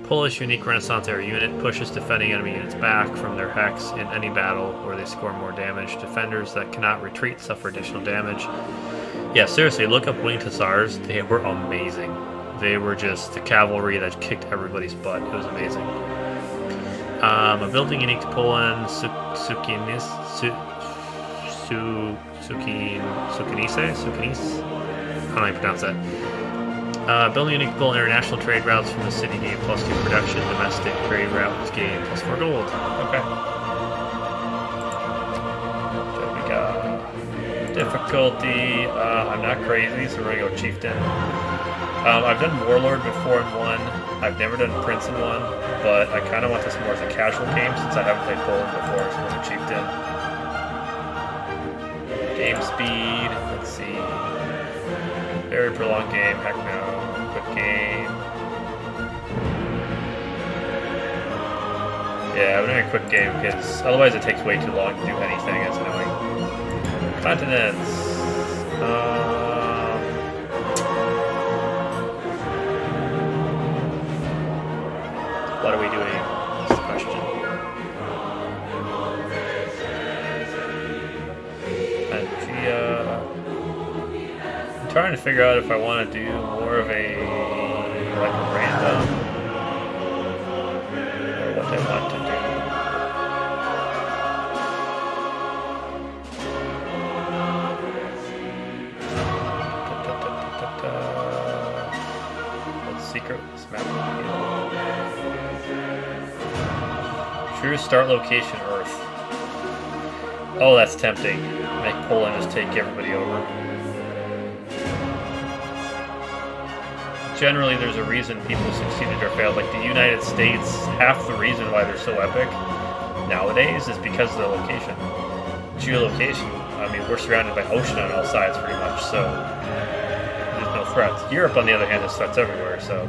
Polish unique Renaissance era unit pushes defending enemy units back from their hex in any battle where they score more damage. Defenders that cannot retreat suffer additional damage. Yeah, seriously, look up Winged Hussars. They were amazing. They were just the cavalry that kicked everybody's butt. It was amazing. A building unique to Poland, Sukinise? I don't know how you pronounce that. Building unique to Poland, international trade routes from the city gain +2 production. Domestic trade routes gain +4 gold. Okay. Difficulty, I'm not crazy, so we're gonna go Chieftain. I've done Warlord before in one. I've never done Prince in one, but I kind of want this more as a casual game since I haven't played Poland before, so we're gonna Chieftain. Game speed, let's see. Very prolonged game, heck no. Quick game. Yeah, I'm doing a quick game because otherwise it takes way too long to do anything, it's annoying. Continents. What are we doing? That's the question. Pangea. I'm trying to figure out if I want to do more of a random or what I want to do. Secret map. True start location Earth. Oh, that's tempting. Make Poland just take everybody over. Generally, there's a reason people succeeded or failed. Like the United States, half the reason why they're so epic nowadays is because of the location. Geolocation. I mean, we're surrounded by ocean on all sides pretty much, so there's no threats. Europe, on the other hand, has threats everywhere, so.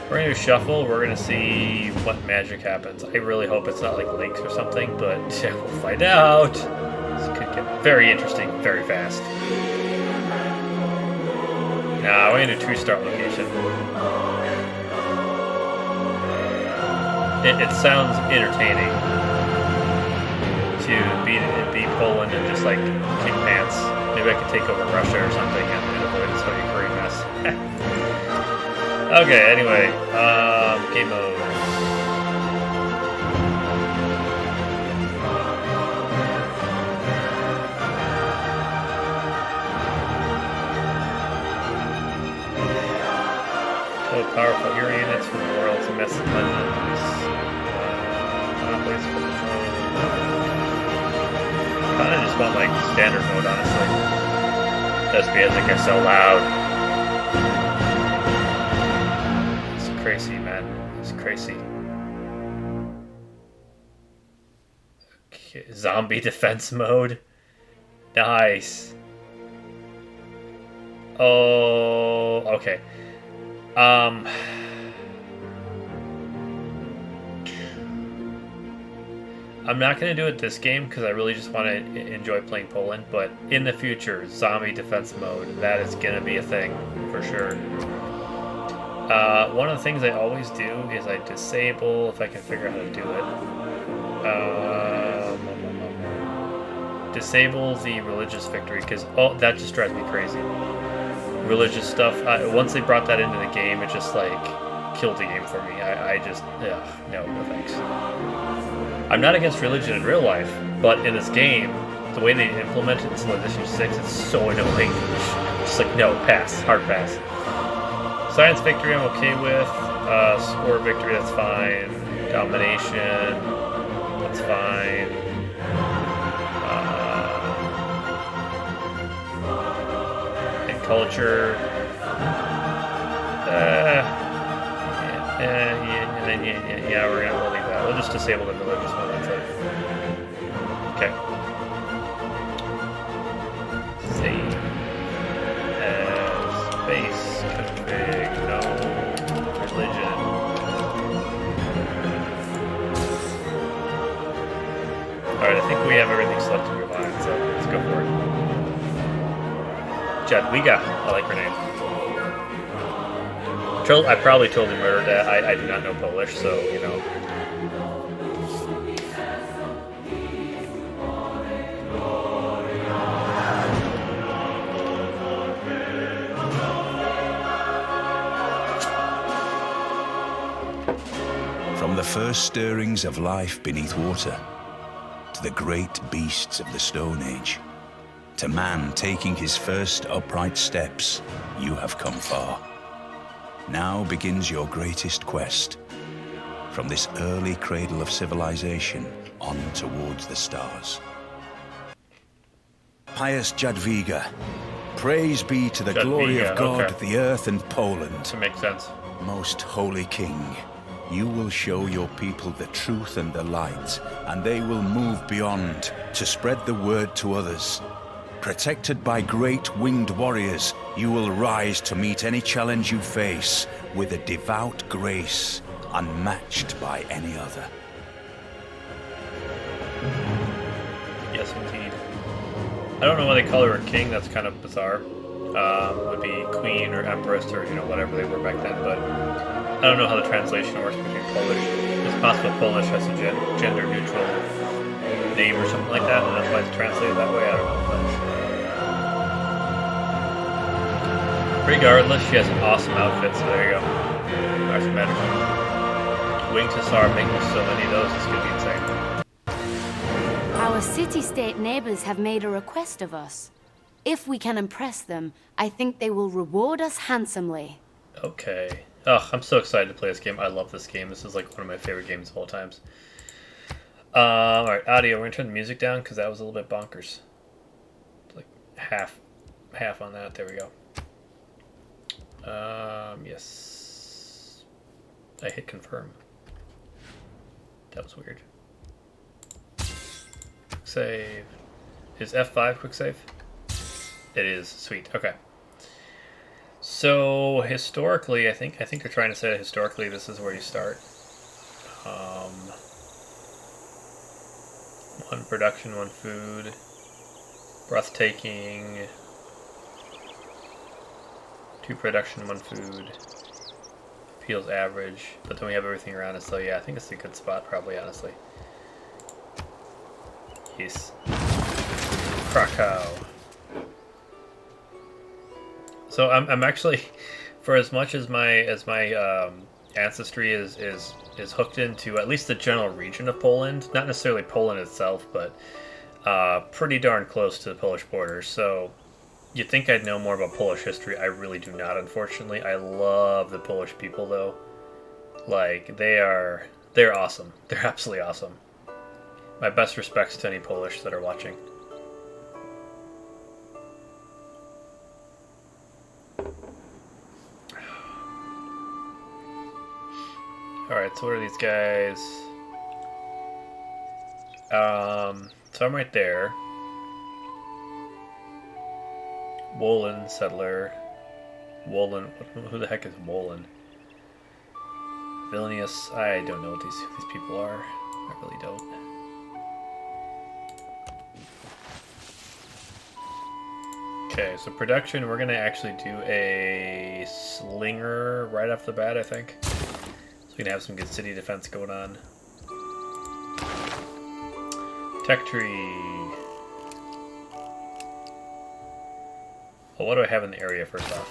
We're going to shuffle. We're going to see what magic happens. I really hope it's not like links or something, but we'll find out. This could get very interesting very fast. Nah, we're gonna do 2-star location. It sounds entertaining to be Poland and just like kick pants. Maybe I could take over Russia or something and avoid this whole Ukraine mess. Okay, anyway, game mode. Powerful hero units from the world's mess of legends. Kind of just want like standard mode, honestly. Just because it gets so loud. It's crazy, man. It's crazy. Okay, zombie defense mode. Nice. Oh, okay. I'm not going to do it this game because I really just want to enjoy playing Poland, but in the future, zombie defense mode, that is going to be a thing for sure. One of the things I always do is I disable, if I can figure out how to do it, disable the religious victory, because that just drives me crazy. Religious stuff, once they brought that into the game, it just like killed the game for me. I just, no thanks. I'm not against religion in real life, but in this game, the way they implement it in Civilization 6, it's so annoying. Just like, no, pass, hard pass. Science victory I'm okay with, score victory, that's fine, domination, that's fine. Culture. Yeah, we'll leave that. We'll just disable the religious one. That's it. Okay. Save as base config. No religion. Alright, I think we have everything selected to move on, so let's go for it. Jadwiga. I like her name. I probably totally murdered that. I do not know Polish, so, you know. From the first stirrings of life beneath water, to the great beasts of the Stone Age, to man taking his first upright steps, you have come far. Now begins your greatest quest. From this early cradle of civilization on towards the stars. Pious Jadwiga, praise be to the glory of God, the earth and Poland. That makes sense. Most holy king, you will show your people the truth and the light, and they will move beyond to spread the word to others. Protected by great winged warriors, you will rise to meet any challenge you face with a devout grace unmatched by any other. Yes, indeed. I don't know why they call her a king. That's kind of bizarre. Would be queen or empress or, you know, whatever they were back then, but I don't know how the translation works between Polish. It's possible Polish has a gender-neutral name or something like that, and that's why it's translated that way. I don't know. Regardless, she has an awesome outfit, so there you go. That's magical. Wing to Star making so many of those, it's gonna be insane. Our city-state neighbors have made a request of us. If we can impress them, I think they will reward us handsomely. Okay. Oh, I'm so excited to play this game. I love this game. This is like one of my favorite games of all times. Alright, audio. We're gonna turn the music down because that was a little bit bonkers. Like half on that. There we go. Yes. I hit confirm. That was weird. Save. Is F5 quick save? It is. Sweet. Okay. So historically, I think they're trying to say that historically this is where you start. One production, one food. Breathtaking. 2 production, 1 food. Appeals average, but then we have everything around us, so yeah, I think it's a good spot, probably, honestly. Yes. Krakow. So I'm actually, for as much as my ancestry is hooked into at least the general region of Poland, not necessarily Poland itself, but pretty darn close to the Polish border. So you'd think I'd know more about Polish history. I really do not, unfortunately. I love the Polish people, though. Like, they're awesome. They're absolutely awesome. My best respects to any Polish that are watching. Alright, so what are these guys? So I'm right there. Wolin, settler. Wolin, who the heck is Wolin? Vilnius, I don't know what these people are. I really don't. Okay, so production, we're gonna actually do a slinger right off the bat, I think. So we can have some good city defense going on. Tech tree. Well, what do I have in the area first off?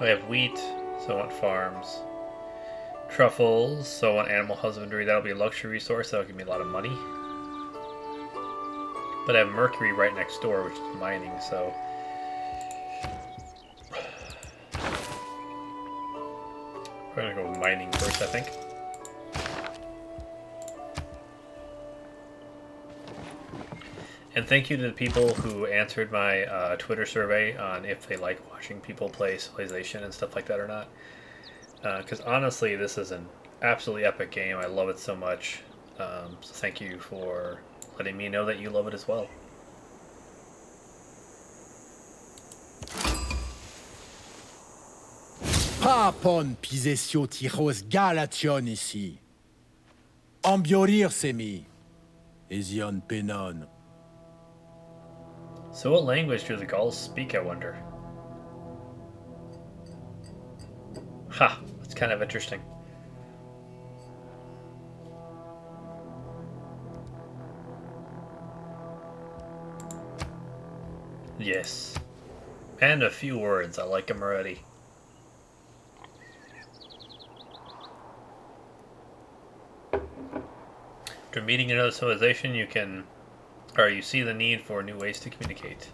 I have wheat, so I want farms. Truffles, so I want animal husbandry. That'll be a luxury resource, that'll give me a lot of money. But I have mercury right next door, which is mining, so... We're gonna go with mining first, I think. And thank you to the people who answered my Twitter survey on if they like watching people play Civilization and stuff like that or not. Because honestly, this is an absolutely epic game. I love it so much. So thank you for letting me know that you love it as well. Papon pisesio tichos galation ici. Ambiorir semi. Ezion penon. So what language do the Gauls speak, I wonder? Ha! That's kind of interesting. Yes. And a few words. I like them already. After meeting another civilization, you see the need for new ways to communicate.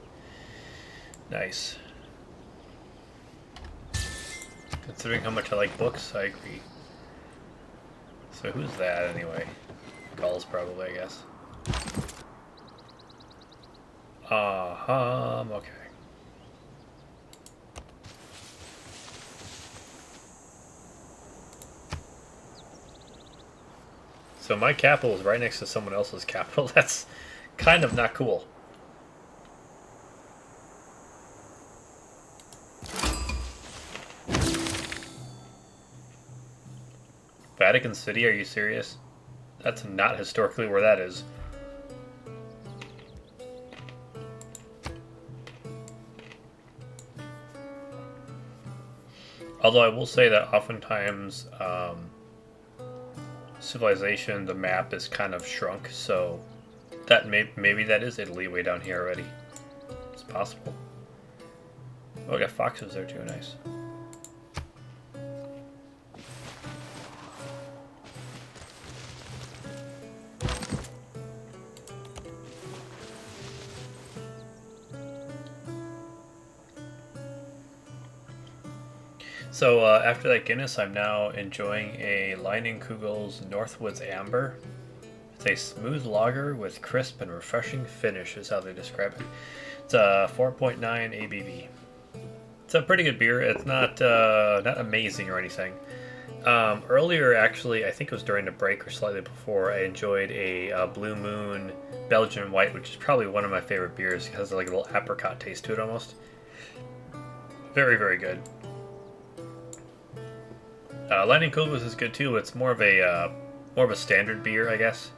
Nice. Considering how much I like books, I agree. So who's that anyway? Gauls probably, I guess. Okay. So my capital is right next to someone else's capital. That's kind of not cool. Vatican City, are you serious? That's not historically where that is. Although I will say that oftentimes Civilization, the map is kind of shrunk, so that maybe that is Italy way down here already. It's possible. Oh, I got foxes there too, nice. So after that Guinness, I'm now enjoying a Leinenkugel's Northwoods Amber. It's a smooth lager with crisp and refreshing finish, is how they describe it. It's a 4.9 ABV. It's a pretty good beer. It's not amazing or anything. Earlier, actually, I think it was during the break or slightly before, I enjoyed a Blue Moon Belgian White, which is probably one of my favorite beers. It has like a little apricot taste to it almost. Very, very good. Leinenkugel's is good too. It's more of a standard beer, I guess.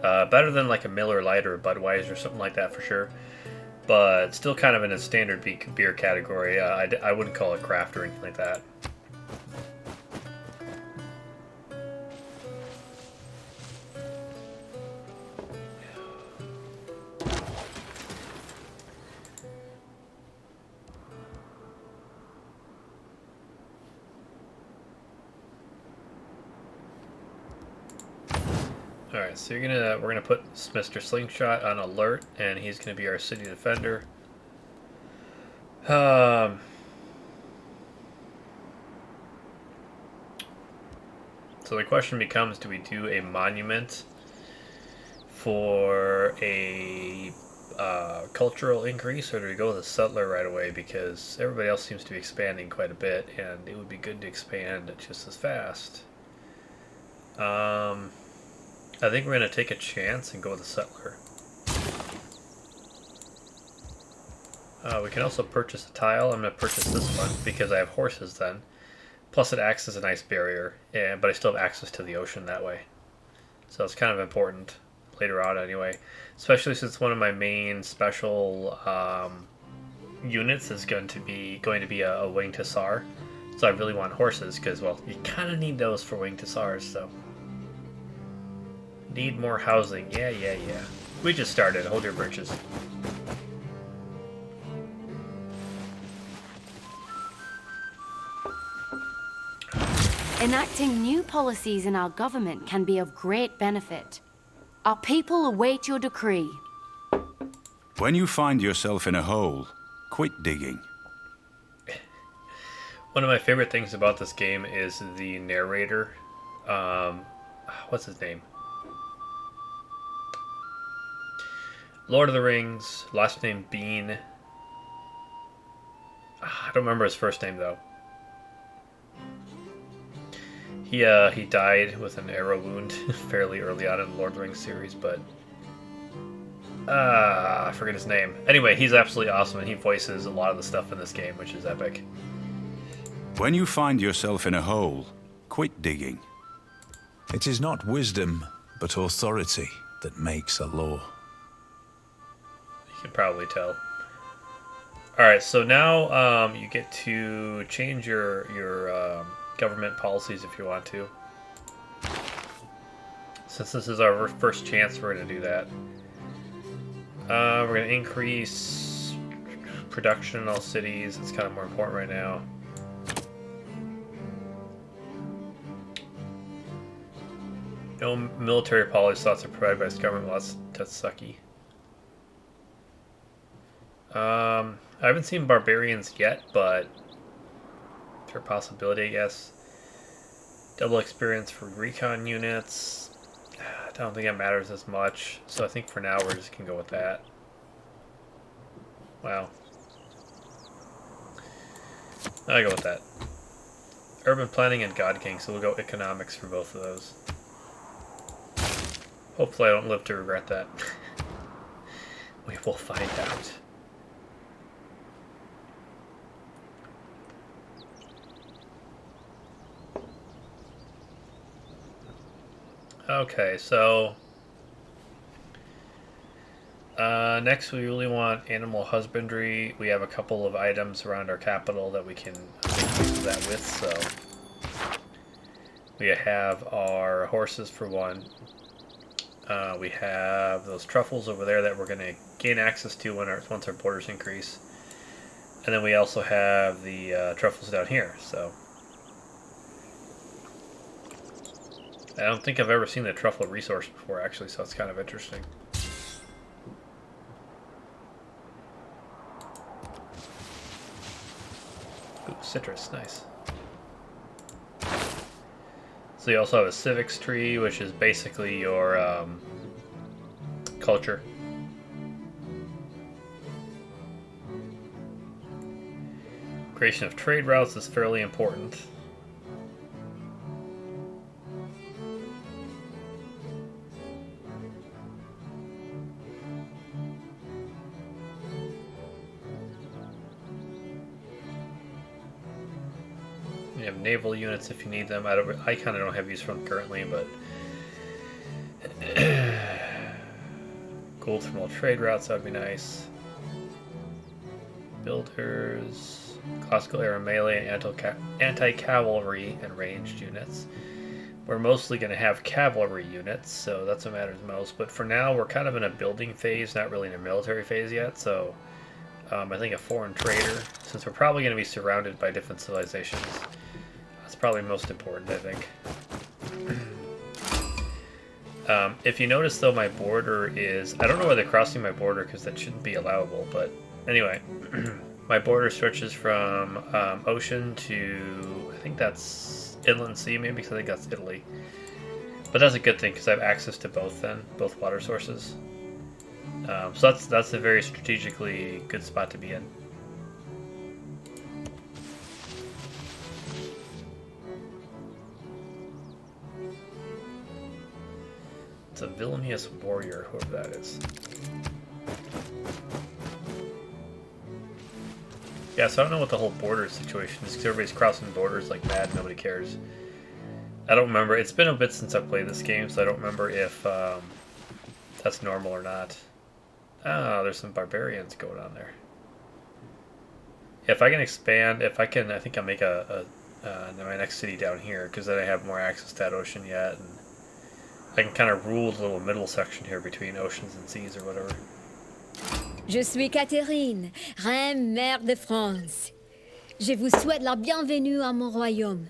Better than like a Miller Lite or a Budweiser or something like that for sure. but still kind of in a standard beer category. I wouldn't call it craft or anything like that. Alright, so we're gonna put Mr. Slingshot on alert, and he's gonna be our city defender. So the question becomes, do we do a monument for a cultural increase, or do we go with a settler right away? Because everybody else seems to be expanding quite a bit, and it would be good to expand just as fast. I think we're going to take a chance and go with a settler. We can also purchase a tile. I'm going to purchase this one because I have horses then. Plus it acts as a nice barrier, but I still have access to the ocean that way. So it's kind of important later on anyway. Especially since one of my main special units is going to be a winged hussar. So I really want horses because, well, you kind of need those for winged hussars, so... Need more housing. Yeah. We just started. Hold your britches. Enacting new policies in our government can be of great benefit. Our people await your decree. When you find yourself in a hole, quit digging. One of my favorite things about this game is the narrator. What's his name? Lord of the Rings, last name Bean. I don't remember his first name though. He died with an arrow wound fairly early on in the Lord of the Rings series, but I forget his name. Anyway, he's absolutely awesome, and he voices a lot of the stuff in this game, which is epic. When you find yourself in a hole, quit digging. It is not wisdom, but authority that makes a law. You can probably tell. Alright, so now you get to change your government policies if you want to. Since this is our first chance, we're going to do that. We're going to increase production in all cities. It's kind of more important right now. No military policy slots are provided by this government. Well, that's sucky. I haven't seen barbarians yet, but they're a possibility, I guess. Double experience for recon units. I don't think that matters as much, so I think for now we're just gonna go with that. Wow. I go with that. Urban planning and God King, so we'll go economics for both of those. Hopefully I don't live to regret that. We will find out. Okay, so next we really want animal husbandry. We have a couple of items around our capital that we can make use of that with, so we have our horses for one. We have those truffles over there that we're going to gain access to once our borders increase. And then we also have the truffles down here, so... I don't think I've ever seen the truffle resource before, actually, so it's kind of interesting. Ooh, citrus, nice. So you also have a civics tree, which is basically your culture. Creation of trade routes is fairly important. You have naval units if you need them. I kind of don't have use for them currently, but gold from all trade routes, that would be nice. builders, classical era melee, and anti-cavalry and ranged units. We're mostly going to have cavalry units, so that's what matters most. But for now, we're kind of in a building phase, not really in a military phase yet. So I think a foreign trader, since we're probably going to be surrounded by different civilizations, that's probably most important, I think. If you notice, though, my border is... I don't know why they're crossing my border, because that shouldn't be allowable. But anyway, my border stretches from ocean to... I think that's... Inland Sea, maybe, because I think that's Italy. But that's a good thing, because I have access to both then, both water sources. So that's a very strategically good spot to be in. It's a villainous warrior, whoever that is. Yeah, so I don't know what the whole border situation is, because everybody's crossing borders like mad, nobody cares. I don't remember. It's been a bit since I played this game, so I don't remember if that's normal or not. Oh, there's some barbarians going on there. If I can expand, I think I'll make my next city down here, because then I have more access to that ocean yet, and I can kind of rule the little middle section here between oceans and seas or whatever. Je suis Catherine, reine mère de France. Je vous souhaite la bienvenue à mon royaume.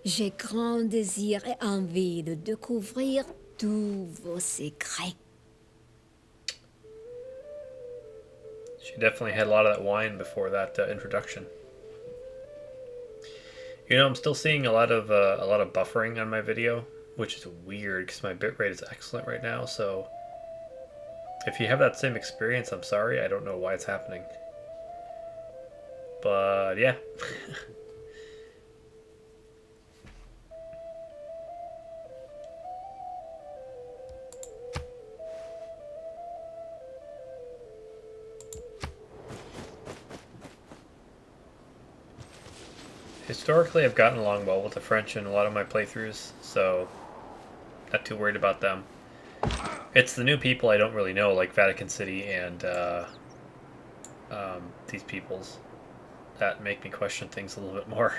J'ai grand désir et envie de découvrir tous vos secrets. She definitely had a lot of that wine before that introduction. You know, I'm still seeing a lot of buffering on my video, which is weird because my bitrate is excellent right now. So if you have that same experience, I'm sorry. I don't know why it's happening. But yeah. Historically, I've gotten along well with the French in a lot of my playthroughs, so not too worried about them. It's the new people I don't really know, like Vatican City and these peoples, that make me question things a little bit more.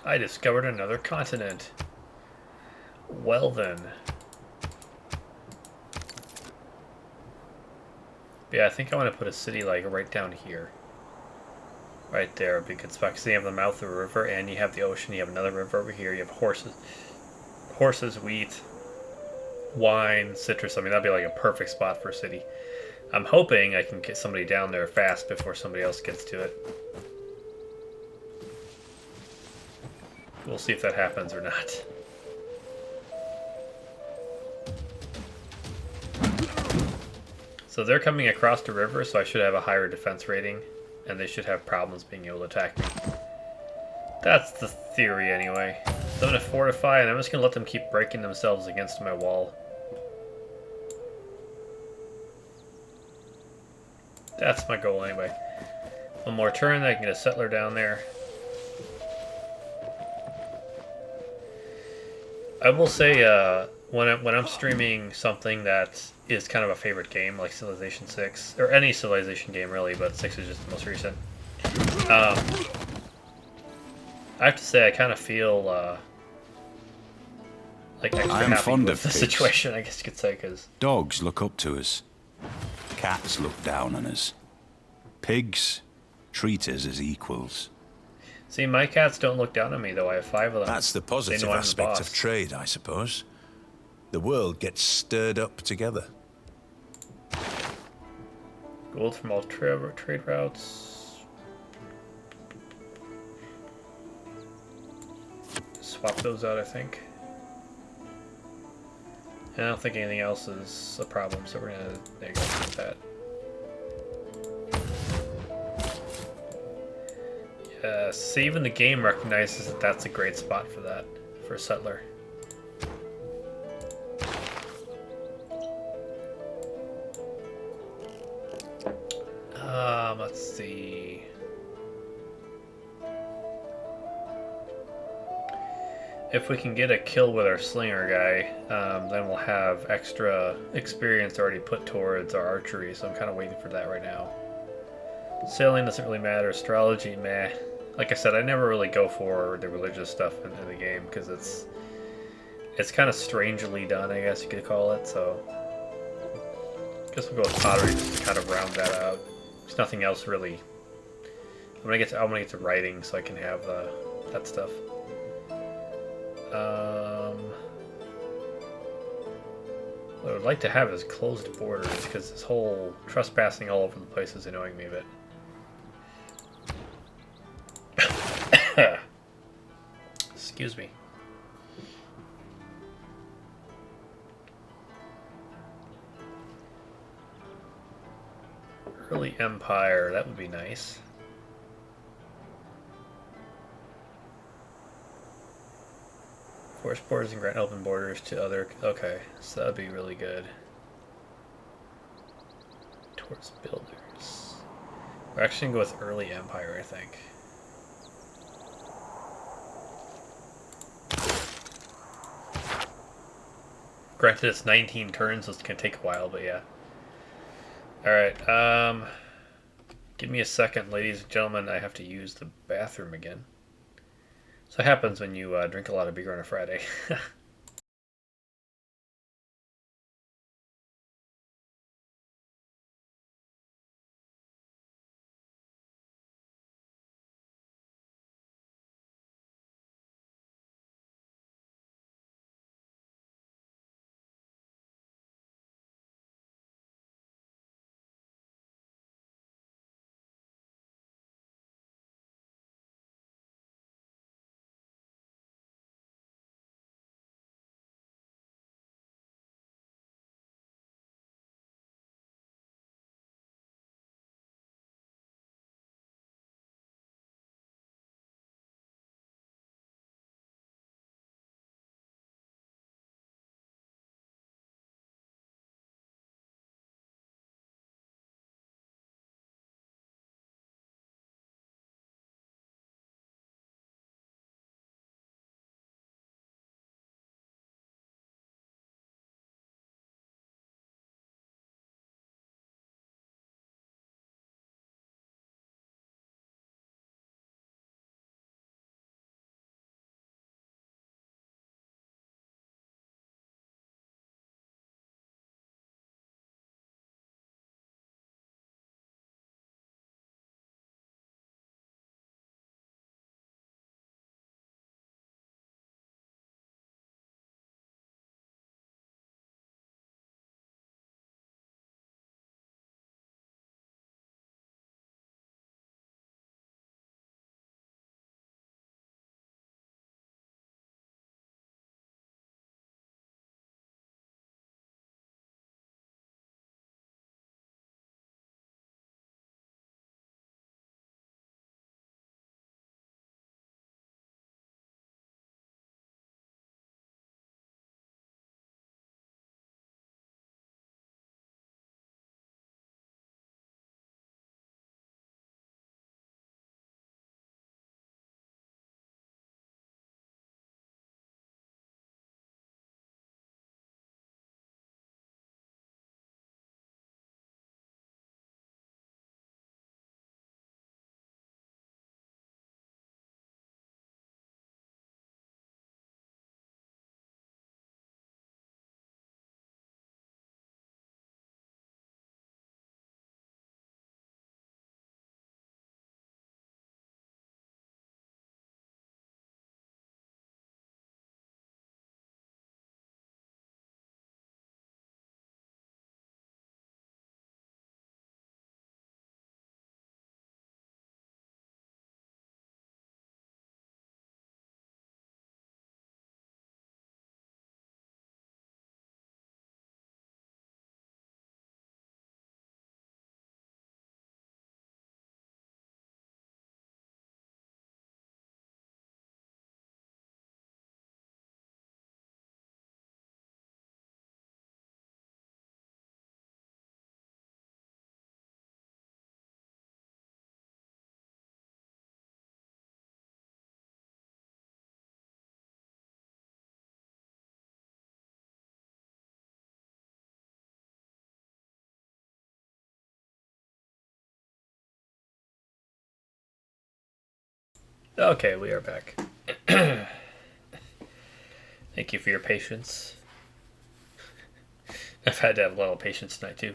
I discovered another continent. Well then. Yeah, I think I want to put a city like right down here. Right there would be a good spot, because you have the mouth of a river and you have the ocean, you have another river over here, you have horses, wheat, wine, citrus. I mean, that'd be like a perfect spot for a city. I'm hoping I can get somebody down there fast before somebody else gets to it. We'll see if that happens or not. So they're coming across the river, so I should have a higher defense rating, and they should have problems being able to attack me. That's the theory anyway. So I'm going to fortify, and I'm just going to let them keep breaking themselves against my wall. That's my goal anyway. One more turn, I can get a settler down there. I will say, when I'm streaming something that is kind of a favorite game, like Civilization 6, or any Civilization game really, but 6 is just the most recent. I have to say, I kind of feel like extra happy with the situation, I guess you could say, because dogs look up to us, cats look down on us, pigs treat us as equals. See, my cats don't look down on me, though. I have 5 of them. That's the positive aspect of trade, I suppose. The world gets stirred up together. Gold from all trade routes. Swap those out, I think. And I don't think anything else is a problem, so we're gonna, there you go, with that. Yes, even the game recognizes that that's a great spot for that, for a settler. Let's see. if we can get a kill with our slinger guy, then we'll have extra experience already put towards our archery, so I'm kind of waiting for that right now. Sailing doesn't really matter. Astrology, meh. Like I said, I never really go for the religious stuff in the game because it's kind of strangely done, I guess you could call it. So, I guess we'll go with pottery just to kind of round that out. There's nothing else really. I'm gonna get to writing so I can have that stuff. What I would like to have is closed borders because this whole trespassing all over the place is annoying me a bit. Excuse me. Early Empire, that would be nice. Force borders and grant open borders to other... Okay, so that would be really good. Towards builders. We're actually going to go with early Empire, I think. Granted, it's 19 turns, so it's going to take a while, but yeah. Alright, give me a second, ladies and gentlemen. I have to use the bathroom again. So it happens when you drink a lot of beer on a Friday. Okay, we are back. Thank you for your patience. I've had to have a lot of patience tonight too.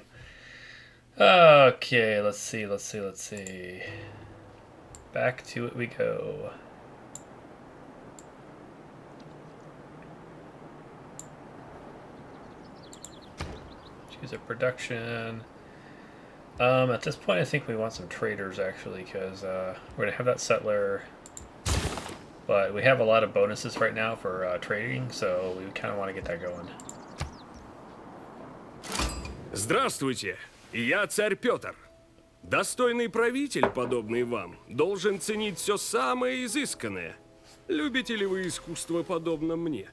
Okay, let's see. Back to it we go. Choose a production. At this point I think we want some traders actually, because we're going to have that settler, but we have a lot of bonuses right now for trading, so we kind of want to get that going. Здравствуйте, я царь Петр. Достойный правитель, подобный вам, должен ценить все самое изысканное. Любите ли вы искусство подобно мне?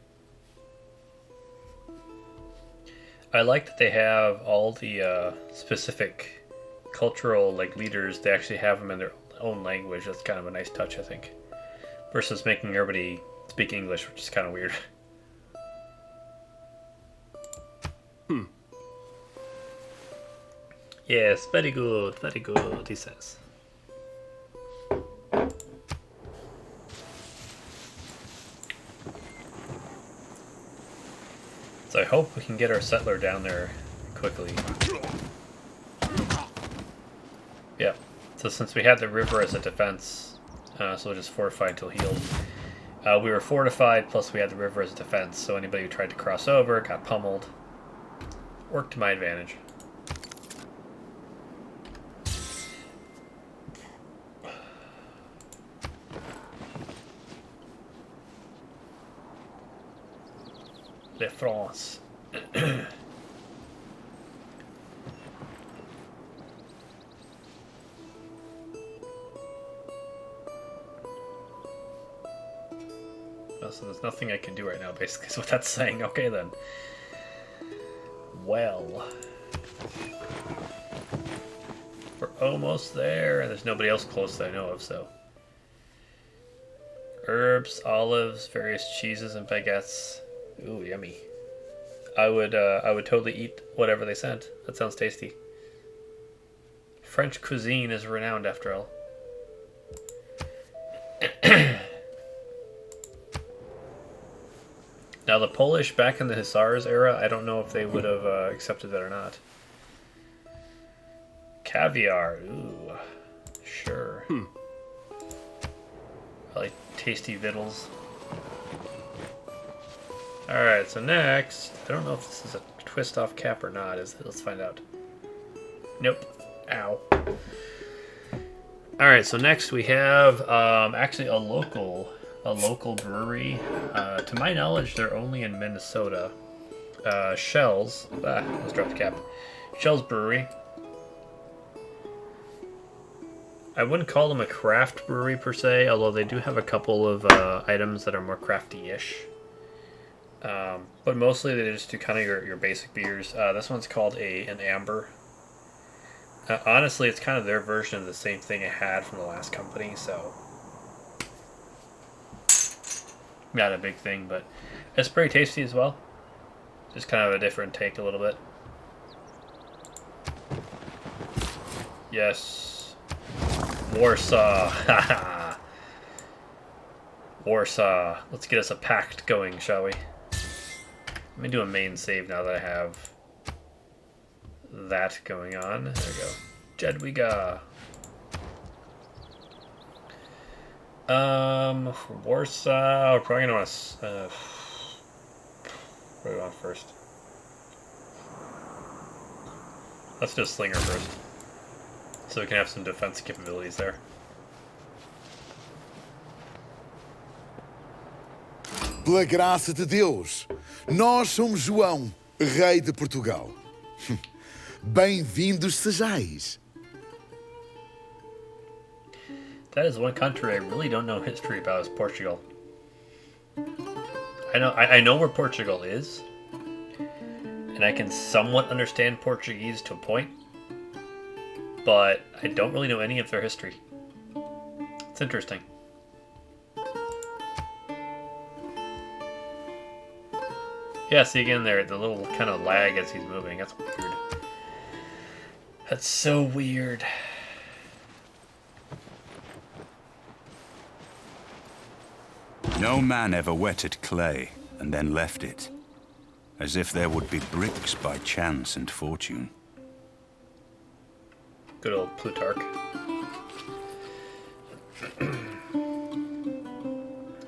I like that they have all the specific cultural leaders. They actually have them in their own language. That's kind of a nice touch, I think, versus making everybody speak English, which is kind of weird. Yes, very good, he says. So I hope we can get our settler down there quickly. Yeah, so since we had the river as a defense, so we'll just fortify until healed. We were fortified, plus we had the river as a defense, so anybody who tried to cross over got pummeled. Worked to my advantage. De France. So there's nothing I can do right now, basically, is what that's saying. Okay, then. Well. We're almost there, and there's nobody else close that I know of, so. Herbs, olives, various cheeses, and baguettes. Ooh, yummy. I would totally eat whatever they sent. That sounds tasty. French cuisine is renowned, after all. Now, the Polish back in the Hussars era, I don't know if they would have accepted that or not. Caviar, ooh, sure. I like tasty victuals. Alright, so next, I don't know if this is a twist off cap or not, is it? Let's find out. Nope. Ow. Alright, so next we have actually a local brewery. To my knowledge, they're only in Minnesota. Shells. Let's drop the cap. Shells Brewery. I wouldn't call them a craft brewery per se, although they do have a couple of items that are more crafty-ish. But mostly they just do kind of your basic beers. This one's called an amber. Honestly, it's kind of their version of the same thing I had from the last company, so not a big thing, but it's pretty tasty as well. Just kind of a different take a little bit. Yes. Warsaw. Warsaw. Let's get us a pact going, shall we? Let me do a main save now that I have that going on. There we go. Jedwiga. For Warsaw, we're probably gonna want to. What do we want first? Let's do a slinger first, so we can have some defense capabilities there. Pela graça de Deus, nós somos João, rei de Portugal. Bem-vindos sejais. That is one country I really don't know history about, is Portugal. I know where Portugal is, and I can somewhat understand Portuguese to a point, but I don't really know any of their history. It's interesting. Yeah, see again there, the little kind of lag as he's moving. That's weird. That's so weird. No man ever wetted clay and then left it, as if there would be bricks by chance and fortune. Good old Plutarch.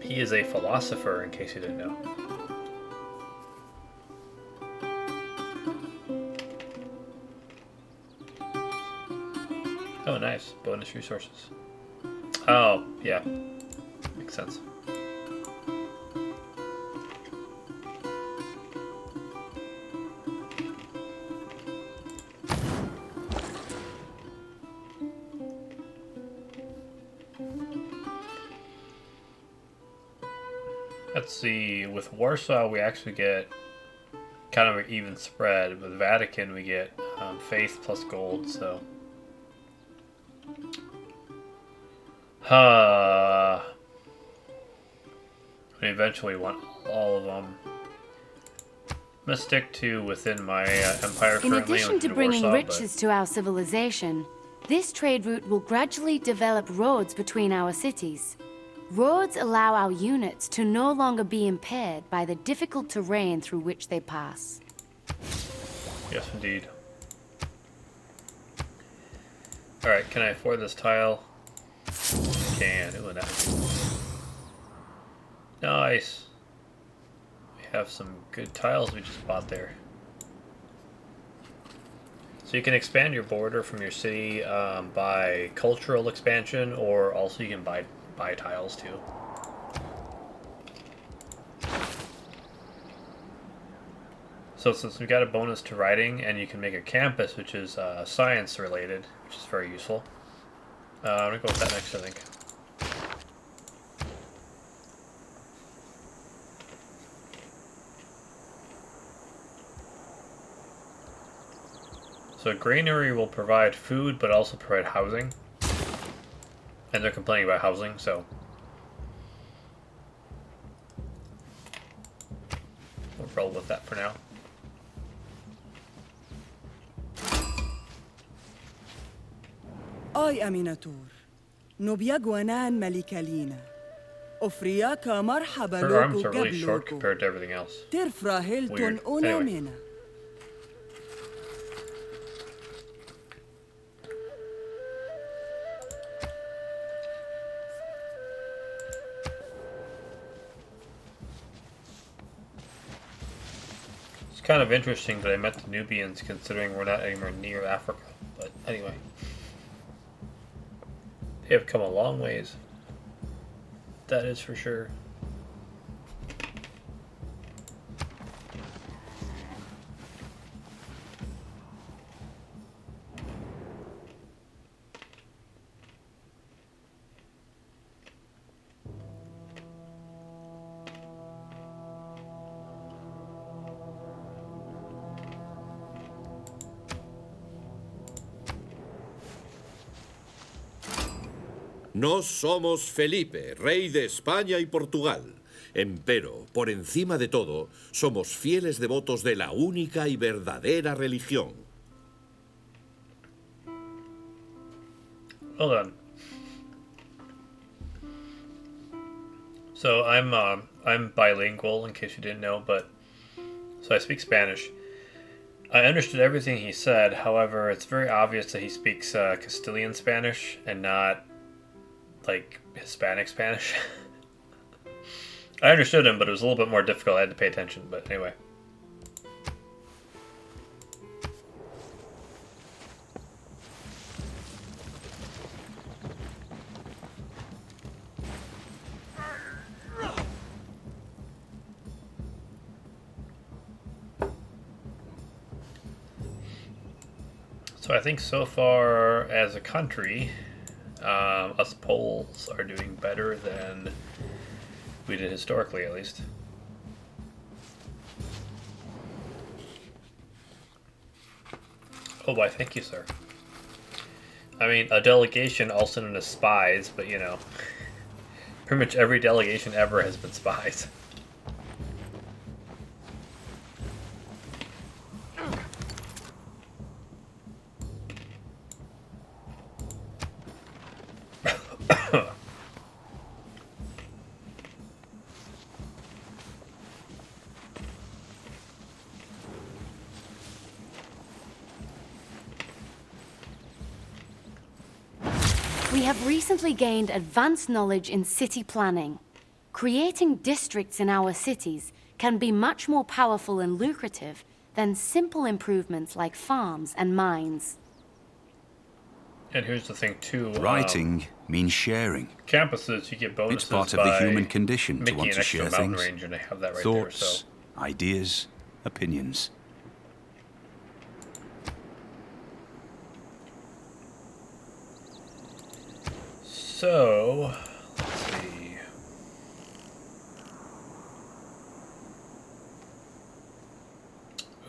He is a philosopher, in case you didn't know. Oh, nice. Bonus resources. Oh, yeah. Makes sense. Let's see, with Warsaw we actually get kind of an even spread. With Vatican we get faith plus gold, so... I eventually want all of them. I'm gonna stick to within my empire currently. In addition to bringing Warsaw, riches to our civilization, this trade route will gradually develop roads between our cities. Roads allow our units to no longer be impaired by the difficult terrain through which they pass. Yes, indeed. Alright, can I afford this tile? Can. Ooh, nice. Nice. We have some good tiles we just bought there. So you can expand your border from your city by cultural expansion, or also you can buy tiles too. So since we got a bonus to writing, and you can make a campus which is science related, which is very useful. I'm gonna go with that next, I think. So granary will provide food, but also provide housing. And they're complaining about housing, so we'll roll with that for now. آي أميناتور نوبياغوانان ملكالينا أفرياك مرحبا Her arms لوكو are really short قبلوكو compared to everything else. ترفرا هيلتون Weird. Anyway. أونامينا It's kind of interesting that I met the Nubians, considering we're not anywhere near Africa. But anyway, they have come a long ways. That is for sure. Nos somos Felipe, rey de España y Portugal. Empero, por encima de todo, somos fieles devotos de la única y verdadera religión. Hold on. So I'm bilingual, in case you didn't know, but so I speak Spanish. I understood everything he said. However, it's very obvious that he speaks Castilian Spanish and not like Hispanic Spanish. I understood him, but it was a little bit more difficult. I had to pay attention, but anyway. So I think so far as a country, us Poles are doing better than we did historically, at least. Oh, why, thank you, sir. I mean, a delegation also known as spies, but you know, pretty much every delegation ever has been spies. We have recently gained advanced knowledge in city planning. Creating districts in our cities can be much more powerful and lucrative than simple improvements like farms and mines. And here's the thing too. Writing means sharing. Campuses, you get bonuses. It's part of the human condition to want to share things. Range, and I have that right thoughts, there, so. Ideas, opinions. So, let's see.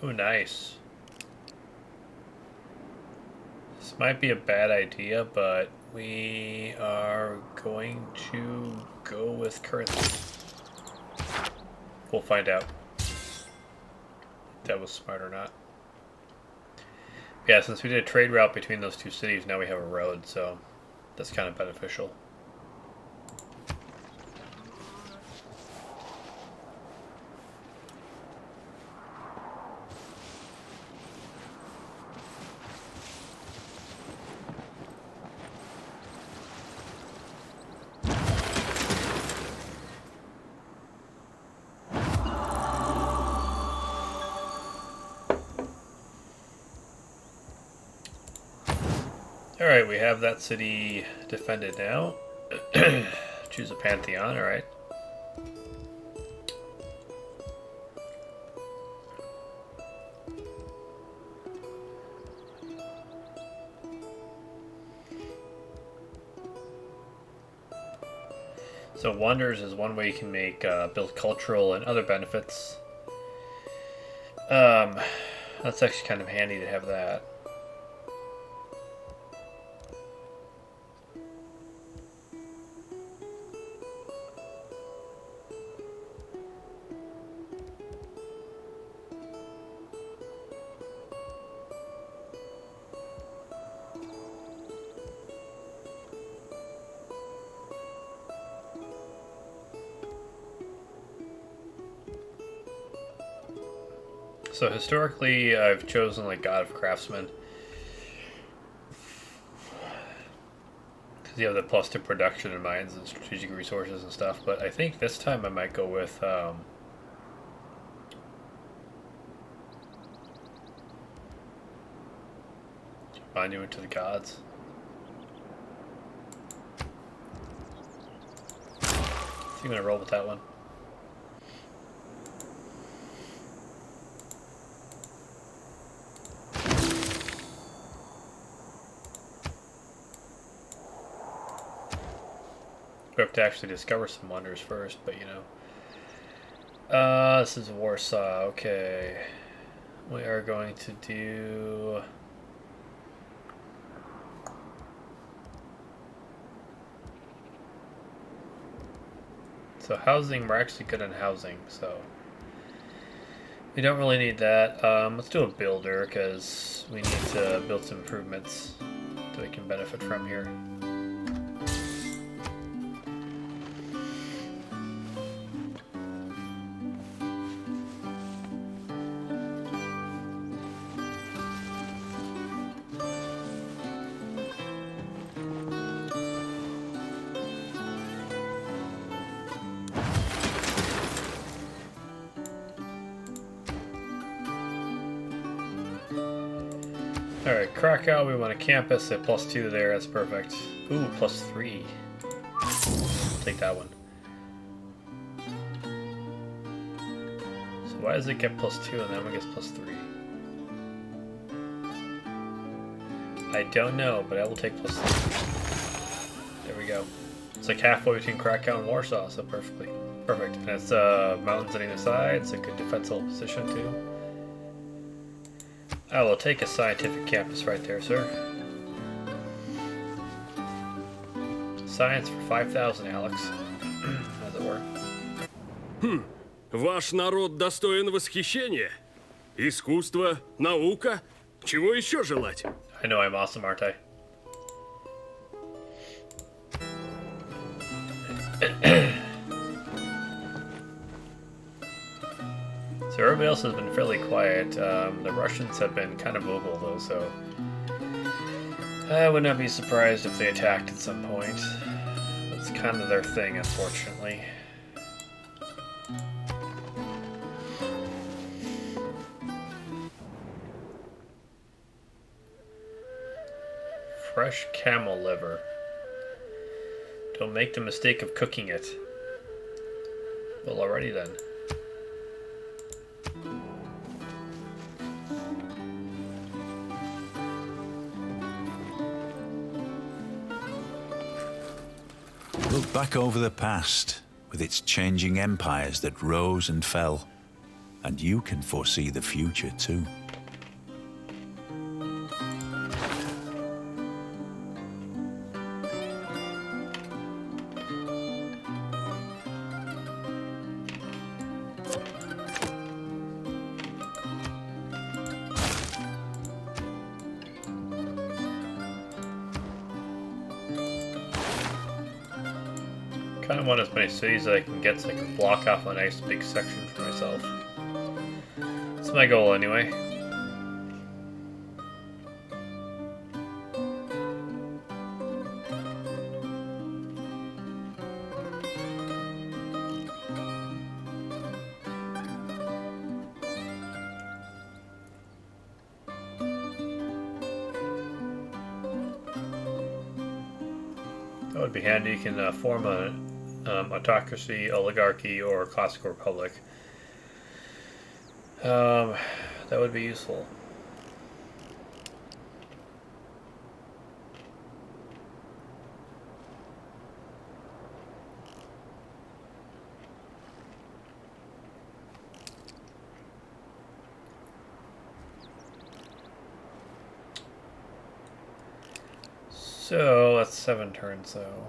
Ooh, nice. This might be a bad idea, but we are going to go with currency. We'll find out if that was smart or not. Yeah, since we did a trade route between those two cities, now we have a road, so that's kind of beneficial. Alright, we have that city defended now. Choose a pantheon, alright. So wonders is one way you can make build cultural and other benefits. That's actually kind of handy to have that. So historically, I've chosen like God of Craftsmen because you have the +2 production in mines and strategic resources and stuff. But I think this time I might go with Monument to the Gods. So I'm gonna roll with that one. We have to actually discover some wonders first, but you know. This is Warsaw, okay. We are going to do... So housing, we're actually good on housing, so... We don't really need that. Let's do a builder, because we need to build some improvements that we can benefit from here. Alright, Krakow, we want a campus at +2 there, that's perfect. Ooh, +3. Take that one. So why does it get +2 and that one gets +3? I don't know, but I will take +3. There we go. It's like halfway between Krakow and Warsaw, so perfect. And it's mountains on either side, it's a good defensive position too. I will take a scientific campus right there, sir. Science for 5,000, Alex. As it were. Ваш народ достоин восхищения. Искусство, наука. Чего еще желать? I know I'm awesome, aren't I? So everybody else has been fairly quiet. The Russians have been kind of vocal though, so I would not be surprised if they attacked at some point. That's kind of their thing, unfortunately. Fresh camel liver. Don't make the mistake of cooking it. Well, alrighty then. Look back over the past, with its changing empires that rose and fell, and you can foresee the future too. Kind of want as many cities that I can get so I can block off a nice big section for myself. That's my goal anyway. That would be handy. You can form a autocracy, oligarchy, or classic republic. That would be useful. So that's 7 turns though.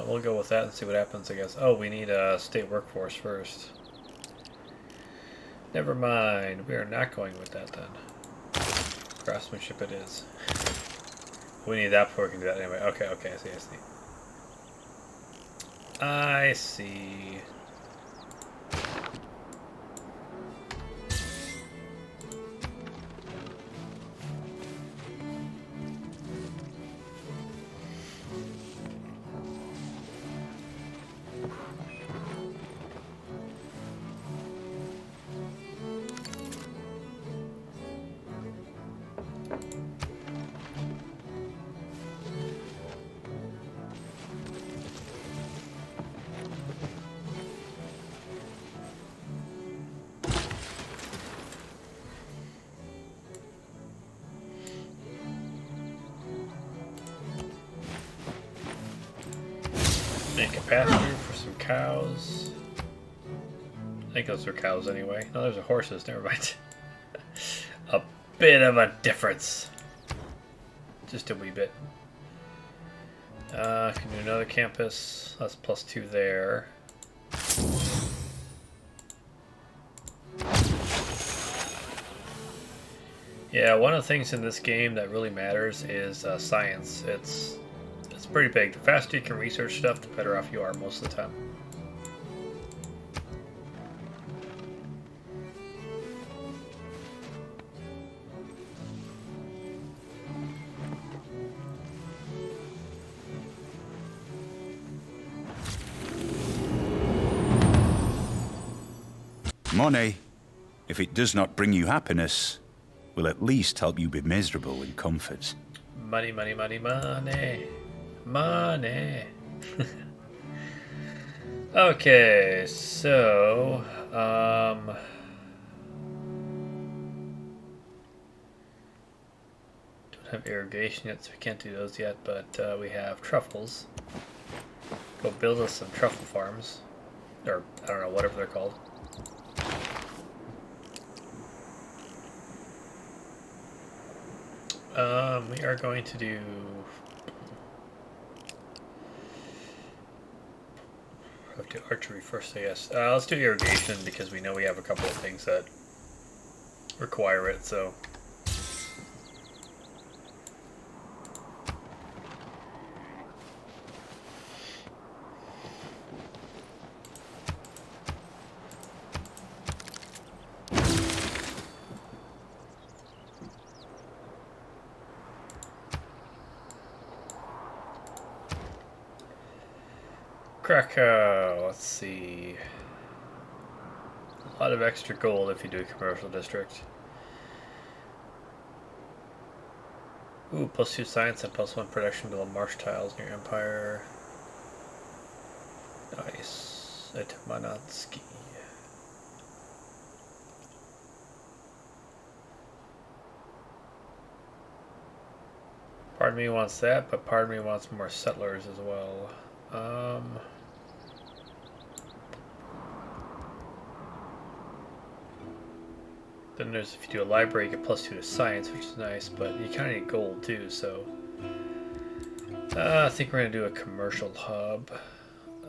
We'll go with that and see what happens, I guess. Oh, we need a state workforce first. Never mind. We are not going with that then. Craftsmanship it is. We need that before we can do that anyway. Okay, okay, I see, I see. I see. Make a pasture for some cows. I think those are cows anyway. No, those are horses. Never mind. A bit of a difference. Just a wee bit. Can do another campus. That's +2 there. Yeah, one of the things in this game that really matters is science. It's pretty big. The faster you can research stuff, the better off you are most of the time. Money, if it does not bring you happiness, will at least help you be miserable in comfort. Money, money, money, money. Money. Okay, so don't have irrigation yet, so we can't do those yet, but we have truffles. Go build us some truffle farms, or I don't know, whatever they're called. We are going to do have to archery first, I guess. Let's do irrigation because we know we have a couple of things that require it, so. Krakow, let's see. A lot of extra gold if you do a commercial district. Ooh, +2 science and +1 production to the marsh tiles in your empire. Nice. Etmanatski. Part of me wants that, but part of me wants more settlers as well. Then there's, if you do a library, you get +2 to science, which is nice, but you kind of need gold too, so... I think we're going to do a commercial hub.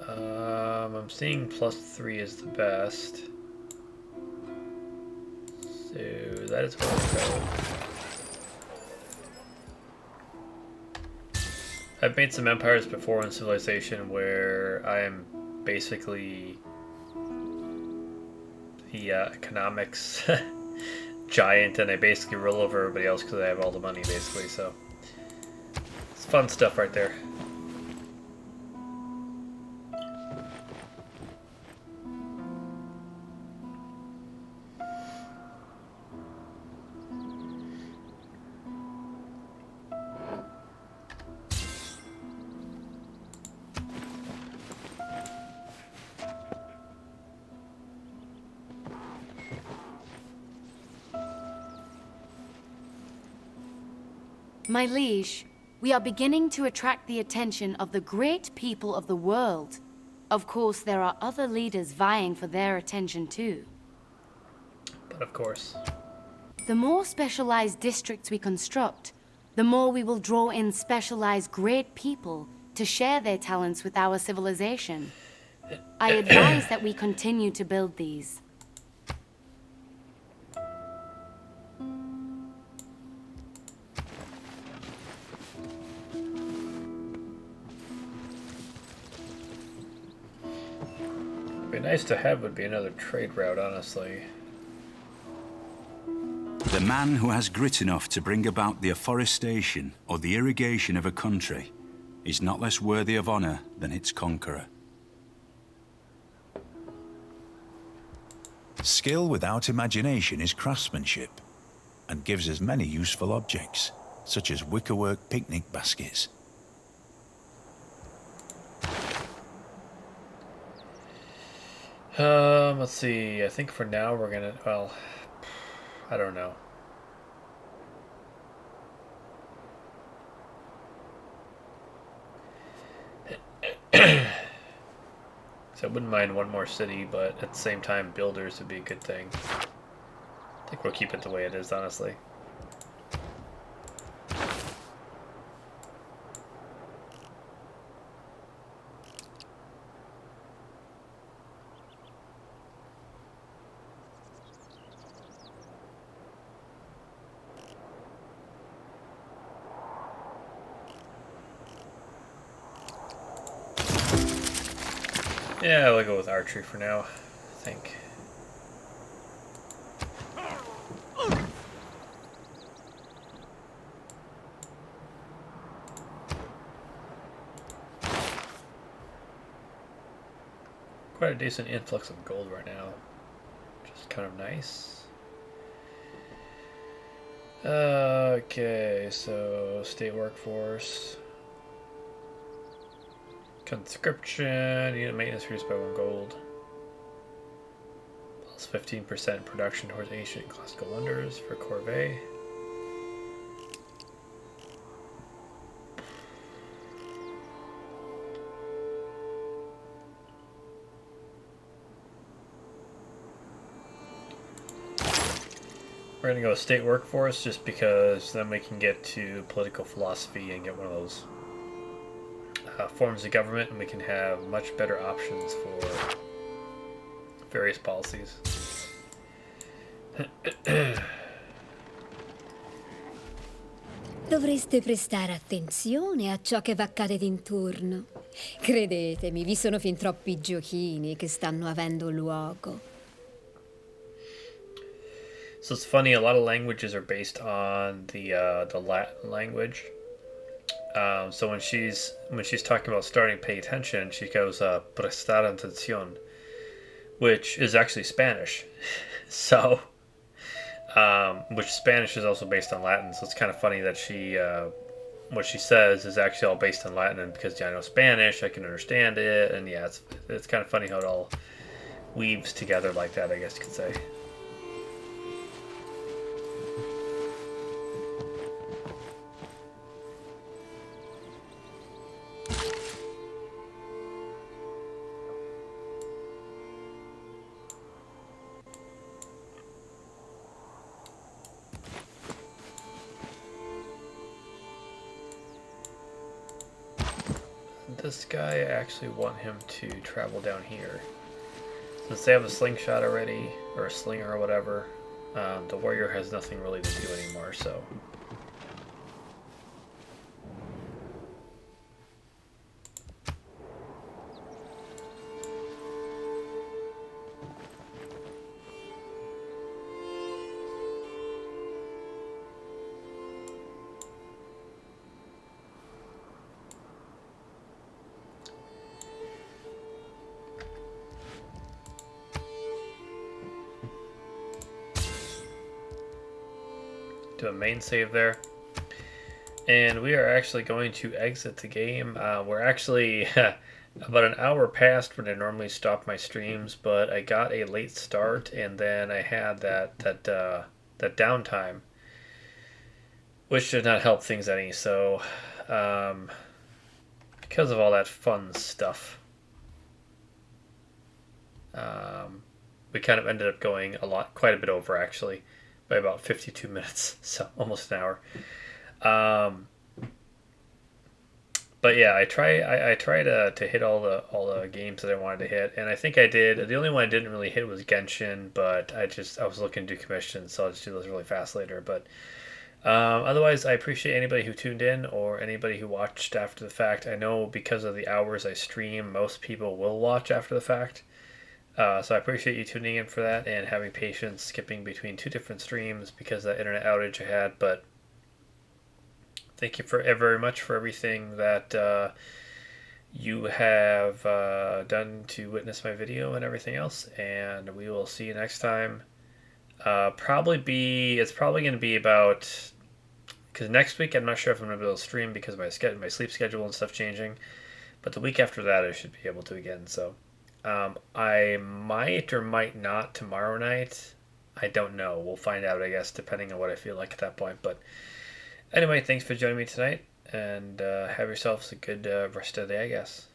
I'm seeing +3 is the best. So that is where we'll go. I've made some empires before in Civilization where I am basically the economics giant, and I basically roll over everybody else because I have all the money, basically, so it's fun stuff right there. My liege, we are beginning to attract the attention of the great people of the world. Of course, there are other leaders vying for their attention too. But of course. The more specialized districts we construct, the more we will draw in specialized great people to share their talents with our civilization. I advise that we continue to build these. Nice to have would be another trade route, honestly. The man who has grit enough to bring about the afforestation or the irrigation of a country is not less worthy of honor than its conqueror. Skill without imagination is craftsmanship, and gives us many useful objects, such as wickerwork picnic baskets. Let's see, I think for now we're gonna, well, I don't know. So I wouldn't mind one more city, but at the same time, builders would be a good thing. I think we'll keep it the way it is, honestly. Yeah, we'll go with archery for now, I think. Quite a decent influx of gold right now, which is kind of nice. Okay, so state workforce. Conscription, unit maintenance reduced by 1 gold. Plus 15% production towards ancient classical wonders for Corvée. We're gonna go state workforce just because then we can get to political philosophy and get one of those forms of government, and we can have much better options for various policies. Dovreste prestare attenzione a ciò che accade d'intorno. Credetemi, vi sono fin troppi giochini che stanno avendo luogo. So it's funny, a lot of languages are based on the Latin language. So when she's talking about starting paying attention, she goes prestar atención, which is actually Spanish. So, which Spanish is also based on Latin. So it's kind of funny that she what she says is actually all based on Latin, and because I know Spanish, I can understand it. And yeah, it's kind of funny how it all weaves together like that, I guess you could say. This guy, I actually want him to travel down here. Since they have a slingshot already, or a slinger or whatever, the warrior has nothing really to do anymore, so... do a main save there, and we are actually going to exit the game. We're actually about an hour past when I normally stop my streams, but I got a late start, and then I had that downtime, which did not help things any. So because of all that fun stuff, we kind of ended up going quite a bit over actually, by about 52 minutes, so almost an hour. But yeah, I try to hit all the games that I wanted to hit, and I think I did. The only one I didn't really hit was Genshin, but I was looking to do commissions, so I'll just do those really fast later. But otherwise, I appreciate anybody who tuned in or anybody who watched after the fact. I know because of the hours I stream, most people will watch after the fact. So I appreciate you tuning in for that and having patience skipping between two different streams because of that internet outage I had. But thank you very much for everything that you have done to witness my video and everything else. And we will see you next time. It's probably going to be about, because next week I'm not sure if I'm going to be able to stream because of my sleep schedule and stuff changing. But the week after that I should be able to again. So. I might or might not tomorrow night. I don't know. We'll find out, I guess, depending on what I feel like at that point. But anyway, thanks for joining me tonight, and have yourselves a good rest of the day, I guess.